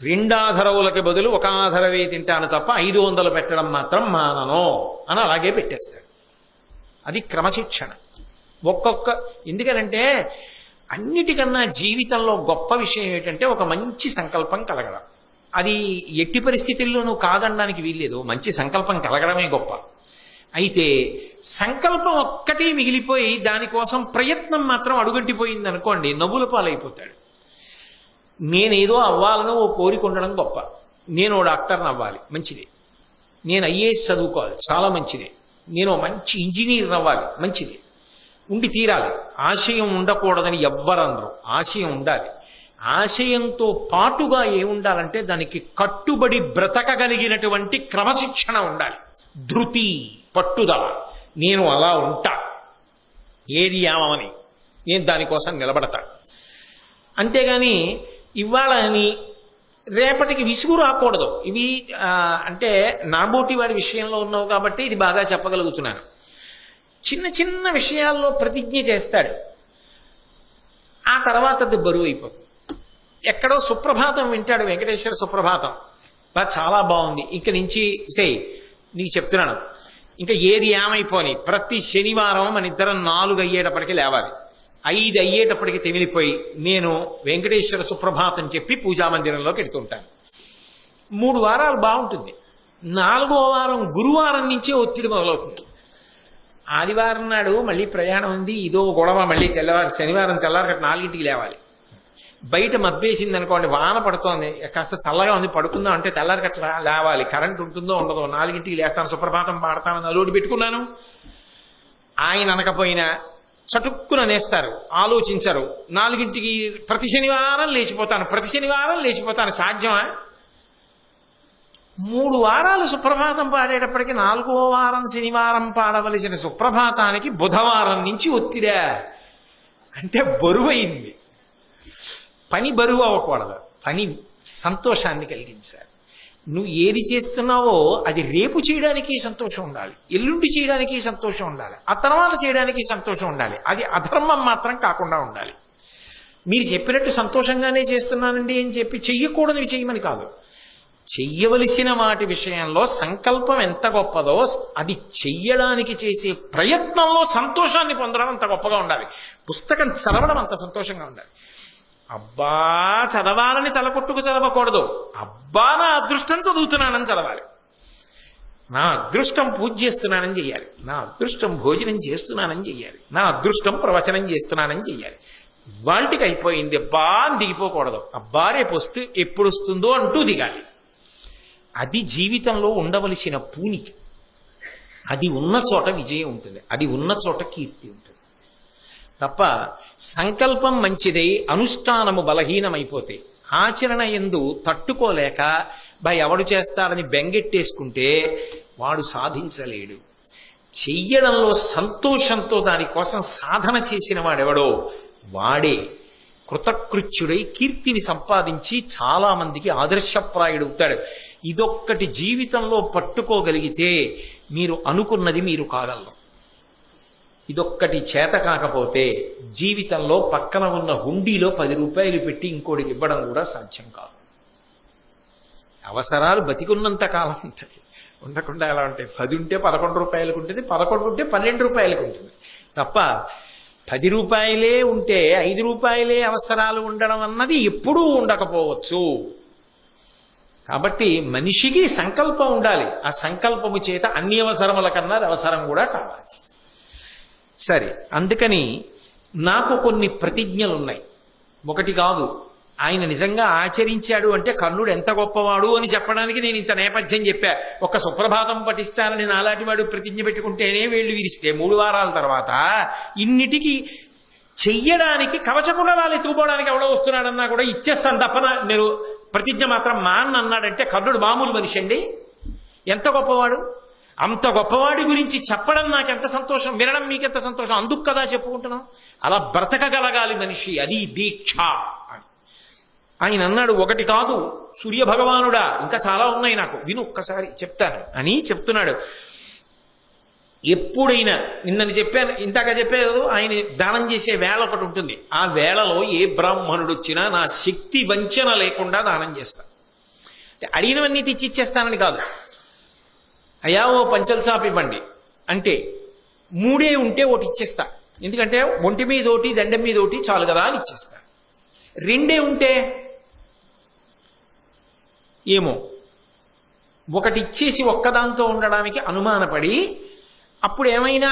2 ఆధరవులకి బదులు 1 ఆధరవే తింటాను తప్ప 500 పెట్టడం మాత్రం మానను అని అలాగే పెట్టేస్తాడు. అది క్రమశిక్షణ. ఎందుకనంటే అన్నిటికన్నా జీవితంలో గొప్ప విషయం ఏంటంటే ఒక మంచి సంకల్పం కలగడం. అది ఎట్టి పరిస్థితుల్లోనూ కాదనడానికి వీల్లేదు. మంచి సంకల్పం కలగడమే గొప్ప. అయితే సంకల్పం ఒక్కటే మిగిలిపోయి దానికోసం ప్రయత్నం మాత్రం అడుగంటిపోయింది అనుకోండి, నవ్వుల పాలైపోతాడు. నేనేదో అవ్వాలని ఓ కోరిక ఉండడం గొప్ప. నేను ఓ డాక్టర్ని అవ్వాలి, మంచిది. నేను ఐఏఎస్ చదువుకోవాలి, చాలా మంచిది. నేను మంచి ఇంజనీర్ అవ్వాలి, మంచిది. ఉండి తీరాలి. ఆశయం ఉండకూడదని ఎవ్వరనరు. ఆశయం ఉండాలి. ఆశయంతో పాటుగా ఏముండాలంటే దానికి కట్టుబడి బ్రతకగలిగినటువంటి క్రమశిక్షణ ఉండాలి. ధృతి, పట్టుదల. నేను అలా ఉంటా, ఏది ఏమని నేను దానికోసం నిలబడతా. అంతేగాని ఇవాళ అని రేపటికి విసుగు రాకూడదు. ఇవి అంటే నాబోటి వాడి విషయంలో ఉన్నావు కాబట్టి ఇది బాగా చెప్పగలుగుతున్నాను. చిన్న చిన్న విషయాల్లో ప్రతిజ్ఞ చేస్తాడు, ఆ తర్వాత అది బరువు అయిపోతుంది. ఎక్కడో సుప్రభాతం వింటాడు, వెంకటేశ్వర సుప్రభాతం, చాలా బాగుంది, ఇంక నుంచి నీకు చెప్తున్నాను, ఇంకా ఏది ఏమైపోని ప్రతి శనివారం మన ఇద్దరం 4 అయ్యేటప్పటికి లేవాలి. 5 అయ్యేటప్పటికి తెమిలిపోయి నేను వెంకటేశ్వర సుప్రభాతం చెప్పి పూజామందిరంలోకి వెళ్తుంటాను. 3 వారాలు బాగుంటుంది. 4వ వారం గురువారం నుంచే ఒత్తిడి మొదలవుతుంది. ఆదివారం నాడు మళ్ళీ ప్రయాణం ఉంది, ఇదో గొడవ, మళ్ళీ తెల్లవారు శనివారం తెల్లారగట్ట 4ంటికి లేవాలి. బయట మబ్బేసింది అనుకోండి, వాన పడుతోంది, కాస్త చల్లగా ఉంది, పడుకుందాం అంటే తెల్లారగట్ట లేవాలి. కరెంట్ ఉంటుందో ఉండదో, 4ంటికి లేస్తాను, సుప్రభాతం పాడతానని అలోడి పెట్టుకున్నాను. ఆయన అనకపోయినా చటుక్కున నేస్తారు, ఆలోచించరు. 4ంటికి ప్రతి శనివారం లేచిపోతాను. సాధ్యమా? 3 వారాలు సుప్రభాతం పాడేటప్పటికి 4వ వారం శనివారం పాడవలసిన సుప్రభాతానికి బుధవారం నుంచి ఒత్తిడా అంటే బరువైంది. పని బరువు అవ్వకూడదు, పని సంతోషాన్ని కలిగించాలి. నువ్వు ఏది చేస్తున్నావో అది రేపు చేయడానికి సంతోషం ఉండాలి, ఎల్లుండి చేయడానికి సంతోషం ఉండాలి, ఆ తర్వాత చేయడానికి సంతోషం ఉండాలి. అది అధర్మం మాత్రం కాకుండా ఉండాలి. మీరు చెప్పినట్టు సంతోషంగానే చేస్తున్నానండి అని చెప్పి చెయ్యకూడనివి చేయమని కాదు. చెయ్యవలసిన వాటి విషయంలో సంకల్పం ఎంత గొప్పదో అది చెయ్యడానికి చేసే ప్రయత్నంలో సంతోషాన్ని పొందడం అంత గొప్పగా ఉండాలి. పుస్తకం చదవడం అంత సంతోషంగా ఉండాలి. అబ్బా చదవాలని తలకొట్టుకు చదవకూడదు, అబ్బా నా అదృష్టం చదువుతున్నానని చదవాలి. నా అదృష్టం పూజ చేస్తున్నానని చెయ్యాలి, నా అదృష్టం భోజనం చేస్తున్నానని చెయ్యాలి, నా అదృష్టం ప్రవచనం చేస్తున్నానని చెయ్యాలి. వాటికి అయిపోయింది అబ్బా అని దిగిపోకూడదు. అబ్బా రేపు వస్తే ఎప్పుడు వస్తుందో అంటూ దిగాలి. అది జీవితంలో ఉండవలసిన పూనికి. అది ఉన్న చోట విజయం ఉంటుంది, అది ఉన్న చోట కీర్తి ఉంటుంది. తప్ప సంకల్పం మంచిదై అనుష్ఠానము బలహీనమైపోతే, ఆచరణ యందు తట్టుకోలేక ఎవడు చేస్తాడని బెంగెట్టేసుకుంటే వాడు సాధించలేడు. చెయ్యడంలో సంతోషంతో దానికోసం సాధన చేసిన వాడెవడో వాడే కృతకృత్యుడై కీర్తిని సంపాదించి చాలా మందికి ఆదర్శప్రాయుడవుతాడు. ఇదొక్కటి జీవితంలో పట్టుకోగలిగితే మీరు అనుకున్నది మీరు కాగలరు. ఇదొక్కటి చేత కాకపోతే జీవితంలో పక్కన ఉన్న హుండీలో 10 రూపాయలు పెట్టి ఇంకోటికి ఇవ్వడం కూడా సాధ్యం కాదు. అవసరాలు బతికున్నంత కాలం ఉంటాయి, ఉండకుండా ఎలా ఉంటాయి. 10 ఉంటే 11 రూపాయలకు ఉంటుంది, 11 ఉంటే 12 రూపాయలకు ఉంటుంది. తప్ప 10 రూపాయలే ఉంటే 5 రూపాయలే అవసరాలు ఉండడం అన్నది ఎప్పుడూ ఉండకపోవచ్చు. కాబట్టి మనిషికి సంకల్పం ఉండాలి. ఆ సంకల్పము చేత అన్ని అవసరముల కన్నా అవసరం కూడా కావాలి. సరే, అందుకని నాకు కొన్ని ప్రతిజ్ఞలు ఉన్నాయి, ఒకటి కాదు. ఆయన నిజంగా ఆచరించాడు అంటే కర్ణుడు ఎంత గొప్పవాడు అని చెప్పడానికి నేను ఇంత నేపథ్యం చెప్పా. ఒక సుప్రభాతం పఠిస్తానని నాలాంటి వాడు ప్రతిజ్ఞ పెట్టుకుంటేనే వేళ్ళు విరిస్తే 3 వారాల తర్వాత ఇన్నిటికి చెయ్యడానికి కవచకుండలాలు ఎత్తుకుపోవడానికి ఎవడో వస్తున్నాడన్నా కూడా ఇచ్చేస్తాను తప్పన నేను ప్రతిజ్ఞ మాత్రం అన్నాడంటే కర్ణుడు మామూలు మనిషి అండి, ఎంత గొప్పవాడు. అంత గొప్పవాడి గురించి చెప్పడం నాకెంత సంతోషం, వినడం మీకెంత సంతోషం. అందుకు కదా చెప్పుకుంటున్నాం. అలా బ్రతకగలగాలి మనిషి, అది దీక్ష అని ఆయన అన్నాడు. ఒకటి కాదు, సూర్య భగవానుడా ఇంకా చాలా ఉన్నాయి, నాకు విను ఒక్కసారి చెప్తాను అని చెప్తున్నాడు. ఎప్పుడైనా నిన్నని చెప్పాను, ఇంతగా చెప్పేది ఆయన దానం చేసే వేళ ఒకటి ఉంటుంది. ఆ వేళలో ఏ బ్రాహ్మణుడు వచ్చినా నా శక్తి వంచన లేకుండా దానం చేస్తా. అడిగినవన్నీ తెచ్చిచ్చేస్తానని కాదు. అయ్యా ఓ పంచల్ చాప ఇవ్వండి అంటే 3 ఉంటే ఒకటి ఇచ్చేస్తా, ఎందుకంటే ఒంటి మీద ఒకటి దండం మీద ఒకటి చాలు కదా అని ఇచ్చేస్తా. 2 ఉంటే ఏమో ఒకటి ఇచ్చేసి ఒక్కదాంతో ఉండడానికి అనుమానపడి అప్పుడు ఏమైనా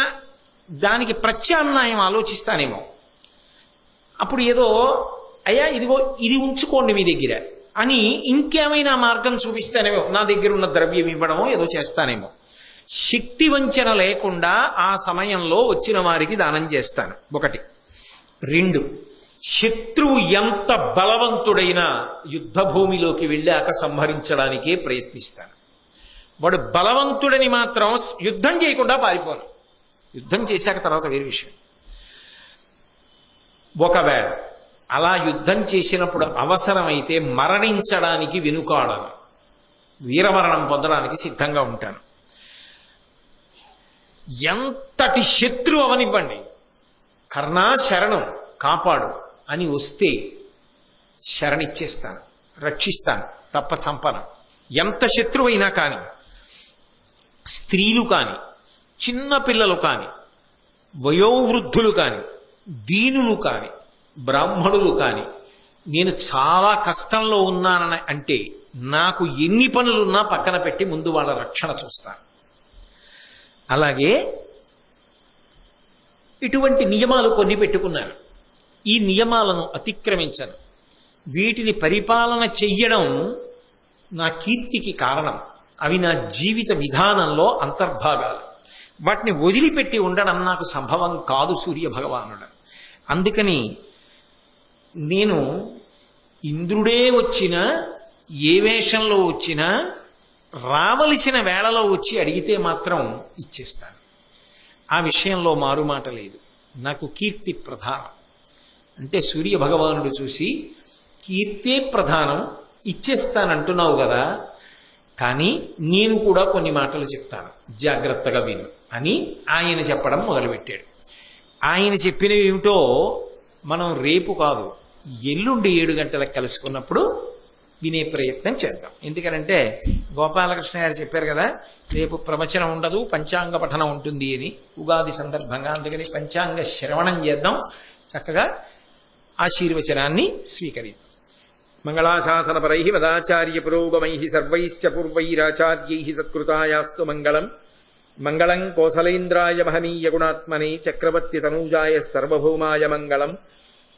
దానికి ప్రత్యామ్నాయం ఆలోచిస్తానేమో. అప్పుడు ఏదో అయ్యా ఇదిగో ఇది ఉంచుకోండి మీ దగ్గర అని ఇంకేమైనా మార్గం చూపిస్తానేమో, నా దగ్గర ఉన్న ద్రవ్యం ఇవ్వడమో ఏదో చేస్తానేమో. శక్తి వంచన లేకుండా ఆ సమయంలో వచ్చిన వారికి దానం చేస్తాను, ఒకటి. రెండు, శత్రువు ఎంత బలవంతుడైనా యుద్ధ భూమిలోకి వెళ్ళాక సంహరించడానికే ప్రయత్నిస్తాను. వాడు బలవంతుడని మాత్రం యుద్ధం చేయకుండా పారిపోను. యుద్ధం చేశాక తర్వాత వేరే విషయం. ఒకవేళ అలా యుద్ధం చేసినప్పుడు అవసరమైతే మరణించడానికి వెనుకాడను, వీరమరణం పొందడానికి సిద్ధంగా ఉంటాను. ఎంతటి శత్రువు అవనివ్వండి, కర్ణా శరణం కాపాడు అని వస్తే శరణిచ్చేస్తాను, రక్షిస్తాను, తప్ప చంపను. ఎంత శత్రువైనా కానీ, స్త్రీలు కానీ, చిన్నపిల్లలు కానీ, వయోవృద్ధులు కానీ, దీనులు కానీ, బ్రాహ్మణులు కానీ, నేను చాలా కష్టంలో ఉన్నానని అంటే నాకు ఎన్ని పనులున్నా పక్కన పెట్టి ముందు వాళ్ళ రక్షణ చూస్తాను. అలాగే ఇటువంటి నియమాలు కొన్ని పెట్టుకున్నాను. ఈ నియమాలను అతిక్రమించను. వీటిని పరిపాలన చెయ్యడం నా కీర్తికి కారణం. అవి నా జీవిత విధానంలో అంతర్భాగాలు. వాటిని వదిలిపెట్టి ఉండడం నాకు సంభవం కాదు సూర్య భగవానుడు. అందుకని నేను ఇంద్రుడే వచ్చినా, ఏ వేషంలో వచ్చినా, రావలసిన వేళలో వచ్చి అడిగితే మాత్రం ఇచ్చేస్తాను. ఆ విషయంలో మారుమాట లేదు. నాకు కీర్తి ప్రధానం. అంటే సూర్య భగవానుడు చూసి, కీర్తే ప్రధానం, ఇచ్చేస్తానంటున్నావు కదా, కానీ నేను కూడా కొన్ని మాటలు చెప్తాను, జాగ్రత్తగా విను అని ఆయన చెప్పడం మొదలుపెట్టాడు. ఆయన చెప్పినవి ఏమిటో మనం రేపు కాదు, ఎల్లుండి 7 గంటలకు కలుసుకున్నప్పుడు వినే ప్రయత్నం చేద్దాం. ఎందుకనంటే గోపాలకృష్ణ గారు చెప్పారు కదా, రేపు ప్రవచనం ఉండదు, పంచాంగ పఠనం ఉంటుంది అని, ఉగాది సందర్భంగా. అందుకని పంచాంగ శ్రవణం చేద్దాం, చక్కగా ఆశీర్వచనాన్ని స్వీకరిద్దాం. మంగళాశాసనపరై మదాచార్య పురోగమై సర్వైశ్చ పూర్వైరాచార్యై సత్కృతాయాస్తు మంగళం. మంగళం కోసలేంద్రాయ మహనీయ గుణాత్మనే చక్రవర్తి తనూజాయ సర్వభౌమాయ మంగళం.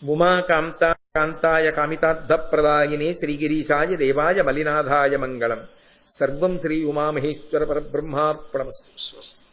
ఉమాకాంతాయ కామితార్థప్రదాయినే శ్రీగిరీశాయ దేవాయ మలినాథాయ మంగళం. సర్వం శ్రీ ఉమామహేశ్వర పరబ్రహ్మార్పణమస్తు. స్వస్తి.